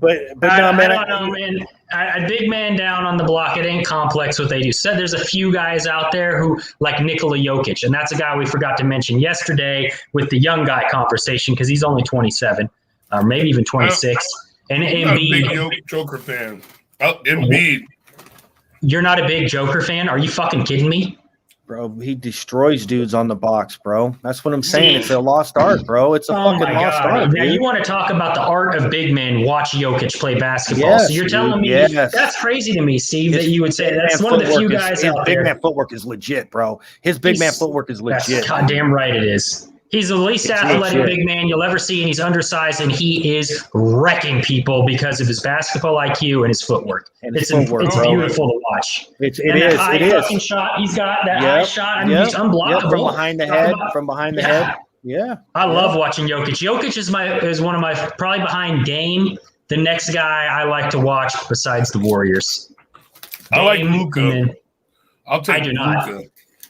But no, man. I don't know, man. A big man down on the block, it ain't complex what they do. So there's a few guys out there who like Nikola Jokic, and that's a guy we forgot to mention yesterday with the young guy conversation because he's only 27, or maybe even 26. And I'm not a big Embiid, Joker fan. Embiid. You're not a big Joker fan? Are you fucking kidding me? Bro, he destroys dudes on the box, bro. That's what I'm saying. It's a lost art, bro. It's a fucking lost art. Now dude. you want to talk about the art of big men? Watch Jokic play basketball. Yes, so you're telling me that's crazy to me, Steve. That you would say that's one of the few guys out there. Big man footwork is legit, bro. His big man footwork is legit. That's goddamn right it is. He's the least athletic big man you'll ever see, and he's undersized, and he is wrecking people because of his basketball IQ and his footwork. And it's footwork, beautiful to watch. It is. Fucking shot he's got, that high shot, I mean, he's unblockable. From behind the head. From behind the head. Yeah. I love watching Jokic. Jokic is one of my, probably behind Dame, the next guy I like to watch besides the Warriors. I like Luka. I'll take Luka.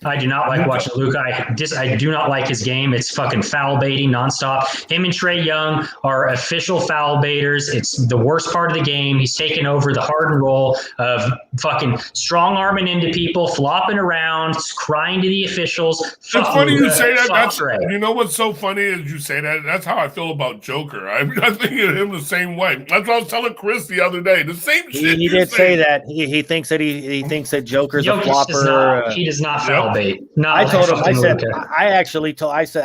I do not like watching Luka. I do not like his game. It's fucking foul baiting nonstop. Him and Trae Young are official foul baiters. It's the worst part of the game. He's taken over the Harden role of fucking strong arming into people, flopping around, crying to the officials. It's funny you say that. That's Trae. You know what's so funny is you say that. That's how I feel about Joker. I think of him the same way. That's what I was telling Chris the other day. The same shit. He did say that. He thinks that he thinks that Joker's a flopper. He does not foul bait. No, I told him. I said. Luka.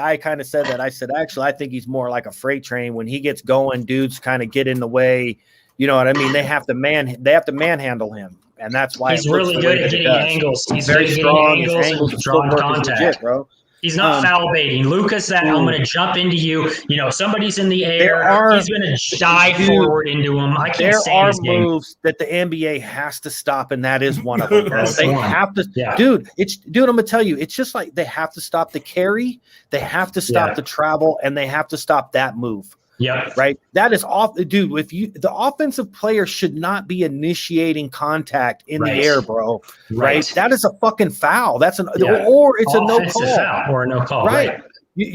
I kind of said that. I said actually, I think he's more like a freight train. When he gets going, dudes kind of get in the way. You know what I mean? They have to manhandle him, and that's why he's really good at getting angles. He's very strong. His angles and drawing contact, legit, bro. He's not foul baiting. Luka's that I'm going to jump into you. You know, somebody's in the air. He's going to dive forward into him. I can't stand his game. There are moves that the NBA has to stop, and that is one of them. They have to, dude. I'm going to tell you, it's just like they have to stop the carry, they have to stop the travel, and they have to stop that move. Yep. Right. That is off, dude. The offensive player should not be initiating contact in the air, bro. Right. That is a fucking foul. That's or it's a no call. Foul or a no call. Right.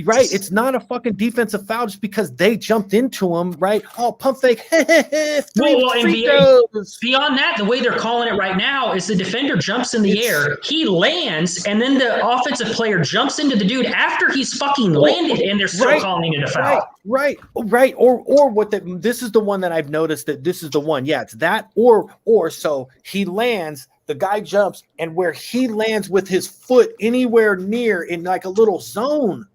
Right. It's not a fucking defensive foul just because they jumped into him. Right. Oh, pump fake. Beyond that, the way they're calling it right now is the defender jumps in the air, he lands, and then the offensive player jumps into the dude after he's fucking landed, and they're still calling it a foul. Right. Or what? This is the one that I've noticed that this is the one. Yeah, it's that. Or so he lands. The guy jumps, and where he lands with his foot anywhere near in like a little zone,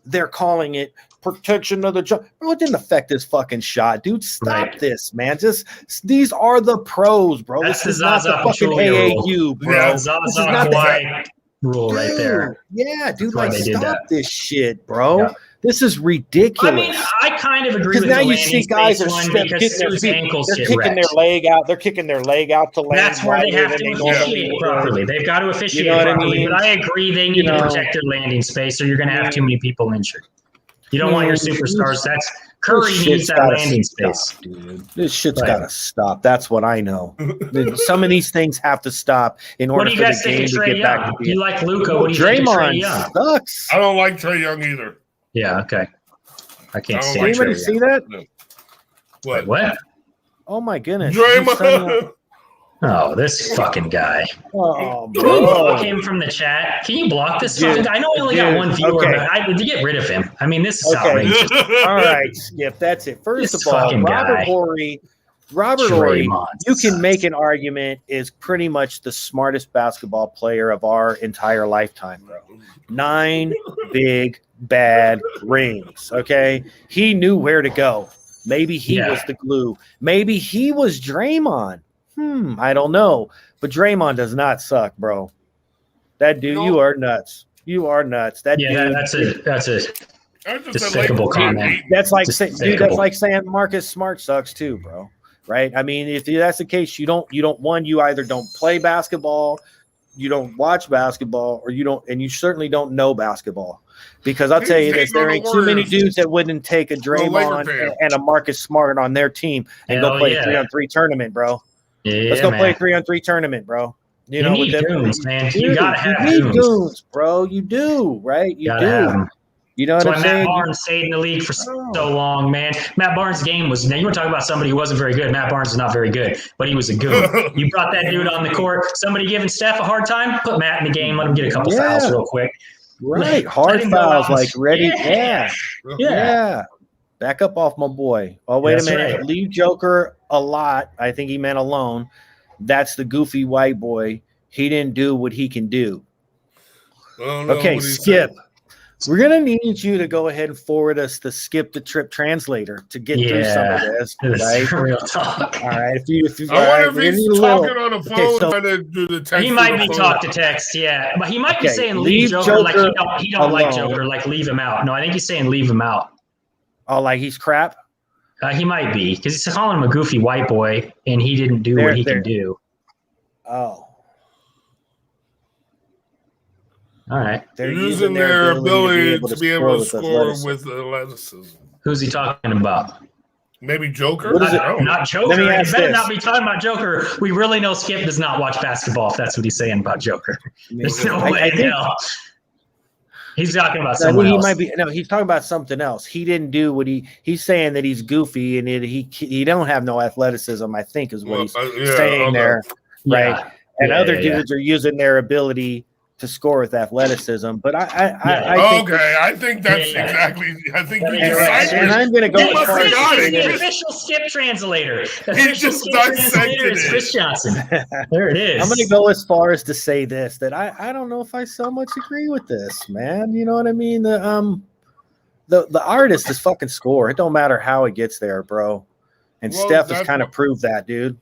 they're calling it protection of the jump. Bro, it didn't affect his fucking shot, dude. Stop this, man. These are the pros, bro. That's this is not the fucking AAU, bro. Yeah, Zaza Kawhi rule right there. Yeah, dude, like stop this shit, bro. Yeah. This is ridiculous. I mean, I kind of agree with now you see guys are kicking their leg out. They're kicking their leg out to land. That's where they have to officiate properly. They've got to officiate properly. But I agree they need to protect their landing space, or you're going to have too many people injured. You don't want your superstars. That's Curry needs that landing space. Dude. This shit's got to stop. That's what I know. Some of these things have to stop in order for the game to get back to being. You like Luka? What do you think of Trae Young? Sucks. I don't like Trae Young either. Yeah, okay. I can't stand Anybody see that? No. What? Oh my goodness. Oh, this fucking guy. Oh, Can you block him from the chat? Can you block this fucking guy? I know we only got one viewer, but I would get rid of him. I mean, this is outrageous. All right, Skip. That's it. First of all, Robert Horry Robert Horry, Draymond you can sucks. make an argument, is pretty much the smartest basketball player of our entire lifetime, bro. 9 big bad rings. Okay, he knew where to go. Maybe he was the glue. Maybe he was Draymond. I don't know. But Draymond does not suck, bro. That dude, you are nuts. You are nuts. That dude. That's a despicable comment. That's like Despicable. that's like saying Marcus Smart sucks too, bro. Right? I mean, if that's the case, you either don't play basketball, you don't watch basketball, or you certainly don't know basketball. Because I'll tell you this, there ain't too many dudes that wouldn't take a Draymond and a Marcus Smart on their team and go play a 3-on-3 tournament, bro. Yeah, Let's go play a 3-on-3 tournament, bro. You need goons, man. You gotta have goons, bro. You do, right? You do. You know what I'm saying? Matt Barnes stayed in the league for so long, man. Matt Barnes' game was. Now you want to talk about somebody who wasn't very good. Matt Barnes is not very good, but he was a goon. You brought that dude on the court. Somebody giving Steph a hard time. Put Matt in the game. Let him get a couple fouls real quick. Right, hard fouls like ready. Yeah. Back up off my boy. Oh, wait a minute. Right. Leave Joker a lot. I think he meant alone. That's the goofy white boy. He didn't do what he can do. Okay, Skip. We're going to need you to go ahead and forward us the Skip the Trip translator to get through some of this. Right? Real talk. All right. If I wonder if he's talking on the phone trying to do the text. He might be talk to text, yeah. But he might be saying leave Joker like he don't like Joker, like leave him out. No, I think he's saying leave him out. Oh, like he's crap? He might be, because he's calling him a goofy white boy, and he didn't do what he can do. Oh. All right. They're using their ability to be able to score with athleticism. Who's he talking about? Maybe Joker? Not Joker. Let me ask better not be talking about Joker. We really know Skip does not watch basketball if that's what he's saying about Joker. There's no way in hell. He's talking about someone else. He's talking about something else. He didn't do what he's saying that he's goofy and he don't have no athleticism, I think is what he's saying there. Right. And other dudes are using their ability to score with athleticism, but I think that's exactly. I think and I'm going to go as far as the official Skip translator. He just dissected it. Chris Johnson. There it is. I'm going to go as far as to say this that I don't know if I so much agree with this, man. You know what I mean? The artist is fucking score. It don't matter how it gets there, bro. And Steph has kind of proved that, dude.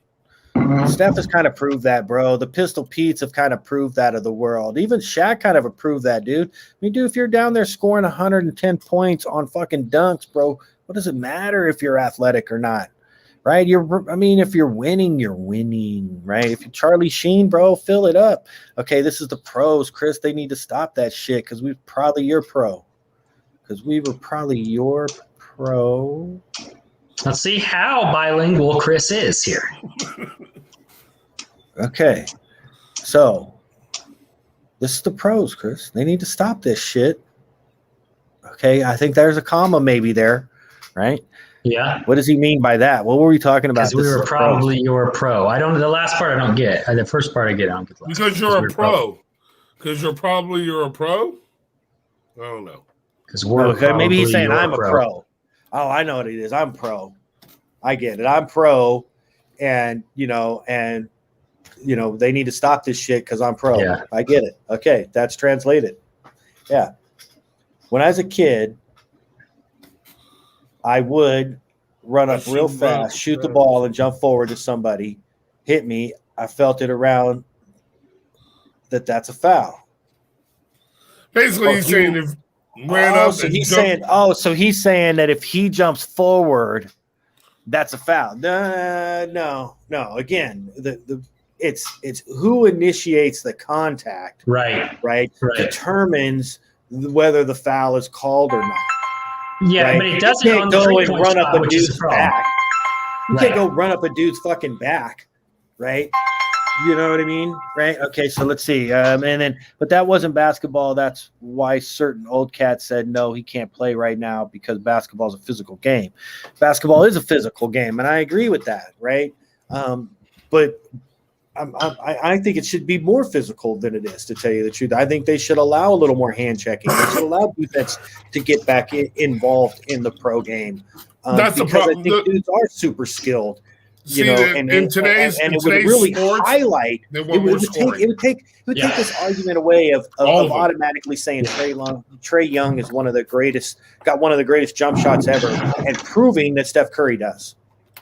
Steph has kind of proved that, bro. The Pistol Petes have kind of proved that of the world. Even Shaq kind of approved that, dude. I mean, dude, if you're down there scoring 110 points on fucking dunks, bro, what does it matter if you're athletic or not? Right? If you're winning, you're winning, right? If you're Charlie Sheen, bro, fill it up. Okay, this is the pros, Chris. They need to stop that shit because we were probably your pro. Let's see how bilingual Chris is here. Okay. So, this is the pros, Chris. They need to stop this shit. Okay. I think there's a comma maybe there, right? Yeah. What does he mean by that? What were we talking about? Because we were probably your pro. The last part I don't get. The first part I get, I don't get. Because you're a pro. Because you're a pro? I don't know. Maybe he's saying I'm a pro. Oh, I know what it is. I'm pro. I get it. I'm pro, and they need to stop this shit because I'm pro. Yeah. I get it. Okay, that's translated. Yeah. When I was a kid, I would run up real fast, shoot the ball, and jump forward to somebody, hit me. I felt it around that's a foul. Basically, he's saying if so he's saying that if he jumps forward, that's a foul. No. Again, it's who initiates the contact. Right. Determines whether the foul is called or not. Yeah, right? But it doesn't. You can't go and run up a dude's back. You Right. can't go run up a dude's fucking back, right? You know what I mean? Right? Okay, so let's see. But that wasn't basketball. That's why certain old cats said, no, he can't play right now because basketball is a physical game. Basketball is a physical game, and I agree with that, right? But I think it should be more physical than it is, to tell you the truth. I think they should allow a little more hand checking. They should allow defense to get back involved in the pro game. That's the problem. I think dudes are super skilled. in today's it would really sports, highlight. It would take this argument away of automatically saying Trey Young is one of the greatest jump shots ever, and proving that Steph Curry does.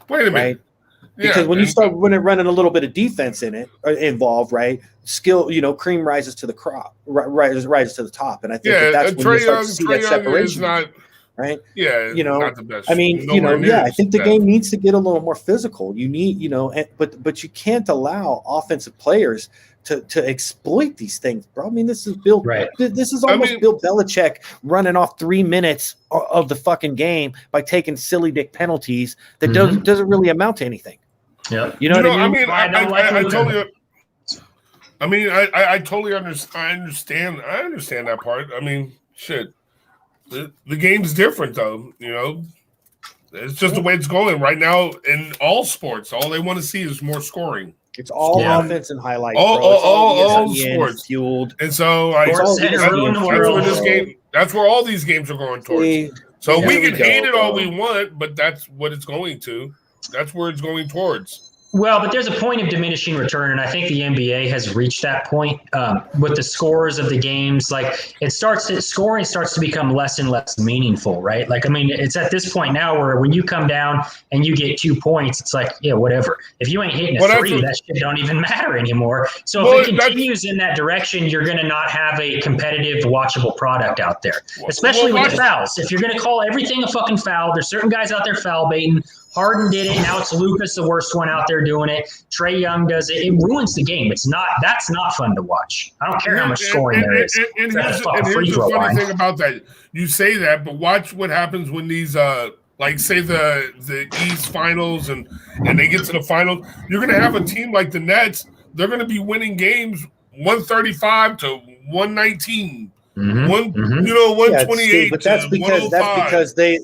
Wait a minute. Right? Because when you start running a little bit of defense involved, right? Skill, cream rises to the crop, rises to the top, and I think that's when you start to see that separation. Right? Yeah, not the best. I mean, I think the game needs to get a little more physical. You need, but you can't allow offensive players to exploit these things, bro. I mean, this is Bill. Right. This is almost Bill Belichick running off 3 minutes of the fucking game by taking silly dick penalties that doesn't really amount to anything. Yeah, you know what I I mean. totally understand. I understand that part. I mean, shit. The game's different, though. It's just the way it's going right now in all sports. All they want to see is more scoring. It's all offense and highlights. All sports fueled, and so that's where all these games are going towards. So we can hate it all we want, but that's what it's going to. That's where it's going towards. Well, but there's a point of diminishing return, and I think the NBA has reached that point with the scores of the games. Like scoring starts to become less and less meaningful, right? Like, I mean, it's at this point now where when you come down and you get 2 points, it's like, yeah, whatever. If you ain't hitting a three, that shit don't even matter anymore. So if it continues in that direction, you're going to not have a competitive, watchable product out there, especially with the fouls. If you're going to call everything a fucking foul, there's certain guys out there foul baiting. Harden did it. Now it's Lucas, the worst one out there doing it. Trey Young does it. It ruins the game. That's not fun to watch. I don't care how much scoring there is. And here's the funny thing about that. You say that, but watch what happens when these like say the East finals and they get to the finals. You're gonna have a team like the Nets, they're gonna be winning games 135 to 119. 128. But that's because they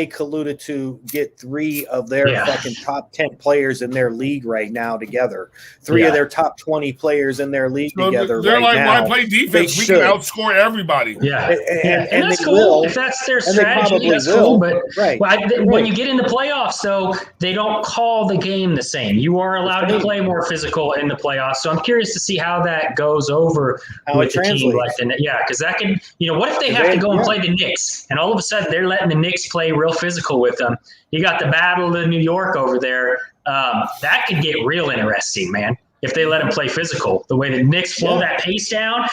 colluded to get 3 of their fucking top 10 players in their league right now together. 3 of their top 20 players in their league together. They're right now. Why play defense? We can outscore everybody. Yeah, and that's cool. If that's their strategy, that's cool. But when you get in the playoffs, though, they don't call the game the same. You are allowed to play more physical in the playoffs. So I'm curious to see how that goes over with a team like the because that could, what if they have to go and play the Knicks and all of a sudden they're letting the Knicks play real physical with them? You got the Battle of New York over there. That could get real interesting, man, if they let them play physical. The way the Knicks slow that pace down,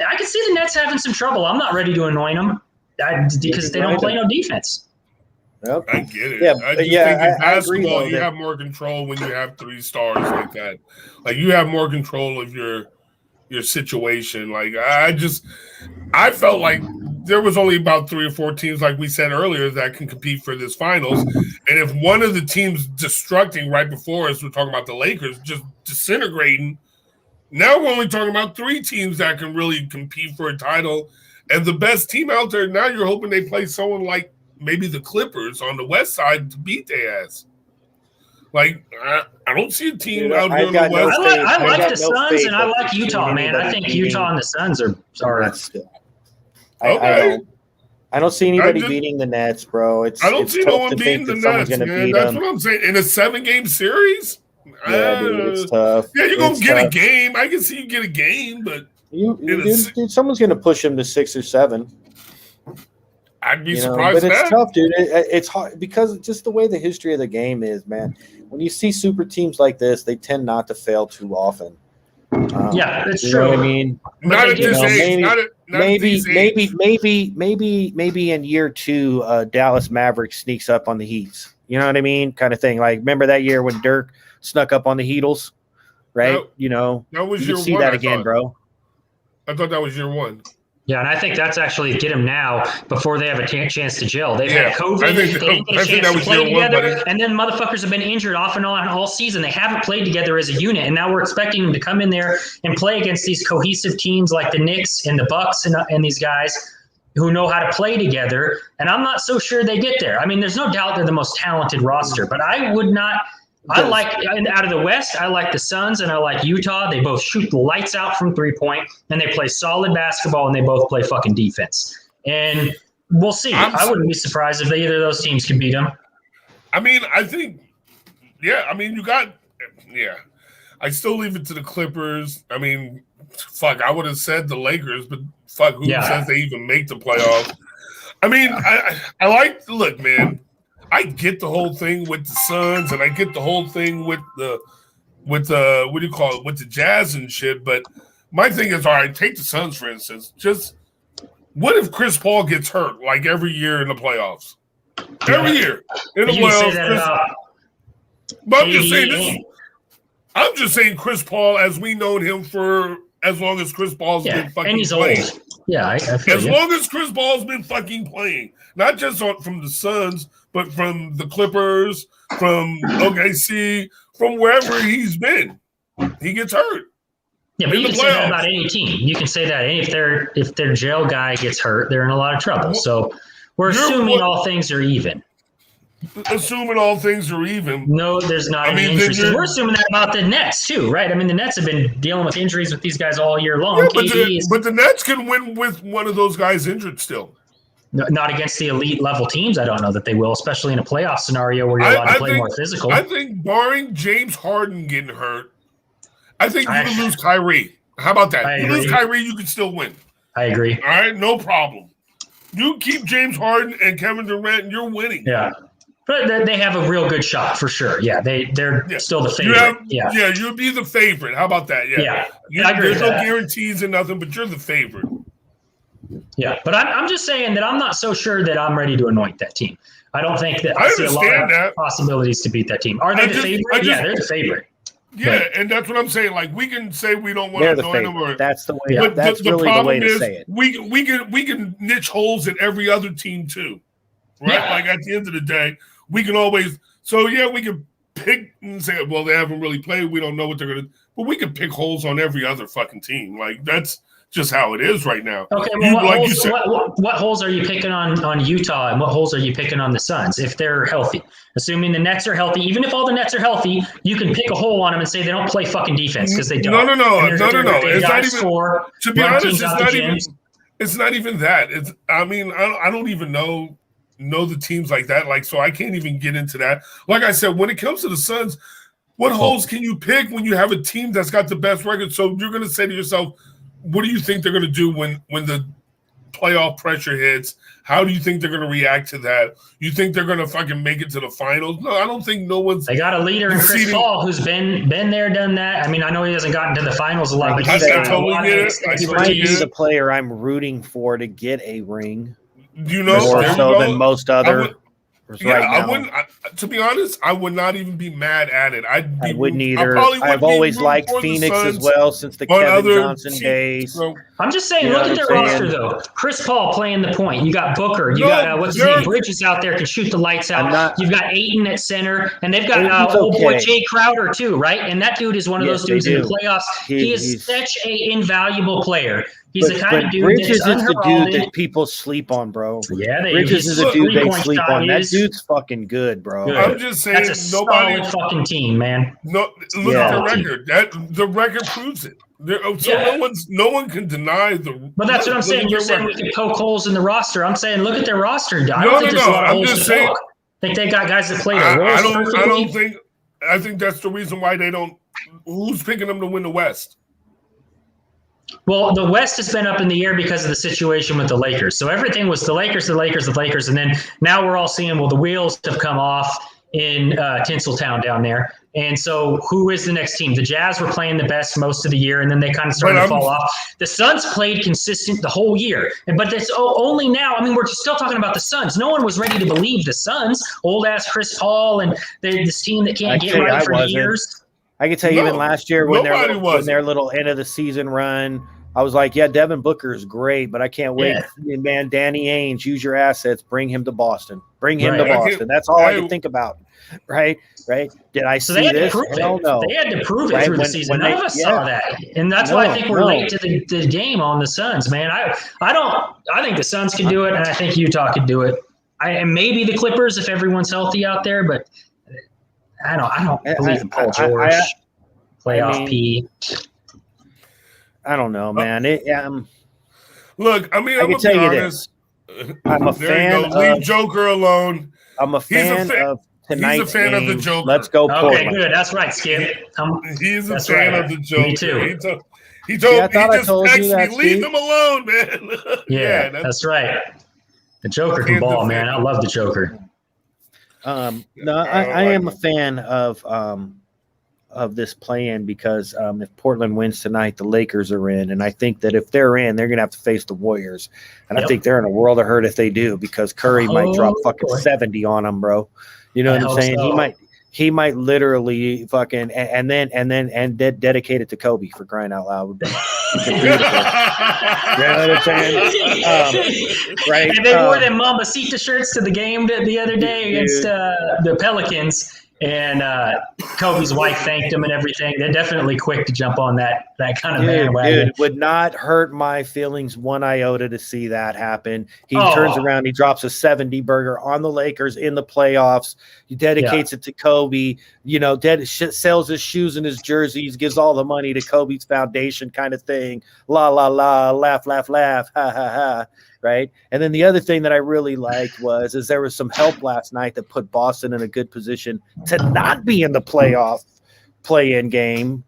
I can see the Nets having some trouble. I'm not ready to anoint them because they don't play no defense. Yep. I get it. I think in basketball, you have more control when you have 3 stars like that. Like, you have more control of your situation. Like, I felt like there was only about 3 or 4 teams, like we said earlier, that can compete for this finals. And if one of the teams destructing right before us, we're talking about the Lakers just disintegrating. Now we're only talking about 3 teams that can really compete for a title. And the best team out there, now you're hoping they play someone like maybe the Clippers on the West Side to beat their ass. Like, I don't see a team out here on the West. I like the Suns, and I like Utah, man. I think Utah and the Suns are okay. I don't see anybody beating the Nets, bro. I don't see no one beating the Nets, man. That's what I'm saying. In a 7-game series? Yeah, dude, it's tough. Yeah, you're going to get a game. I can see you get a game, but someone's going to push him to 6 or 7. I'd be surprised. But it's tough, dude. It's hard because just the way the history of the game is, man. When you see super teams like this, they tend not to fail too often. That's true. You know what I mean? Not at this age. Maybe in year 2, Dallas Mavericks sneaks up on the Heats. You know what I mean? Kind of thing. Like, remember that year when Dirk snuck up on the Heatles? Right? That was you year see 1. that again, bro. I thought that was year 1. Yeah, and I think that's actually get them now before they have a chance to gel. They've had COVID. They didn't get a chance to play together, and then motherfuckers have been injured off and on all season. They haven't played together as a unit, and now we're expecting them to come in there and play against these cohesive teams like the Knicks and the Bucks and these guys who know how to play together. And I'm not so sure they get there. I mean, there's no doubt they're the most talented roster, but I would not – I like out of the West, I like the Suns and I like Utah. They both shoot the lights out from 3-point and they play solid basketball and they both play fucking defense. And we'll see. I wouldn't be surprised if either of those teams can beat them. I mean, I think yeah, I mean, I still leave it to the Clippers. I mean, fuck, I would have said the Lakers, but fuck, who says they even make the playoffs? I mean, I look, man, I get the whole thing with the Suns, and I get the whole thing with the what do you call it, with the Jazz and shit. But my thing is, all right, take the Suns for instance. Just what if Chris Paul gets hurt like every year in the playoffs? Every year in the playoffs. But I'm just saying this. I'm just saying Chris Paul, as we known him for as long as Chris Paul's been fucking and he's playing. Old. Yeah, I feel as long as Chris Paul's been fucking playing, not just from the Suns, but from the Clippers, from OKC, from wherever he's been, he gets hurt. Yeah, but you can say that about any team. You can say that if their jail guy gets hurt, they're in a lot of trouble. So we're assuming all things are even. Assuming all things are even. No, there's not any injuries. We're assuming that about the Nets too, right? I mean, the Nets have been dealing with injuries with these guys all year long. Yeah, but the Nets can win with one of those guys injured still. No, not against the elite level teams. I don't know that they will, especially in a playoff scenario where you're allowed to play more physical. I think barring James Harden getting hurt, I think you can lose Kyrie. How about that? You lose Kyrie, you can still win. I agree. All right, no problem. You keep James Harden and Kevin Durant, and you're winning. Yeah. But they have a real good shot for sure. Yeah, they're still the favorite. You'll be the favorite. How about that? Yeah. There's no guarantees and nothing, but you're the favorite. Yeah, but I'm just saying that I'm not so sure that I'm ready to anoint that team. I don't think that I see a lot of possibilities to beat that team. Are they the favorite? Yeah, they're the favorite. Yeah, and that's what I'm saying. Like, we can say we don't want to anoint them. That's the way. Yeah. That's really the way to say it. We can niche holes in every other team too, right? Yeah. Like at the end of the day, we can always. So we can pick and say, well, they haven't really played. We don't know what they're gonna. But we can pick holes on every other fucking team. Like that's just how it is right now. Okay, well, what holes are you picking on Utah, and what holes are you picking on the Suns if they're healthy? Assuming the Nets are healthy, even if all the Nets are healthy, you can pick a hole on them and say they don't play fucking defense because they don't. No. It's not even. To be honest, it's not even that. I mean, I don't even know the teams like that. Like, so I can't even get into that. Like I said, when it comes to the Suns, what holes can you pick when you have a team that's got the best record? So you're going to say to yourself, what do you think they're going to do when the playoff pressure hits? How do you think they're going to react to that? You think they're going to fucking make it to the finals? No, I don't think no one's. They got a leader in Chris Paul who's been there, done that. I mean, I know he hasn't gotten to the finals a lot, but he's totally get it. He might be the player I'm rooting for to get a ring. You know, more so than most other. I wouldn't. To be honest, I would not even be mad at it. I wouldn't either. I've always liked Phoenix as well since the Kevin Johnson days. So, I'm just saying, look at their roster though. Chris Paul playing the point. You got Booker. You got what's his name? Bridges out there can shoot the lights out. You've got Ayton at center, and they've got old boy Jay Crowder too, right? And that dude is one of those dudes in the playoffs. He is such a invaluable player. He's the kind of dude Bridges is the dude that people sleep on, bro. Yeah, Bridges is a dude they sleep on. That dude's fucking good, bro. Good. I'm just saying, that's a solid fucking team, man. No, look at the record. The record proves it. No one can deny the. But that's what I'm saying. You're saying we can poke holes in the roster. I'm saying look at their roster. I don't think there's a lot of holes to poke. I think they got guys that play their roles perfectly. I don't think. I think that's the reason why they don't. Who's picking them to win the West? Well, the West has been up in the air because of the situation with the Lakers. So everything was the Lakers, and then now we're all seeing, well, the wheels have come off in Tinseltown down there. And so who is the next team? The Jazz were playing the best most of the year, and then they kind of started to fall off. The Suns played consistent the whole year. But that's only now. I mean, we're still talking about the Suns. No one was ready to believe the Suns. Old-ass Chris Paul and this team that can't get right for years. I can tell you even last year when their little end of the season run, I was like, yeah, Devin Booker is great, but I can't wait. Yeah. Man, Danny Ainge, use your assets. Bring him to Boston. Bring him to Boston. That's all I can think about. Right? Did I see this? Hell no. They had to prove it through the season. None of us saw that. And that's why I think we're late to the game on the Suns, man. I think the Suns can do it, and I think Utah can do it. And maybe the Clippers if everyone's healthy out there, but I don't believe in Paul George. P. I don't know, man. Look, I mean, I can tell you this. I'm a fan of leave Joker alone. I'm a fan of tonight's fan of the game. Joker. Let's go Okay, Portland. good. That's right, Skip. He's a That's fan right. of the Joker. Me too. He told Yeah, I me, thought he I just told you texted that, me, leave Steve. him alone, man. Yeah, that's right. The Joker can Can't ball, defend man. I love the Joker. No, I am a fan of this play-in because if Portland wins tonight, the Lakers are in, and I think that if they're in, they're gonna have to face the Warriors, and I think they're in a world of hurt if they do because Curry might drop fucking 70 on them, bro. You know what I'm saying? So. He might literally fucking and then dedicate it to Kobe for crying out loud. Would be beautiful. You know what I'm saying? Right? And they wore them Mamacita shirts to the game the other day against the Pelicans, and Kobe's wife thanked him and everything. They're definitely quick to jump on that kind of bandwagon. Dude, would not hurt my feelings one iota to see that happen. He turns around, he drops a 70 burger on the Lakers in the playoffs. He dedicates it to Kobe, you know, sells his shoes and his jerseys, gives all the money to Kobe's foundation kind of thing. La, la, la, laugh, laugh, laugh, ha, ha, ha. Right. And then the other thing that I really liked is there was some help last night that put Boston in a good position to not be in the play-in game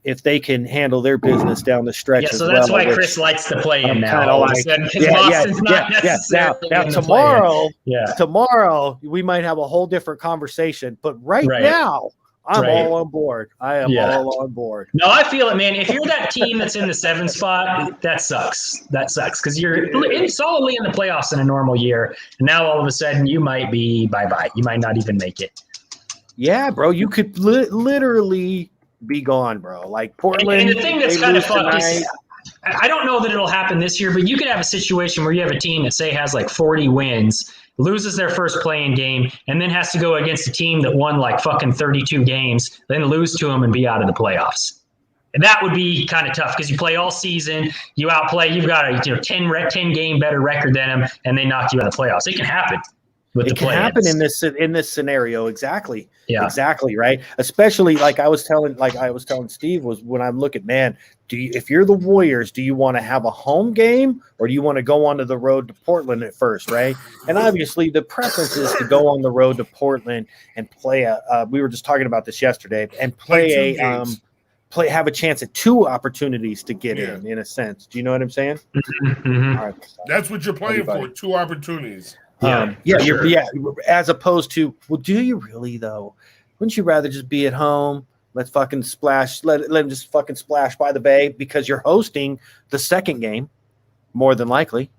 if they can handle their business down the stretch. Yeah, so that's why Chris likes to play in now. All of a sudden, because Boston's not necessarily Now tomorrow we might have a whole different conversation, but right now I'm all on board. I am all on board. No, I feel it, man. If you're that team that's in the 7th spot, that sucks. That sucks because you're solidly in the playoffs in a normal year. And now all of a sudden you might be bye-bye. You might not even make it. Yeah, bro. You could literally be gone, bro. Like Portland. And the thing that's kind of fucked is I don't know that it'll happen this year, but you could have a situation where you have a team that, say, has like 40 wins, loses their first play-in game, and then has to go against a team that won like fucking 32 games, then lose to them and be out of the playoffs. And that would be kind of tough because you play all season, you outplay, you've got a 10 game better record than them, and they knock you out of the playoffs. It can happen. It can happen in this scenario. Exactly. Yeah. Exactly. Right. Especially like I was telling Steve was when I look at, man, if you're the Warriors, do you want to have a home game or do you want to go onto the road to Portland at first? Right. And obviously the preference is to go on the road to Portland and play we were just talking about this yesterday and have a chance at 2 opportunities to get in a sense. Do you know what I'm saying? Mm-hmm. All right. That's what you're playing for. 2 opportunities. As opposed to, well, do you really though? Wouldn't you rather just be at home? Let's fucking splash. Let them just fucking splash by the bay because you're hosting the second game, more than likely.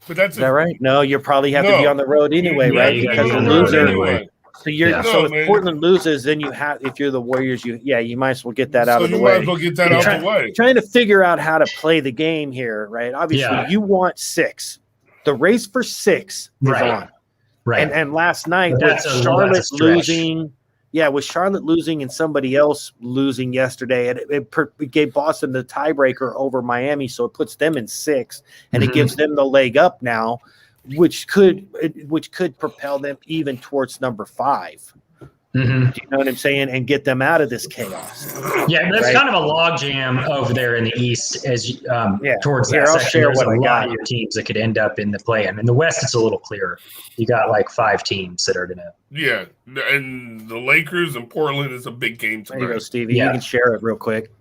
But that's is that right? No, you probably have to be on the road anyway, right? Because the loser. Anyway. So if Portland loses, then you have. If you're the Warriors, you might as well get that out of the way. You might as well get that out of the way. Trying to figure out how to play the game here, right? Obviously, you want 6. The race for 6 is on. Right. And last night with Charlotte losing, with Charlotte losing and somebody else losing yesterday, it gave Boston the tiebreaker over Miami, so it puts them in 6, and it gives them the leg up now, which could propel them even towards number 5. Mm-hmm. Do you know what I'm saying? And get them out of this chaos. Yeah, there's kind of a log jam over there in the East as towards that section. There's a lot of your teams that could end up in the play-in. In the West, it's a little clearer. You got like 5 teams that are going to. Yeah, and the Lakers and Portland is a big game tonight. There you go, Stevie. You can share it real quick.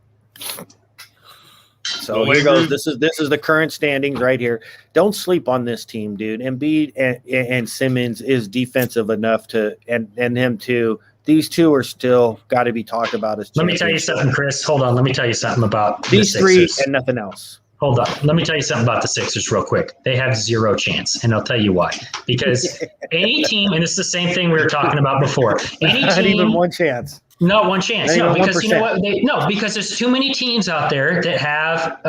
So here goes. This is the current standings right here. Don't sleep on this team, dude. Embiid and Simmons is defensive enough to, and him too. These 2 are still got to be talked about as. Let me tell you something, Chris. Hold on. Let me tell you something about these 3 and nothing else. Hold on. Let me tell you something about the Sixers real quick. They have 0 chance, and I'll tell you why. Because any team, and it's the same thing we were talking about before. Any team, not even 1 chance. Not 1 chance. No, because 1%. You know what? Because there's too many teams out there that have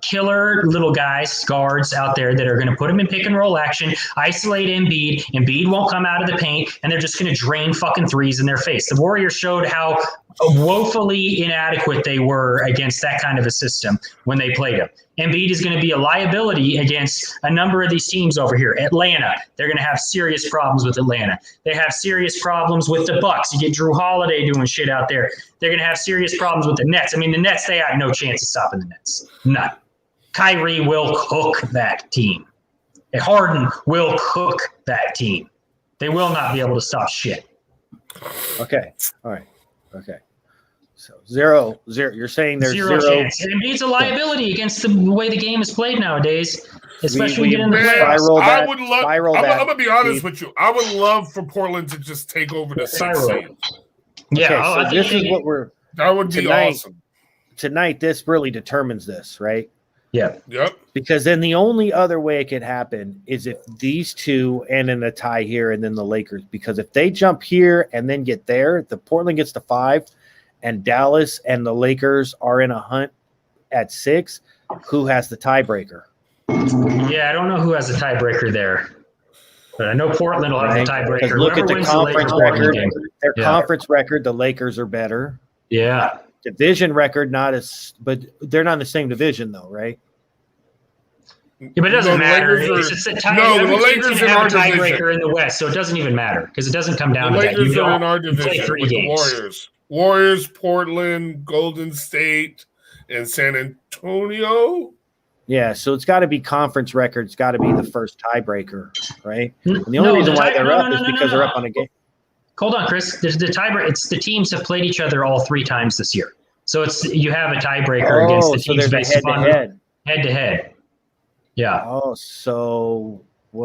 killer little guys, guards out there that are going to put them in pick and roll action, isolate Embiid. Embiid won't come out of the paint, and they're just going to drain fucking threes in their face. The Warriors showed how woefully inadequate they were against that kind of a system when they played him. Embiid is going to be a liability against a number of these teams over here. Atlanta, they're going to have serious problems with Atlanta. They have serious problems with the Bucks. You get Drew Holiday doing shit out there. They're going to have serious problems with the Nets. I mean, the Nets, they have no chance of stopping the Nets. None. Kyrie will cook that team. And Harden will cook that team. They will not be able to stop shit. Okay. All right. Okay. So 0-0. You're saying there's zero chance. It means a liability against the way the game is played nowadays, especially when you get in the playoffs. I would love. I'm gonna be honest with you. I would love for Portland to just take over the 6th seed. Yeah, okay, so this is what we're. That would be awesome. Tonight, this really determines this, right? Yeah. Yep. Because then the only other way it could happen is if these two end in a tie here and then the Lakers. Because if they jump here and then get there, the Portland gets to 5, and Dallas and the Lakers are in a hunt at 6. Who has the tiebreaker? Yeah, I don't know who has the tiebreaker there. But I know Portland will have the tiebreaker. Look at the conference record. Their conference record, the Lakers are better. Yeah. Division record, not as, but they're not in the same division though, right? Yeah, but it doesn't matter. It's just a tie. No, the Lakers have a tiebreaker in the West, so it doesn't even matter because it doesn't come down to that. Lakers are in our division with the Warriors, Portland, Golden State, and San Antonio. Yeah, so it's got to be conference record. It's got to be the first tiebreaker, right? And the only reason why they're up is because they're up on a game. Hold on, Chris. The tiebreaker. It's the teams have played each other all 3 times this year, so it's you have a tiebreaker against the teams based upon head-to-head. Yeah. Oh, so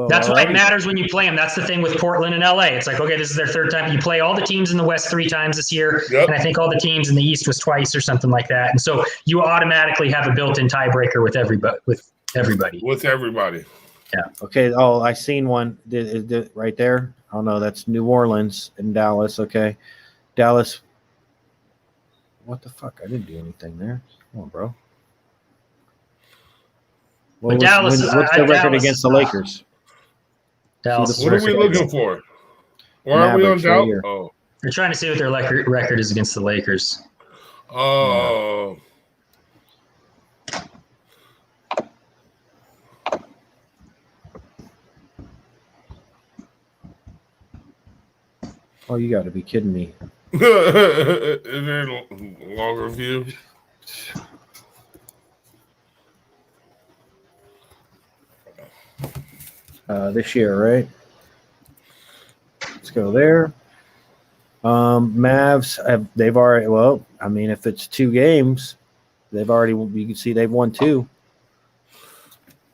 that's why it matters when you play them. That's the thing with Portland and LA. It's like, okay, this is their 3rd time. You play all the teams in the West 3 times this year, and I think all the teams in the East was twice or something like that. And so you automatically have a built-in tiebreaker with everybody. With everybody. Yeah. Okay. Oh, I seen one right there. Oh no, that's New Orleans and Dallas. Okay, Dallas. What the fuck? I didn't do anything there. Come on, bro. What's the record against the Lakers? Dallas. What are we looking for? Why are we on Dallas? Right oh, we're trying to see what their record is against the Lakers. Oh. Oh, you got to be kidding me. Is there a longer view? This year, right? Let's go there. Mavs they've already. Well, I mean, if it's 2 games, they've already. You can see they've won 2.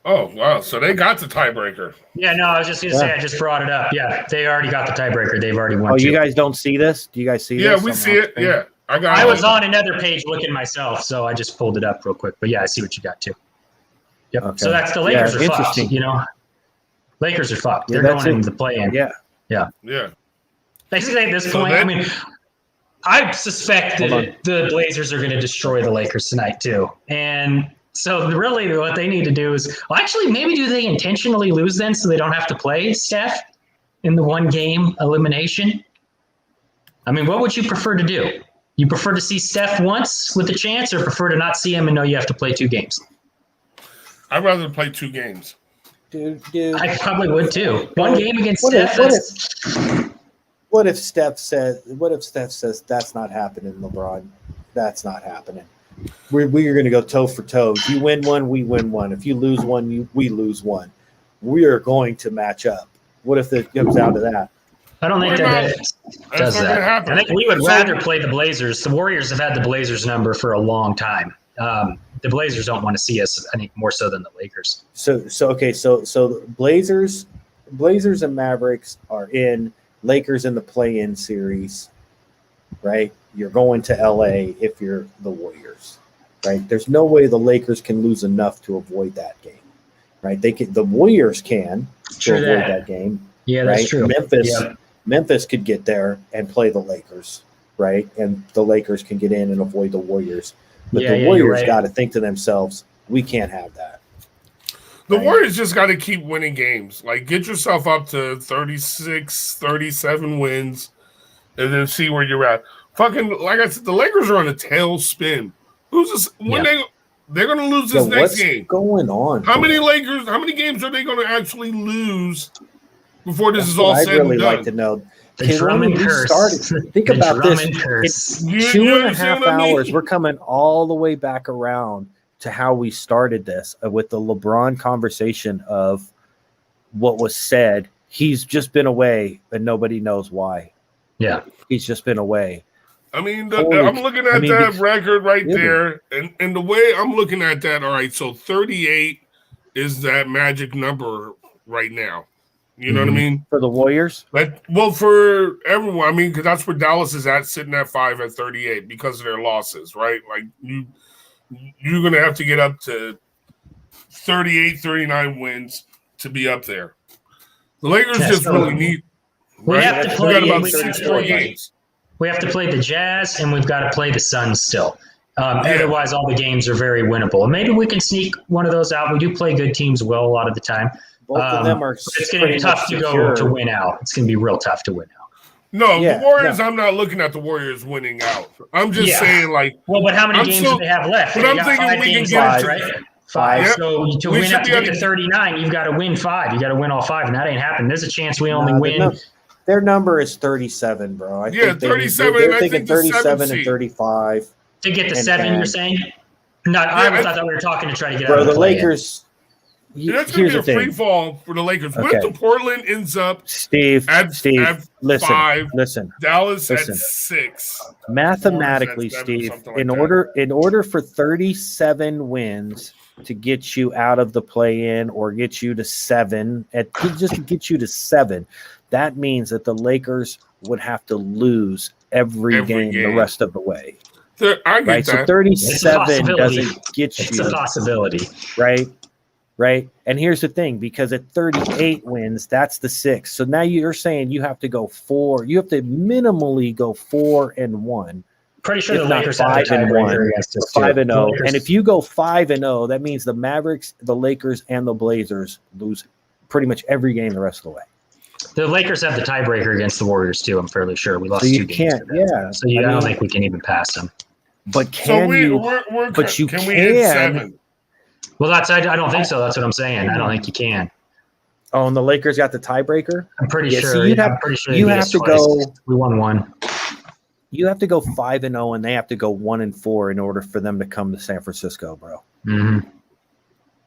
Oh wow! So they got the tiebreaker. Yeah, no, I was just gonna say I just brought it up. Yeah, they already got the tiebreaker. They've already won. Oh, 2. you guys don't see this? Do you guys see this? Yeah, we see it. Yeah, I was on another page looking myself, so I just pulled it up real quick. But yeah, I see what you got too. Yep. Okay. So that's the Lakers are fucked. You know, Lakers are fucked. They're going into the play-in. Yeah. Basically, at this point, I mean, I suspect that the Blazers are going to destroy the Lakers tonight too, and. So really what they need to do is actually maybe do they intentionally lose then so they don't have to play Steph in the 1-game elimination? I mean, what would you prefer to do? You prefer to see Steph once with a chance or prefer to not see him and know you have to play 2 games? I'd rather play 2 games. Dude. I probably would too. 1 game against Steph. What if Steph says that's not happening, LeBron? That's not happening. We are going to go toe for toe. If you win 1, we win 1. If you lose 1, we lose 1. We are going to match up. What if it comes down to that? I don't think that does that. I think we would rather play the Blazers. The Warriors have had the Blazers number for a long time. The Blazers don't want to see us any more so than the Lakers. So Blazers and Mavericks are in. Lakers in the play-in series, right? You're going to LA if you're the Warriors, right? There's no way the Lakers can lose enough to avoid that game, right? The Warriors can avoid that game. Yeah, that's true. Memphis could get there and play the Lakers, right? And the Lakers can get in and avoid the Warriors. But the Warriors got to think to themselves, we can't have that. The Warriors just got to keep winning games. Like, get yourself up to 36, 37 wins, and then see where you're at. Fucking, like I said, the Lakers are on a tailspin. Who's this? When they're going to lose this next game? What's going on? How many games are they going to actually lose before this is all said and done? I'd really like to know. The Drummond curse. Think about this. It's 2.5 hours. We're coming all the way back around to how we started this with the LeBron conversation of what was said. he's just been away and nobody knows why. Yeah. He's just been away. I mean, I'm looking at that record right there, and the way I'm looking at that, all right, so 38 is that magic number right now. You know what I mean? For the Warriors? Well, for everyone, I mean, because that's where Dallas is at, sitting at 5 at 38 because of their losses, right? Like, you're going to have to get up to 38, 39 wins to be up there. The Lakers just really need. We have to play about 6 more games. We have to play the Jazz, and we've got to play the Suns still. Otherwise, all the games are very winnable. And maybe we can sneak one of those out. We do play good teams well a lot of the time. Both of them are. It's going to be tough to win out. It's going to be real tough to win out. No, the Warriors. No. I'm not looking at the Warriors winning out. I'm just saying, like. Well, but how many games do they have left? But I'm thinking we can get right. 5. Yep. So to win up to get to 39, you've got to win 5. You got to win all 5, and that ain't happening. There's a chance we only win. Their number is 37, bro. I think 37. They're thinking 37 and 35 to get to 7. You're saying? No, I thought we were talking to try to get out of the Lakers. That's going to be a free fall for the Lakers. Okay. What if Portland ends up at 5? Listen. Dallas at 6. Mathematically, 7, Steve, like in order for 37 wins to get you out of the play-in or get you to 7, just to get you to 7, that means that the Lakers would have to lose every game the rest of the way. I get that. So 37 doesn't get you. It's a possibility. Right. And here's the thing, because at 38 wins, that's the 6. So now you're saying you have to go 4. You have to minimally go 4-1. Pretty sure the Lakers have 5-1 against us 5-0. And if you go 5-0, that means the Mavericks, the Lakers, and the Blazers lose pretty much every game the rest of the way. The Lakers have the tiebreaker against the Warriors too. I'm fairly sure we lost 2 games. So I don't think we can even pass them. But can you? But you can. We hit 7? Well, I don't think so. That's what I'm saying. I don't think you can. Oh, and the Lakers got the tiebreaker? I'm pretty sure. So I'm pretty sure you have to go. We won 1. You have to go 5-0, and they have to go 1-4 in order for them to come to San Francisco, bro. Mm-hmm.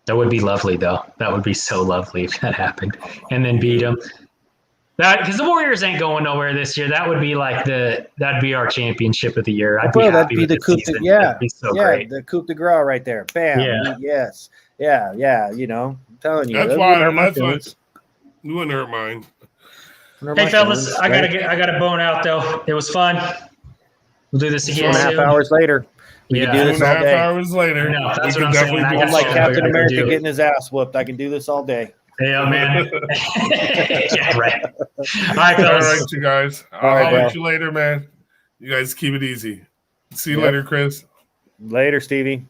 That would be lovely, though. That would be so lovely if that happened, and then beat them. Because the Warriors ain't going nowhere this year. That would be like that'd be our championship of the year. I'd be happy that'd be with the coup season. That'd be so great. The coup de grace right there. Bam. Yeah. Yes. Yeah. You know, I'm telling you. That's why. You wouldn't hurt mine. Hey fellas, I gotta bone out though. It was fun. We'll do this again. 2.5 hours later. We can do this all day. 2.5 hours later. No, that's what I'm saying. I'm like Captain America getting his ass whooped. I can do this all day. Yeah, man. Yeah, right. All right, fellas. All right, you guys. I'll let you later, man. You guys keep it easy. See you later, Chris. Later, Stevie.